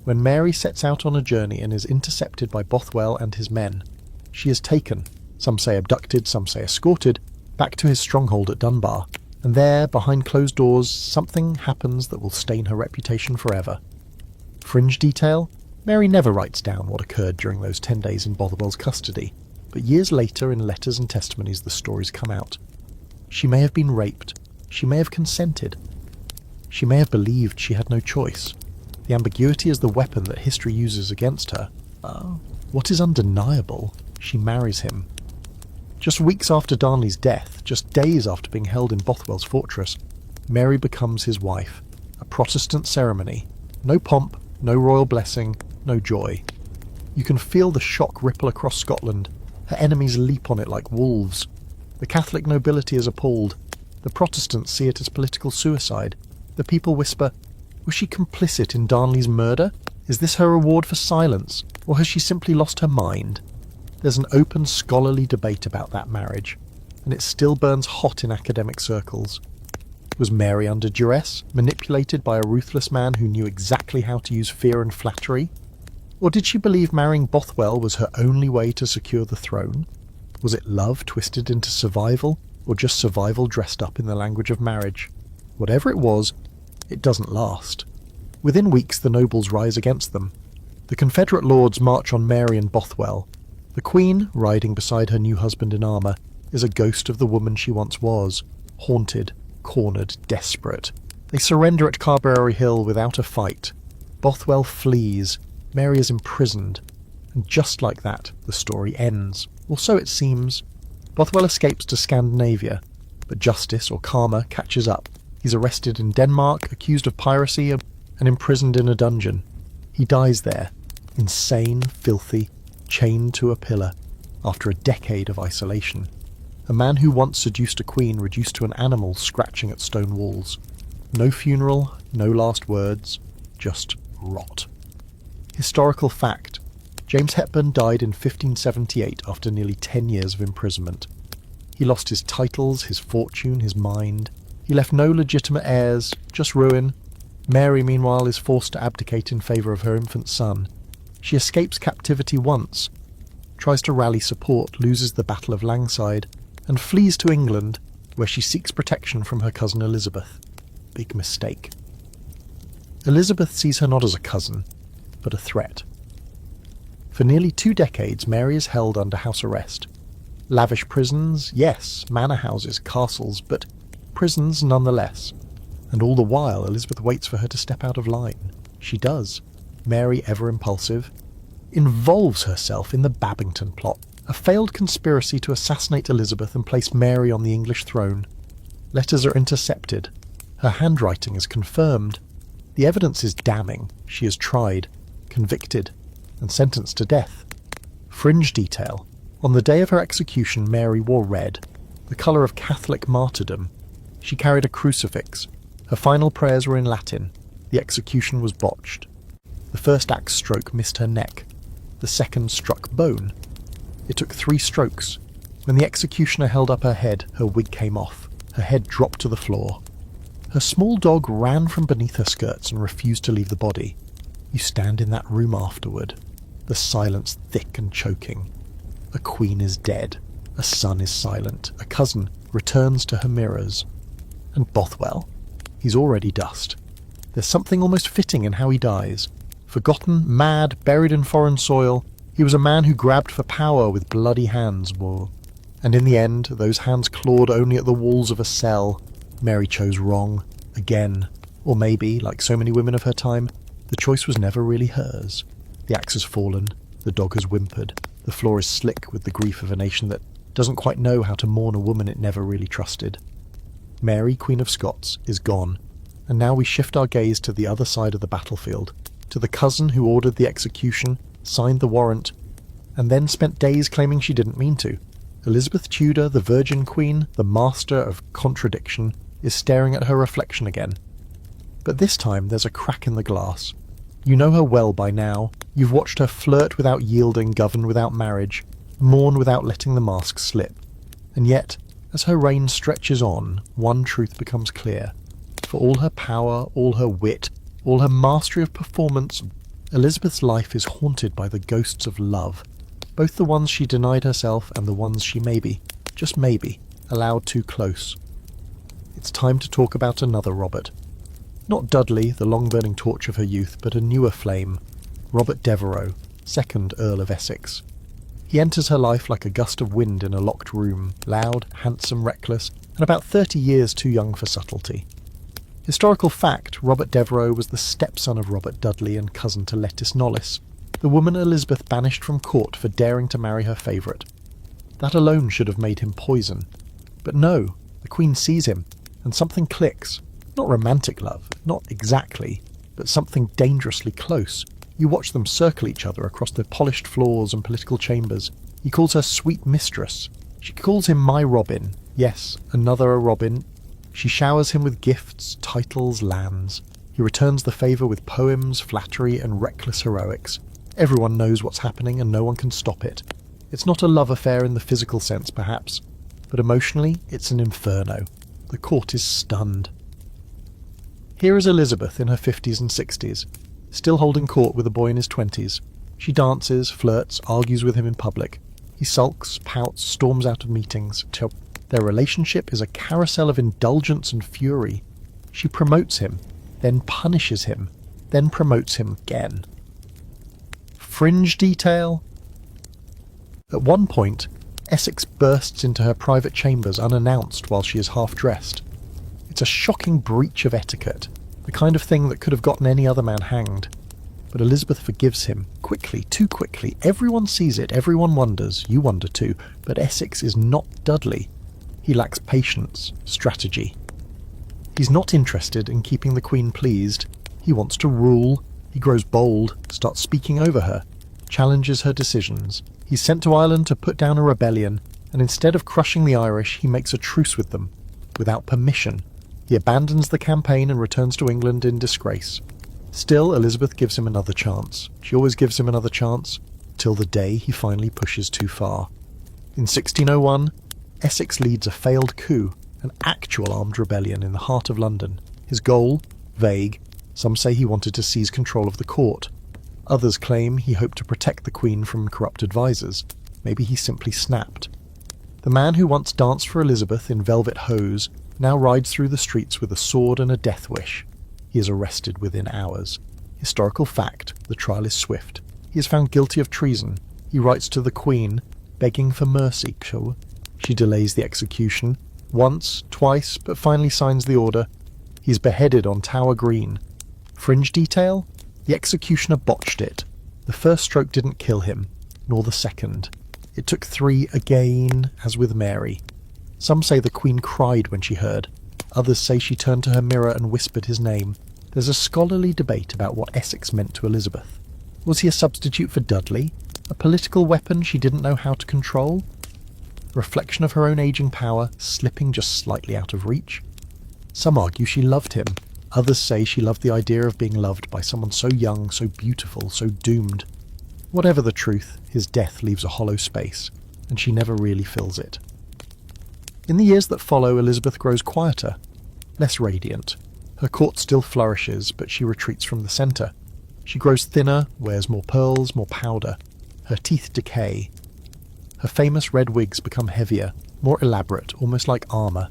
when Mary sets out on a journey and is intercepted by Bothwell and his men. She is taken, some say abducted, some say escorted, back to his stronghold at Dunbar. And there, behind closed doors, something happens that will stain her reputation forever. Fringe detail? Mary never writes down what occurred during those 10 days in Bothwell's custody, but years later in letters and testimonies the stories come out. She may have been raped. She may have consented. She may have believed she had no choice. The ambiguity is the weapon that history uses against her. What is undeniable? She marries him. Just weeks after Darnley's death, just days after being held in Bothwell's fortress, Mary becomes his wife. A Protestant ceremony. No pomp, no royal blessing, no joy. You can feel the shock ripple across Scotland. Her enemies leap on it like wolves. The Catholic nobility is appalled. The Protestants see it as political suicide. The people whisper, was she complicit in Darnley's murder? Is this her reward for silence, or has she simply lost her mind? There's an open scholarly debate about that marriage, and it still burns hot in academic circles. Was Mary under duress, manipulated by a ruthless man who knew exactly how to use fear and flattery? Or did she believe marrying Bothwell was her only way to secure the throne? Was it love twisted into survival, or just survival dressed up in the language of marriage? Whatever it was, it doesn't last. Within weeks the nobles rise against them. The Confederate lords march on Mary and Bothwell. The Queen, riding beside her new husband in armour, is a ghost of the woman she once was, haunted, cornered, desperate. They surrender at Carberry Hill without a fight. Bothwell flees, Mary is imprisoned, and just like that, the story ends. Or so it seems. Bothwell escapes to Scandinavia, but justice, or karma, catches up. He's arrested in Denmark, accused of piracy, and imprisoned in a dungeon. He dies there, insane, filthy, chained to a pillar, after a decade of isolation. A man who once seduced a queen reduced to an animal scratching at stone walls. No funeral, no last words, just rot. Historical fact. James Hepburn died in 1578 after nearly 10 years of imprisonment. He lost his titles, his fortune, his mind. He left no legitimate heirs, just ruin. Mary, meanwhile, is forced to abdicate in favour of her infant son. She escapes captivity once, tries to rally support, loses the Battle of Langside, and flees to England, where she seeks protection from her cousin Elizabeth. Big mistake. Elizabeth sees her not as a cousin, but a threat. For nearly 2 decades, Mary is held under house arrest. Lavish prisons, yes, manor houses, castles, but prisons nonetheless. And all the while, Elizabeth waits for her to step out of line. She does. Mary, ever impulsive, involves herself in the Babington plot, a failed conspiracy to assassinate Elizabeth and place Mary on the English throne. Letters are intercepted. Her handwriting is confirmed. The evidence is damning. She is tried, convicted, and sentenced to death. Fringe detail. On the day of her execution, Mary wore red, the colour of Catholic martyrdom. She carried a crucifix. Her final prayers were in Latin. The execution was botched. The first axe stroke missed her neck. The second struck bone. It took 3 strokes. When the executioner held up her head, her wig came off. Her head dropped to the floor. Her small dog ran from beneath her skirts and refused to leave the body. You stand in that room afterward. The silence thick and choking. A queen is dead. A son is silent. A cousin returns to her mirrors. And Bothwell? He's already dust. There's something almost fitting in how he dies. Forgotten, mad, buried in foreign soil, he was a man who grabbed for power with bloody hands, and in the end, those hands clawed only at the walls of a cell. Mary chose wrong, again. Or maybe, like so many women of her time, the choice was never really hers. The axe has fallen, the dog has whimpered, the floor is slick with the grief of a nation that doesn't quite know how to mourn a woman it never really trusted. Mary, Queen of Scots, is gone, and now we shift our gaze to the other side of the battlefield, to the cousin who ordered the execution, signed the warrant, and then spent days claiming she didn't mean to. Elizabeth Tudor, the Virgin Queen, the master of contradiction, is staring at her reflection again. But this time there's a crack in the glass. You know her well by now. You've watched her flirt without yielding, govern without marriage, mourn without letting the mask slip. And yet, as her reign stretches on, one truth becomes clear. For all her power, all her wit, all her mastery of performance, Elizabeth's life is haunted by the ghosts of love, both the ones she denied herself and the ones she maybe, just maybe, allowed too close. It's time to talk about another Robert. Not Dudley, the long-burning torch of her youth, but a newer flame, Robert Devereux, 2nd Earl of Essex. He enters her life like a gust of wind in a locked room, loud, handsome, reckless, and about 30 years too young for subtlety. Historical fact, Robert Devereux was the stepson of Robert Dudley and cousin to Lettice Knollys, the woman Elizabeth banished from court for daring to marry her favourite. That alone should have made him poison. But no, the Queen sees him, and something clicks. Not romantic love, not exactly, but something dangerously close. You watch them circle each other across the polished floors and political chambers. He calls her sweet mistress. She calls him my Robin. Yes, another Robin. She showers him with gifts, titles, lands. He returns the favour with poems, flattery, and reckless heroics. Everyone knows what's happening and no one can stop it. It's not a love affair in the physical sense, perhaps, but emotionally, it's an inferno. The court is stunned. Here is Elizabeth in her 50s and 60s, still holding court with a boy in his 20s. She dances, flirts, argues with him in public. He sulks, pouts, storms out of meetings. Their relationship is a carousel of indulgence and fury. She promotes him, then punishes him, then promotes him again. Fringe detail? At one point, Essex bursts into her private chambers unannounced while she is half-dressed. It's a shocking breach of etiquette, the kind of thing that could have gotten any other man hanged. But Elizabeth forgives him, quickly, too quickly. Everyone sees it, everyone wonders, you wonder too, but Essex is not Dudley. He lacks patience, strategy. He's not interested in keeping the Queen pleased. He wants to rule. He grows bold, starts speaking over her, challenges her decisions. He's sent to Ireland to put down a rebellion, and instead of crushing the Irish, he makes a truce with them, without permission. He abandons the campaign and returns to England in disgrace. Still, Elizabeth gives him another chance. She always gives him another chance, till the day he finally pushes too far. In 1601, Essex leads a failed coup, an actual armed rebellion in the heart of London. His goal? Vague. Some say he wanted to seize control of the court. Others claim he hoped to protect the Queen from corrupt advisers. Maybe he simply snapped. The man who once danced for Elizabeth in velvet hose now rides through the streets with a sword and a death wish. He is arrested within hours. Historical fact, the trial is swift. He is found guilty of treason. He writes to the Queen, begging for mercy. She delays the execution, once, twice, but finally signs the order. He's beheaded on Tower Green. Fringe detail? The executioner botched it. The first stroke didn't kill him, nor the second. It took 3 again, as with Mary. Some say the Queen cried when she heard. Others say she turned to her mirror and whispered his name. There's a scholarly debate about what Essex meant to Elizabeth. Was he a substitute for Dudley? A political weapon she didn't know how to control? Reflection of her own aging power, slipping just slightly out of reach? Some argue she loved him. Others say she loved the idea of being loved by someone so young, so beautiful, so doomed. Whatever the truth, his death leaves a hollow space, and she never really fills it. In the years that follow, Elizabeth grows quieter, less radiant. Her court still flourishes, but she retreats from the centre. She grows thinner, wears more pearls, more powder. Her teeth decay. Her famous red wigs become heavier, more elaborate, almost like armour.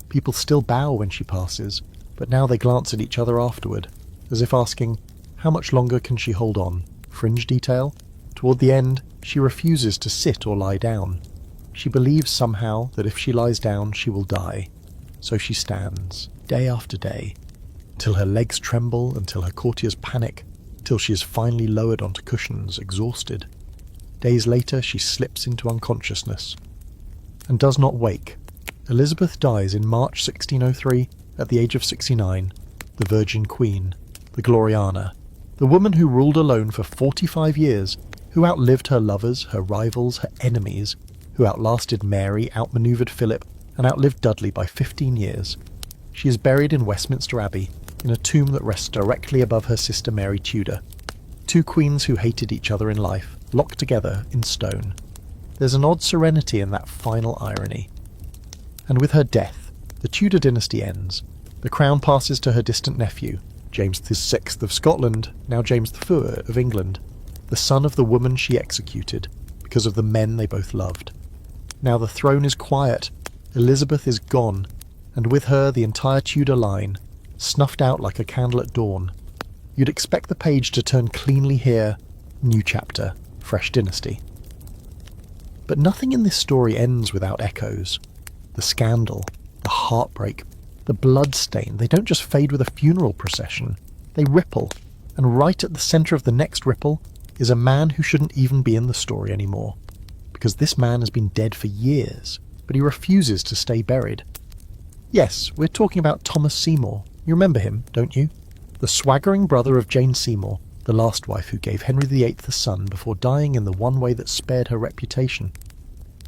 People still bow when she passes, but now they glance at each other afterward, as if asking, how much longer can she hold on? Fringe detail? Toward the end, she refuses to sit or lie down. She believes somehow that if she lies down, she will die. So she stands, day after day, until her legs tremble, until her courtiers panic, till she is finally lowered onto cushions, exhausted. Days later, she slips into unconsciousness and does not wake. Elizabeth dies in March 1603 at the age of 69, the Virgin Queen, the Gloriana, the woman who ruled alone for 45 years, who outlived her lovers, her rivals, her enemies, who outlasted Mary, outmaneuvered Philip, and outlived Dudley by 15 years. She is buried in Westminster Abbey, in a tomb that rests directly above her sister Mary Tudor. 2 queens who hated each other in life, locked together in stone. There's an odd serenity in that final irony. And with her death, the Tudor dynasty ends. The crown passes to her distant nephew, James VI of Scotland, now James IV of England, the son of the woman she executed, because of the men they both loved. Now the throne is quiet, Elizabeth is gone, and with her the entire Tudor line, snuffed out like a candle at dawn. You'd expect the page to turn cleanly here, new chapter, fresh dynasty. But nothing in this story ends without echoes. The scandal, the heartbreak, the bloodstain, they don't just fade with a funeral procession, they ripple, and right at the centre of the next ripple is a man who shouldn't even be in the story anymore, because this man has been dead for years, but he refuses to stay buried. Yes, we're talking about Thomas Seymour. You remember him, don't you? The swaggering brother of Jane Seymour, the last wife who gave Henry VIII a son before dying in the one way that spared her reputation.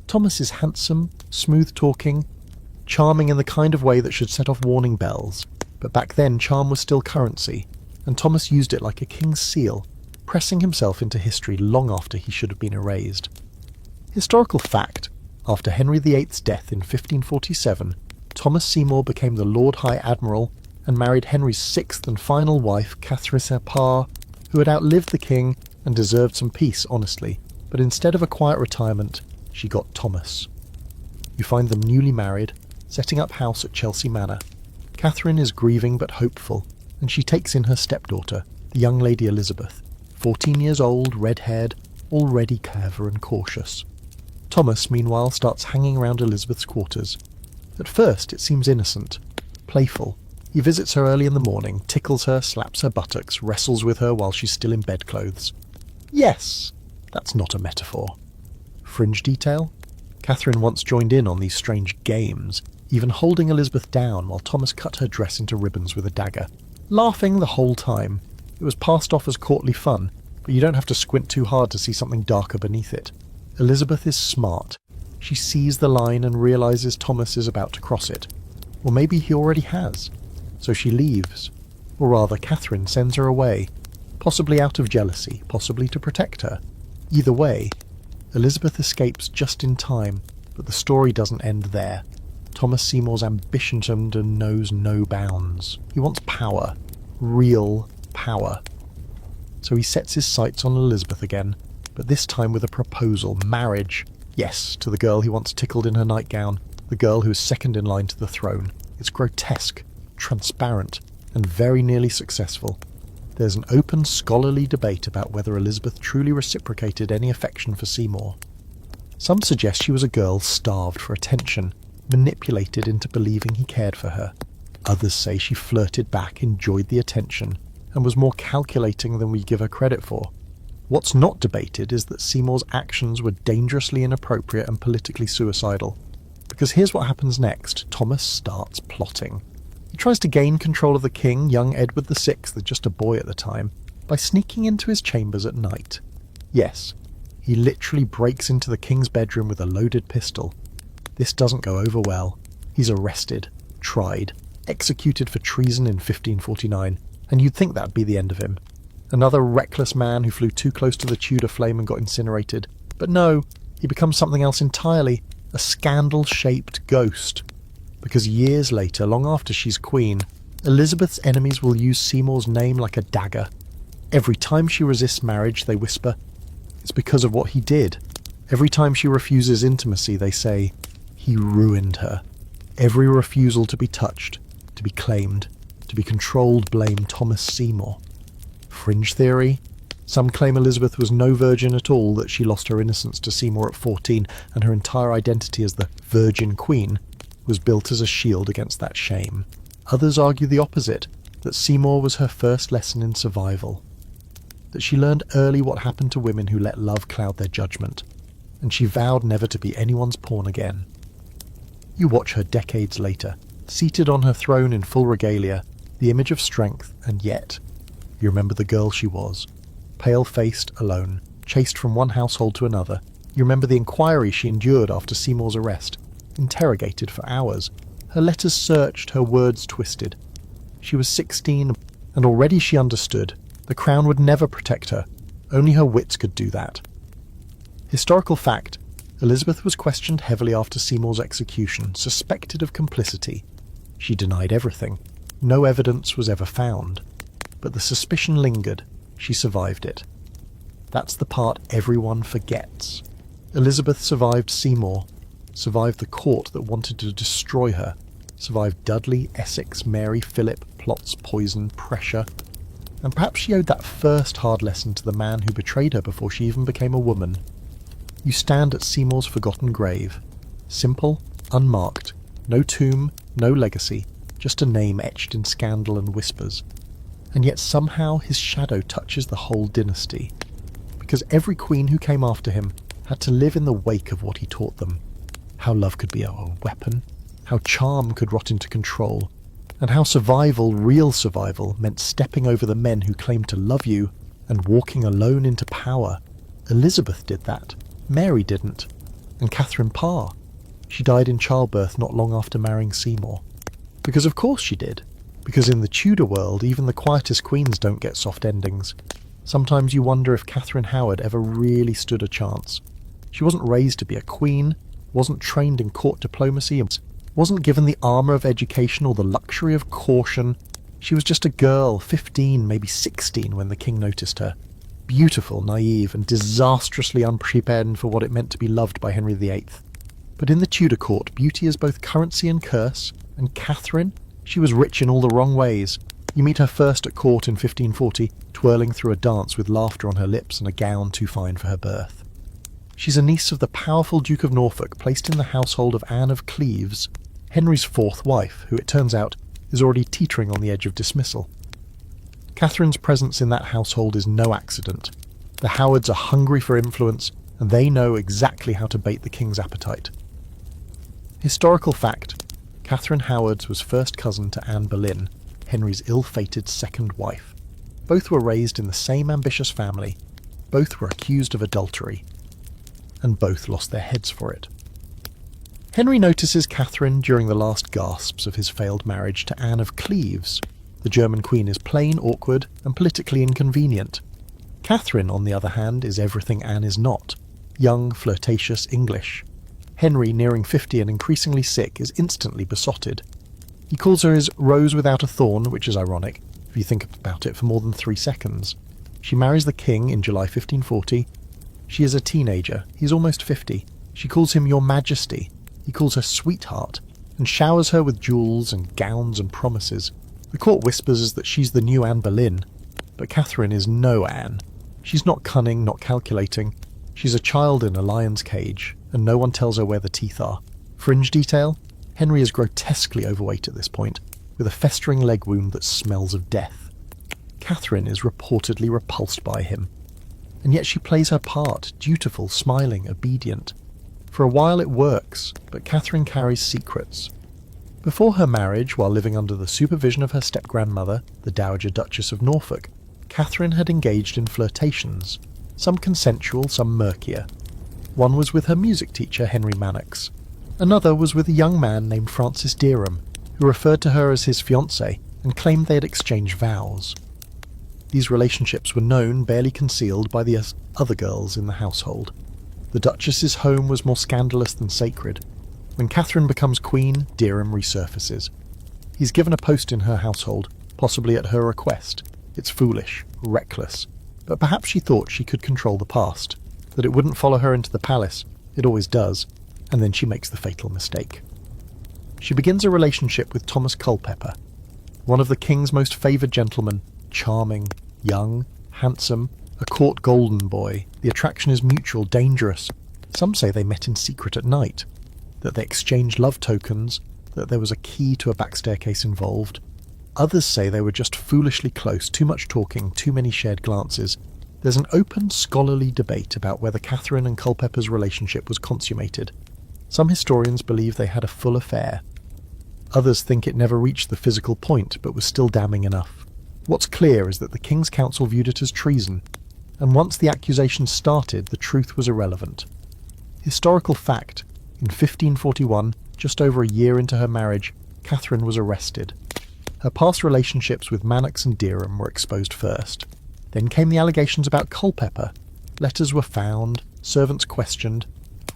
Thomas is handsome, smooth-talking, charming in the kind of way that should set off warning bells, but back then charm was still currency, and Thomas used it like a king's seal, pressing himself into history long after he should have been erased. Historical fact: after Henry VIII's death in 1547, Thomas Seymour became the Lord High Admiral and married Henry's sixth and final wife, Catherine Parr, who had outlived the king and deserved some peace, honestly, but instead of a quiet retirement, she got Thomas. You find them newly married, setting up house at Chelsea Manor. Catherine is grieving but hopeful, and she takes in her stepdaughter, the young Lady Elizabeth, 14 years old, red-haired, already clever and cautious. Thomas, meanwhile, starts hanging around Elizabeth's quarters. At first, it seems innocent, playful. He visits her early in the morning, tickles her, slaps her buttocks, wrestles with her while she's still in bedclothes. Yes, that's not a metaphor. Fringe detail? Catherine once joined in on these strange games, even holding Elizabeth down while Thomas cut her dress into ribbons with a dagger, laughing the whole time. It was passed off as courtly fun, but you don't have to squint too hard to see something darker beneath it. Elizabeth is smart. She sees the line and realises Thomas is about to cross it. Or maybe he already has. So she leaves. Or rather, Catherine sends her away, possibly out of jealousy, possibly to protect her. Either way, Elizabeth escapes just in time, but the story doesn't end there. Thomas Seymour's ambition knows no bounds. He wants power. Real power. So he sets his sights on Elizabeth again, but this time with a proposal, marriage. Yes, to the girl he once tickled in her nightgown, the girl who is second in line to the throne. It's grotesque, transparent, and very nearly successful. There's an open scholarly debate about whether Elizabeth truly reciprocated any affection for Seymour. Some suggest she was a girl starved for attention, manipulated into believing he cared for her. Others say she flirted back, enjoyed the attention, and was more calculating than we give her credit for. What's not debated is that Seymour's actions were dangerously inappropriate and politically suicidal. Because here's what happens next. Thomas starts plotting. He tries to gain control of the king, young Edward VI, just a boy at the time, by sneaking into his chambers at night. Yes, he literally breaks into the king's bedroom with a loaded pistol. This doesn't go over well. He's arrested, tried, executed for treason in 1549, and you'd think that'd be the end of him. Another reckless man who flew too close to the Tudor flame and got incinerated. But no, he becomes something else entirely, a scandal-shaped ghost. Because years later, long after she's queen, Elizabeth's enemies will use Seymour's name like a dagger. Every time she resists marriage, they whisper, it's because of what he did. Every time she refuses intimacy, they say, he ruined her. Every refusal to be touched, to be claimed, to be controlled blame Thomas Seymour. Fringe theory? Some claim Elizabeth was no virgin at all, that she lost her innocence to Seymour at 14, and her entire identity as the Virgin Queen was built as a shield against that shame. Others argue the opposite, that Seymour was her first lesson in survival. That she learned early what happened to women who let love cloud their judgment, and she vowed never to be anyone's pawn again. You watch her decades later, seated on her throne in full regalia, the image of strength, and yet you remember the girl she was, pale-faced, alone, chased from one household to another. You remember the inquiry she endured after Seymour's arrest, interrogated for hours, her letters searched, her words twisted. She was 16, and already she understood. The crown would never protect her. Only her wits could do that. Historical fact: Elizabeth was questioned heavily after Seymour's execution, suspected of complicity. She denied everything. No evidence was ever found. But the suspicion lingered. She survived it. That's the part everyone forgets. Elizabeth survived Seymour, survived the court that wanted to destroy her, survived Dudley, Essex, Mary, Philip, plots, poison, pressure, and perhaps she owed that first hard lesson to the man who betrayed her before she even became a woman. You stand at Seymour's forgotten grave. Simple, unmarked, no tomb, no legacy, just a name etched in scandal and whispers. And yet somehow his shadow touches the whole dynasty, because every queen who came after him had to live in the wake of what he taught them. How love could be a weapon, how charm could rot into control, and how survival, real survival, meant stepping over the men who claimed to love you and walking alone into power. Elizabeth did that. Mary didn't. And Catherine Parr. She died in childbirth not long after marrying Seymour. Because of course she did. Because in the Tudor world, even the quietest queens don't get soft endings. Sometimes you wonder if Catherine Howard ever really stood a chance. She wasn't raised to be a queen, wasn't trained in court diplomacy, and wasn't given the armour of education or the luxury of caution. She was just a girl, 15, maybe 16, when the king noticed her. Beautiful, naive, and disastrously unprepared for what it meant to be loved by Henry VIII. But in the Tudor court, beauty is both currency and curse, and Catherine, she was rich in all the wrong ways. You meet her first at court in 1540, twirling through a dance with laughter on her lips and a gown too fine for her birth. She's a niece of the powerful Duke of Norfolk, placed in the household of Anne of Cleves, Henry's fourth wife, who it turns out is already teetering on the edge of dismissal. Catherine's presence in that household is no accident. The Howards are hungry for influence, and they know exactly how to bait the king's appetite. Historical fact: Catherine Howard was first cousin to Anne Boleyn, Henry's ill-fated second wife. Both were raised in the same ambitious family, both were accused of adultery, and both lost their heads for it. Henry notices Catherine during the last gasps of his failed marriage to Anne of Cleves. The German queen is plain, awkward, and politically inconvenient. Catherine, on the other hand, is everything Anne is not: young, flirtatious, English. Henry, nearing 50 and increasingly sick, is instantly besotted. He calls her his rose without a thorn, which is ironic, if you think about it for more than 3 seconds. She marries the king in July 1540. She is a teenager. He's almost 50. She calls him Your Majesty. He calls her sweetheart, and showers her with jewels and gowns and promises. The court whispers that she's the new Anne Boleyn, but Catherine is no Anne. She's not cunning, not calculating. She's a child in a lion's cage, and no one tells her where the teeth are. Fringe detail: Henry is grotesquely overweight at this point, with a festering leg wound that smells of death. Catherine is reportedly repulsed by him, and yet she plays her part, dutiful, smiling, obedient. For a while it works, but Catherine carries secrets. Before her marriage, while living under the supervision of her step-grandmother, the Dowager Duchess of Norfolk, Catherine had engaged in flirtations, some consensual, some murkier. One was with her music teacher, Henry Manox. Another was with a young man named Francis Derham, who referred to her as his fiancée and claimed they had exchanged vows. These relationships were known, barely concealed, by the other girls in the household. The Duchess's home was more scandalous than sacred. When Catherine becomes queen, Derham resurfaces. He's given a post in her household, possibly at her request. It's foolish, reckless, but perhaps she thought she could control the past, that it wouldn't follow her into the palace. It always does, and then she makes the fatal mistake. She begins a relationship with Thomas Culpeper, one of the king's most favoured gentlemen, charming, young, handsome, a court golden boy. The attraction is mutual, dangerous. Some say they met in secret at night, that they exchanged love tokens, that there was a key to a back staircase involved. Others say they were just foolishly close, too much talking, too many shared glances. There's an open, scholarly debate about whether Catherine and Culpeper's relationship was consummated. Some historians believe they had a full affair. Others think it never reached the physical point, but was still damning enough. What's clear is that the King's Council viewed it as treason, and once the accusations started, the truth was irrelevant. Historical fact: in 1541, just over a year into her marriage, Catherine was arrested. Her past relationships with Manox and Derham were exposed first. Then came the allegations about Culpeper. Letters were found, servants questioned.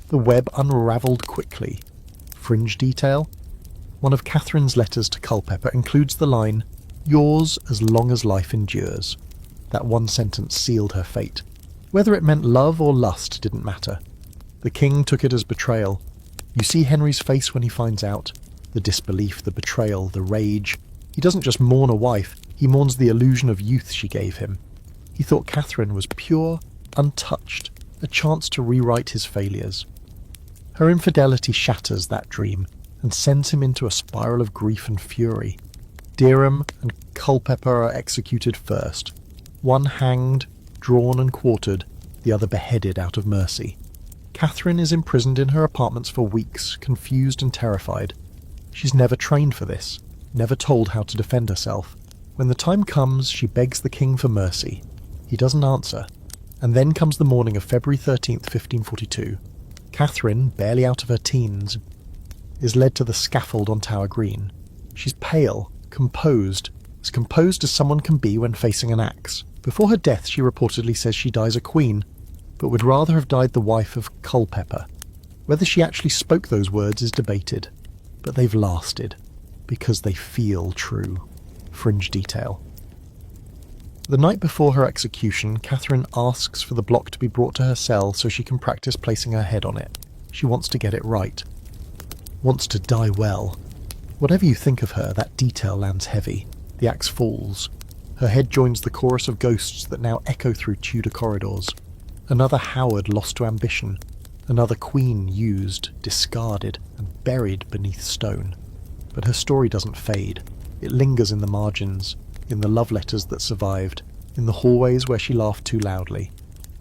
The web unravelled quickly. Fringe detail: one of Catherine's letters to Culpeper includes the line, "Yours as long as life endures." That one sentence sealed her fate. Whether it meant love or lust didn't matter. The king took it as betrayal. You see Henry's face when he finds out. The disbelief, the betrayal, the rage. He doesn't just mourn a wife, he mourns the illusion of youth she gave him. He thought Catherine was pure, untouched, a chance to rewrite his failures. Her infidelity shatters that dream and sends him into a spiral of grief and fury. Derham and Culpeper are executed first. One hanged, drawn and quartered, the other beheaded out of mercy. Catherine is imprisoned in her apartments for weeks, confused and terrified. She's never trained for this, never told how to defend herself. When the time comes, she begs the king for mercy. He doesn't answer. And then comes the morning of February 13th, 1542. Catherine, barely out of her teens, is led to the scaffold on Tower Green. She's pale, composed as someone can be when facing an axe. Before her death, she reportedly says she dies a queen, but would rather have died the wife of Culpeper. Whether she actually spoke those words is debated, but they've lasted, because they feel true. Fringe detail. The night before her execution, Catherine asks for the block to be brought to her cell so she can practice placing her head on it. She wants to get it right. Wants to die well. Whatever you think of her, that detail lands heavy. The axe falls. Her head joins the chorus of ghosts that now echo through Tudor corridors. Another Howard lost to ambition. Another queen used, discarded, and buried beneath stone. But her story doesn't fade. It lingers in the margins, in the love letters that survived, in the hallways where she laughed too loudly.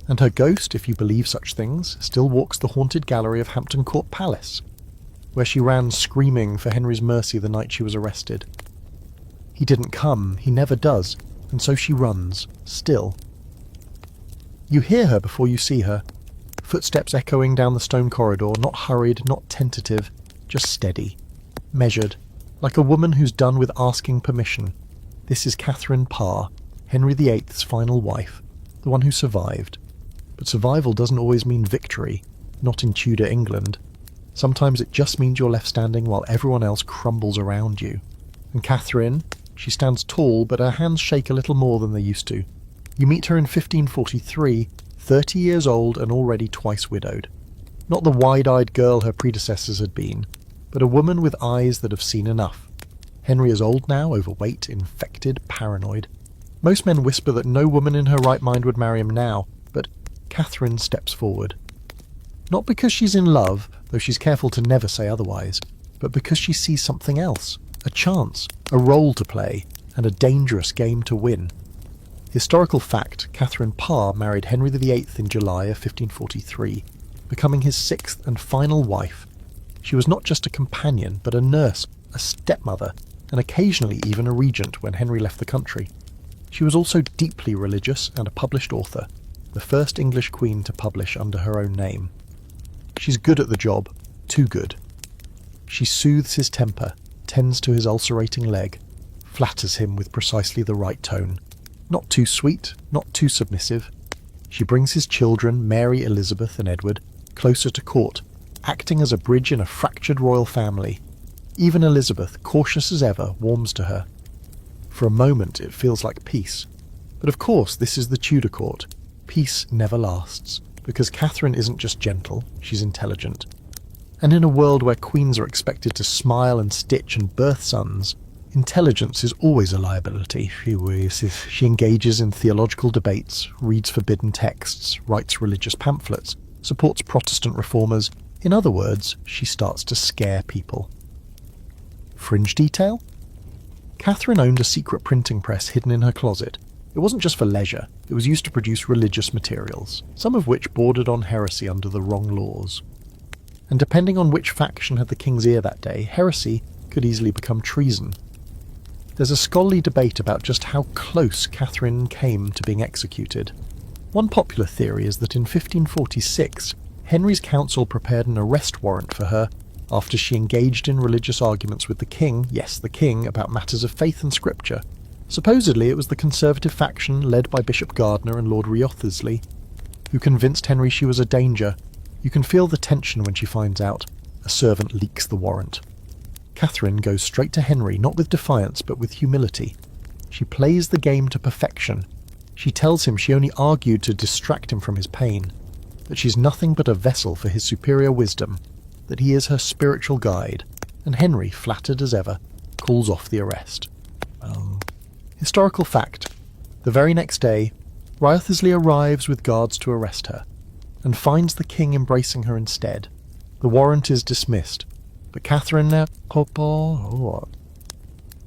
And her ghost, if you believe such things, still walks the haunted gallery of Hampton Court Palace, where she ran screaming for Henry's mercy the night she was arrested. He didn't come, he never does, and so she runs, still. You hear her before you see her, footsteps echoing down the stone corridor, not hurried, not tentative, just steady, measured, like a woman who's done with asking permission. This is Catherine Parr, Henry VIII's final wife, the one who survived. But survival doesn't always mean victory, not in Tudor England. Sometimes it just means you're left standing while everyone else crumbles around you. And Catherine, she stands tall, but her hands shake a little more than they used to. You meet her in 1543, 30 years old and already twice widowed. Not the wide-eyed girl her predecessors had been, but a woman with eyes that have seen enough. Henry is old now, overweight, infected, paranoid. Most men whisper that no woman in her right mind would marry him now, but Catherine steps forward. Not because she's in love, though she's careful to never say otherwise, but because she sees something else, a chance, a role to play, and a dangerous game to win. Historical fact, Catherine Parr married Henry VIII in July of 1543, becoming his sixth and final wife. She was not just a companion, but a nurse, a stepmother, and occasionally even a regent when Henry left the country. She was also deeply religious and a published author, the first English queen to publish under her own name. She's good at the job, too good. She soothes his temper, tends to his ulcerating leg, flatters him with precisely the right tone. Not too sweet, not too submissive. She brings his children, Mary, Elizabeth and Edward, closer to court, acting as a bridge in a fractured royal family. Even Elizabeth, cautious as ever, warms to her. For a moment it feels like peace. But of course this is the Tudor court. Peace never lasts, because Catherine isn't just gentle, she's intelligent. And in a world where queens are expected to smile and stitch and birth sons, intelligence is always a liability. She engages in theological debates, reads forbidden texts, writes religious pamphlets, supports Protestant reformers. In other words, she starts to scare people. Fringe detail? Catherine owned a secret printing press hidden in her closet. It wasn't just for leisure, it was used to produce religious materials, some of which bordered on heresy under the wrong laws. And depending on which faction had the king's ear that day, heresy could easily become treason. There's a scholarly debate about just how close Catherine came to being executed. One popular theory is that in 1546, Henry's council prepared an arrest warrant for her after she engaged in religious arguments with the king, yes, the king, about matters of faith and scripture. Supposedly it was the conservative faction led by Bishop Gardiner and Lord Wriothesley who convinced Henry she was a danger. You can feel the tension when she finds out. A servant leaks the warrant. Catherine goes straight to Henry, not with defiance but with humility. She plays the game to perfection. She tells him she only argued to distract him from his pain, that she's nothing but a vessel for his superior wisdom, that he is her spiritual guide, and Henry, flattered as ever, calls off the arrest. Historical fact. The very next day, Wriothesley arrives with guards to arrest her, and finds the king embracing her instead. The warrant is dismissed, but Catherine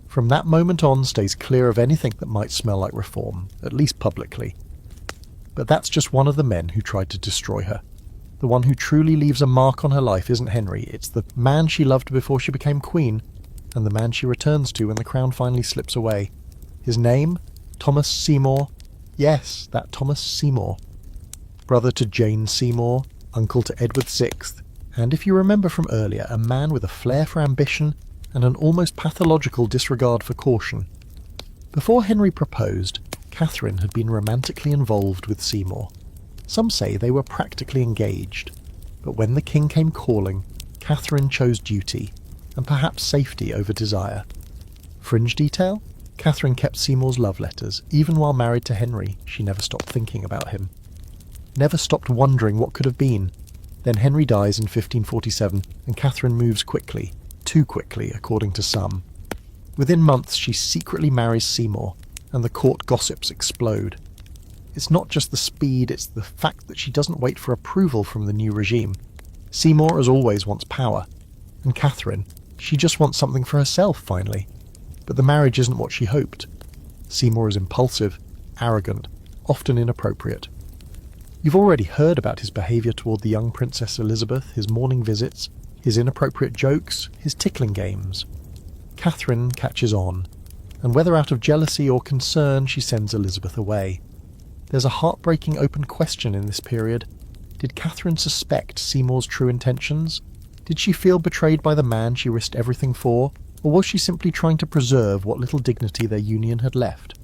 from that moment on stays clear of anything that might smell like reform, at least publicly. But that's just one of the men who tried to destroy her. The one who truly leaves a mark on her life isn't Henry, it's the man she loved before she became queen, and the man she returns to when the crown finally slips away. His name? Thomas Seymour. Yes, that Thomas Seymour. Brother to Jane Seymour, uncle to Edward VI, and if you remember from earlier, a man with a flair for ambition and an almost pathological disregard for caution. Before Henry proposed, Catherine had been romantically involved with Seymour. Some say they were practically engaged, but when the king came calling, Catherine chose duty, and perhaps safety over desire. Fringe detail? Catherine kept Seymour's love letters. Even while married to Henry, she never stopped thinking about him. Never stopped wondering what could have been. Then Henry dies in 1547, and Catherine moves quickly. Too quickly, according to some. Within months, she secretly marries Seymour, and the court gossips explode. It's not just the speed, it's the fact that she doesn't wait for approval from the new regime. Seymour, as always, wants power. And Catherine, she just wants something for herself, finally. But the marriage isn't what she hoped. Seymour is impulsive, arrogant, often inappropriate. You've already heard about his behaviour toward the young Princess Elizabeth, his morning visits, his inappropriate jokes, his tickling games. Catherine catches on, and whether out of jealousy or concern, she sends Elizabeth away. There's a heartbreaking open question in this period. Did Catherine suspect Seymour's true intentions? Did she feel betrayed by the man she risked everything for, or was she simply trying to preserve what little dignity their union had left?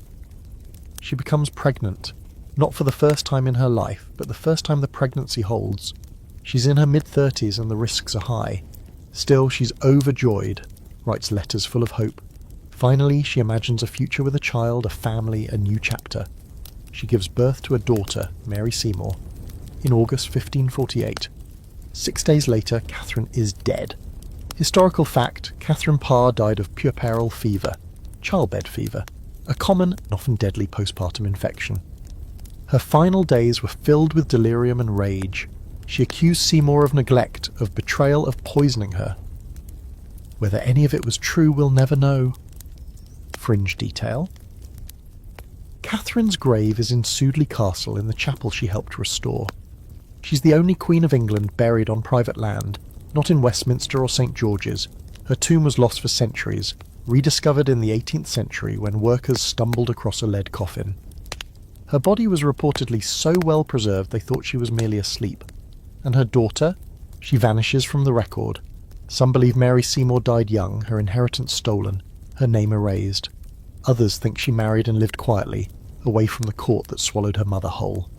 She becomes pregnant, not for the first time in her life, but the first time the pregnancy holds. She's in her mid-30s and the risks are high. Still, she's overjoyed, writes letters full of hope. Finally, she imagines a future with a child, a family, a new chapter. She gives birth to a daughter, Mary Seymour, in August 1548. 6 days later, Catherine is dead. Historical fact, Catherine Parr died of puerperal fever, childbed fever, a common and often deadly postpartum infection. Her final days were filled with delirium and rage. She accused Seymour of neglect, of betrayal, of poisoning her. Whether any of it was true, we'll never know. Fringe detail. Catherine's grave is in Sudeley Castle in the chapel she helped restore. She's the only Queen of England buried on private land, not in Westminster or St. George's. Her tomb was lost for centuries, rediscovered in the 18th century when workers stumbled across a lead coffin. Her body was reportedly so well preserved they thought she was merely asleep. And her daughter? She vanishes from the record. Some believe Mary Seymour died young, her inheritance stolen, her name erased. Others think she married and lived quietly, away from the court that swallowed her mother whole.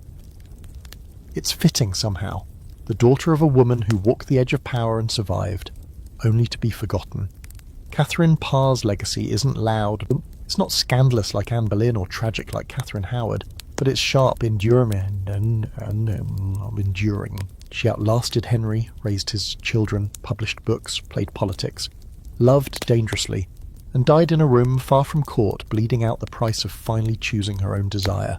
It's fitting somehow. The daughter of a woman who walked the edge of power and survived, only to be forgotten. Catherine Parr's legacy isn't loud. It's not scandalous like Anne Boleyn or tragic like Catherine Howard, but it's sharp, enduring. She outlasted Henry, raised his children, published books, played politics, loved dangerously, and died in a room far from court, bleeding out the price of finally choosing her own desire.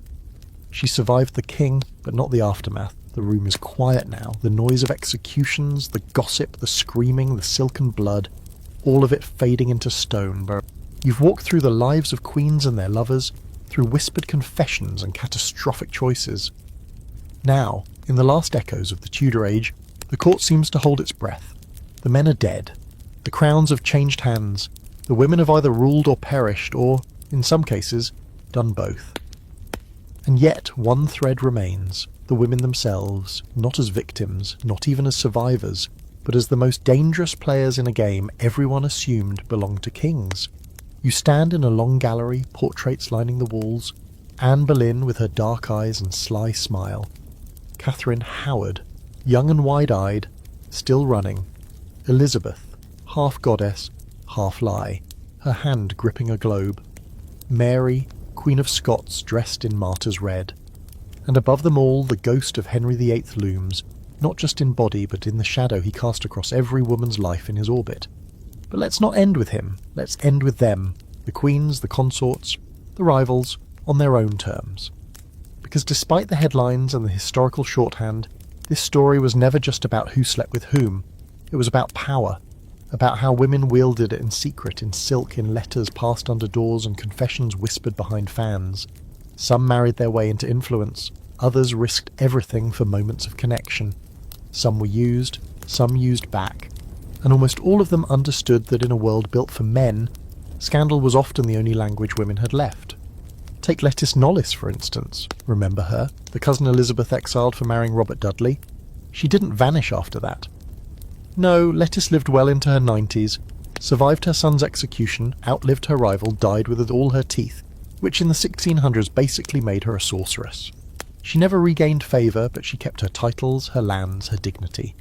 She survived the king, but not the aftermath. The room is quiet now. The noise of executions, the gossip, the screaming, the silken blood, all of it fading into stone. You've walked through the lives of queens and their lovers, through whispered confessions and catastrophic choices. Now, in the last echoes of the Tudor age, the court seems to hold its breath. The men are dead. The crowns have changed hands. The women have either ruled or perished, or, in some cases, done both. And yet one thread remains, the women themselves, not as victims, not even as survivors, but as the most dangerous players in a game everyone assumed belonged to kings. You stand in a long gallery, portraits lining the walls, Anne Boleyn with her dark eyes and sly smile, Catherine Howard, young and wide-eyed, still running, Elizabeth, half goddess, half lie, her hand gripping a globe, Mary, Queen of Scots dressed in martyr's red, and above them all the ghost of Henry VIII looms, not just in body but in the shadow he cast across every woman's life in his orbit. But let's not end with him, let's end with them, the queens, the consorts, the rivals, on their own terms. Because despite the headlines and the historical shorthand, this story was never just about who slept with whom. It was about power, about how women wielded it in secret, in silk, in letters passed under doors and confessions whispered behind fans. Some married their way into influence, others risked everything for moments of connection. Some were used, some used back, and almost all of them understood that in a world built for men, scandal was often the only language women had left. Take Lettice Knollys, for instance. Remember her, the cousin Elizabeth exiled for marrying Robert Dudley? She didn't vanish after that. No, Lettice lived well into her 90s, survived her son's execution, outlived her rival, died with all her teeth, which in the 1600s basically made her a sorceress. She never regained favour, but she kept her titles, her lands, her dignity.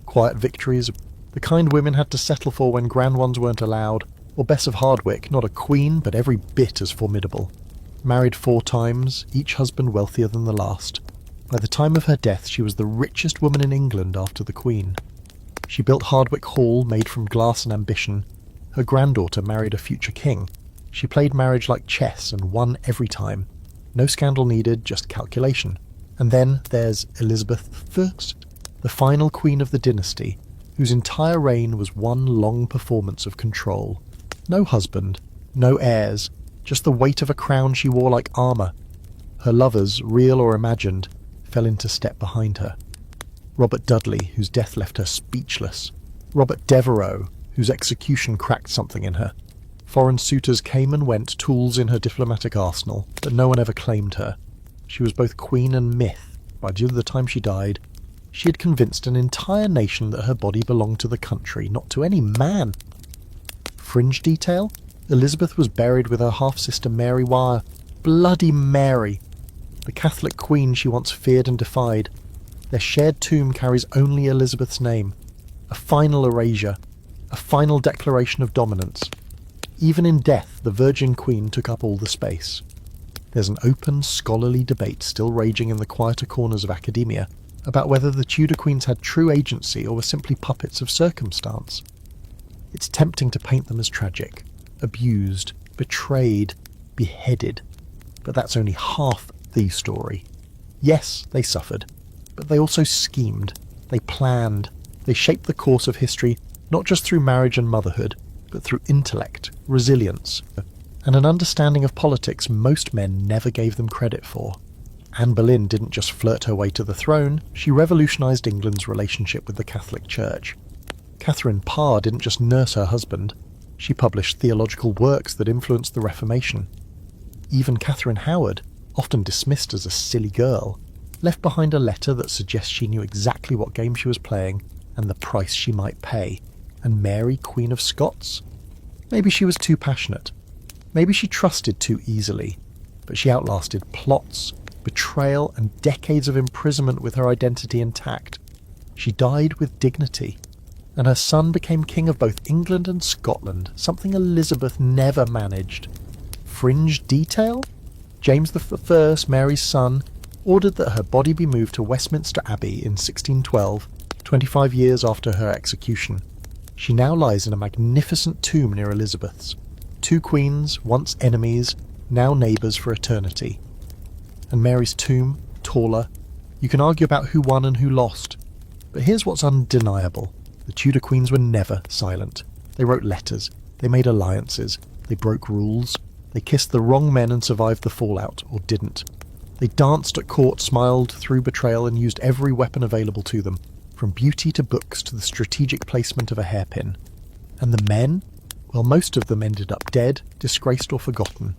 Quiet victories, the kind women had to settle for when grand ones weren't allowed, or Bess of Hardwicke, not a queen, but every bit as formidable. Married 4 times, each husband wealthier than the last. By the time of her death, she was the richest woman in England after the Queen. She built Hardwicke Hall, made from glass and ambition. Her granddaughter married a future king. She played marriage like chess and won every time. No scandal needed, just calculation. And then there's Elizabeth I, the final queen of the dynasty, whose entire reign was one long performance of control. No husband, no heirs, just the weight of a crown she wore like armour. Her lovers, real or imagined, fell into step behind her. Robert Dudley, whose death left her speechless. Robert Devereux, whose execution cracked something in her. Foreign suitors came and went, tools in her diplomatic arsenal, but no one ever claimed her. She was both queen and myth. By the time she died, she had convinced an entire nation that her body belonged to the country, not to any man. Fringe detail? Elizabeth was buried with her half-sister Mary Wyre. Bloody Mary! The Catholic queen she once feared and defied. Their shared tomb carries only Elizabeth's name. A final erasure. A final declaration of dominance. Even in death, the Virgin Queen took up all the space. There's an open, scholarly debate still raging in the quieter corners of academia about whether the Tudor queens had true agency or were simply puppets of circumstance. It's tempting to paint them as tragic, abused, betrayed, beheaded, but that's only half the story. Yes, they suffered, but they also schemed, they planned, they shaped the course of history not just through marriage and motherhood, but through intellect, resilience, and an understanding of politics most men never gave them credit for. Anne Boleyn didn't just flirt her way to the throne, she revolutionised England's relationship with the Catholic Church. Catherine Parr didn't just nurse her husband, she published theological works that influenced the Reformation. Even Catherine Howard, often dismissed as a silly girl, left behind a letter that suggests she knew exactly what game she was playing and the price she might pay. And Mary, Queen of Scots? Maybe she was too passionate. Maybe she trusted too easily. But she outlasted plots, betrayal, and decades of imprisonment with her identity intact. She died with dignity. And her son became king of both England and Scotland, something Elizabeth never managed. Fringe detail? James I, Mary's son, ordered that her body be moved to Westminster Abbey in 1612, 25 years after her execution. She now lies in a magnificent tomb near Elizabeth's. 2 queens, once enemies, now neighbours for eternity. And Mary's tomb, taller. You can argue about who won and who lost. But here's what's undeniable. The Tudor queens were never silent. They wrote letters. They made alliances. They broke rules. They kissed the wrong men and survived the fallout, or didn't. They danced at court, smiled through betrayal, and used every weapon available to them. From beauty to books to the strategic placement of a hairpin. And the men? Well, most of them ended up dead, disgraced or forgotten.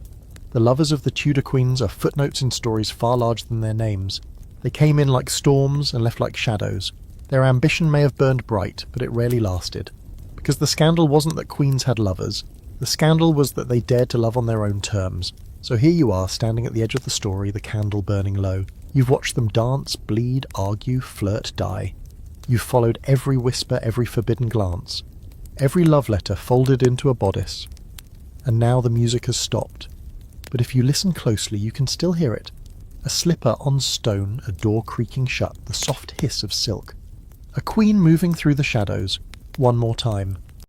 The lovers of the Tudor queens are footnotes in stories far larger than their names. They came in like storms and left like shadows. Their ambition may have burned bright, but it rarely lasted. Because the scandal wasn't that queens had lovers. The scandal was that they dared to love on their own terms. So here you are, standing at the edge of the story, the candle burning low. You've watched them dance, bleed, argue, flirt, die. You've followed every whisper, every forbidden glance, every love letter folded into a bodice. And now the music has stopped. But if you listen closely, you can still hear it. A slipper on stone, a door creaking shut, the soft hiss of silk. A queen moving through the shadows, one more time.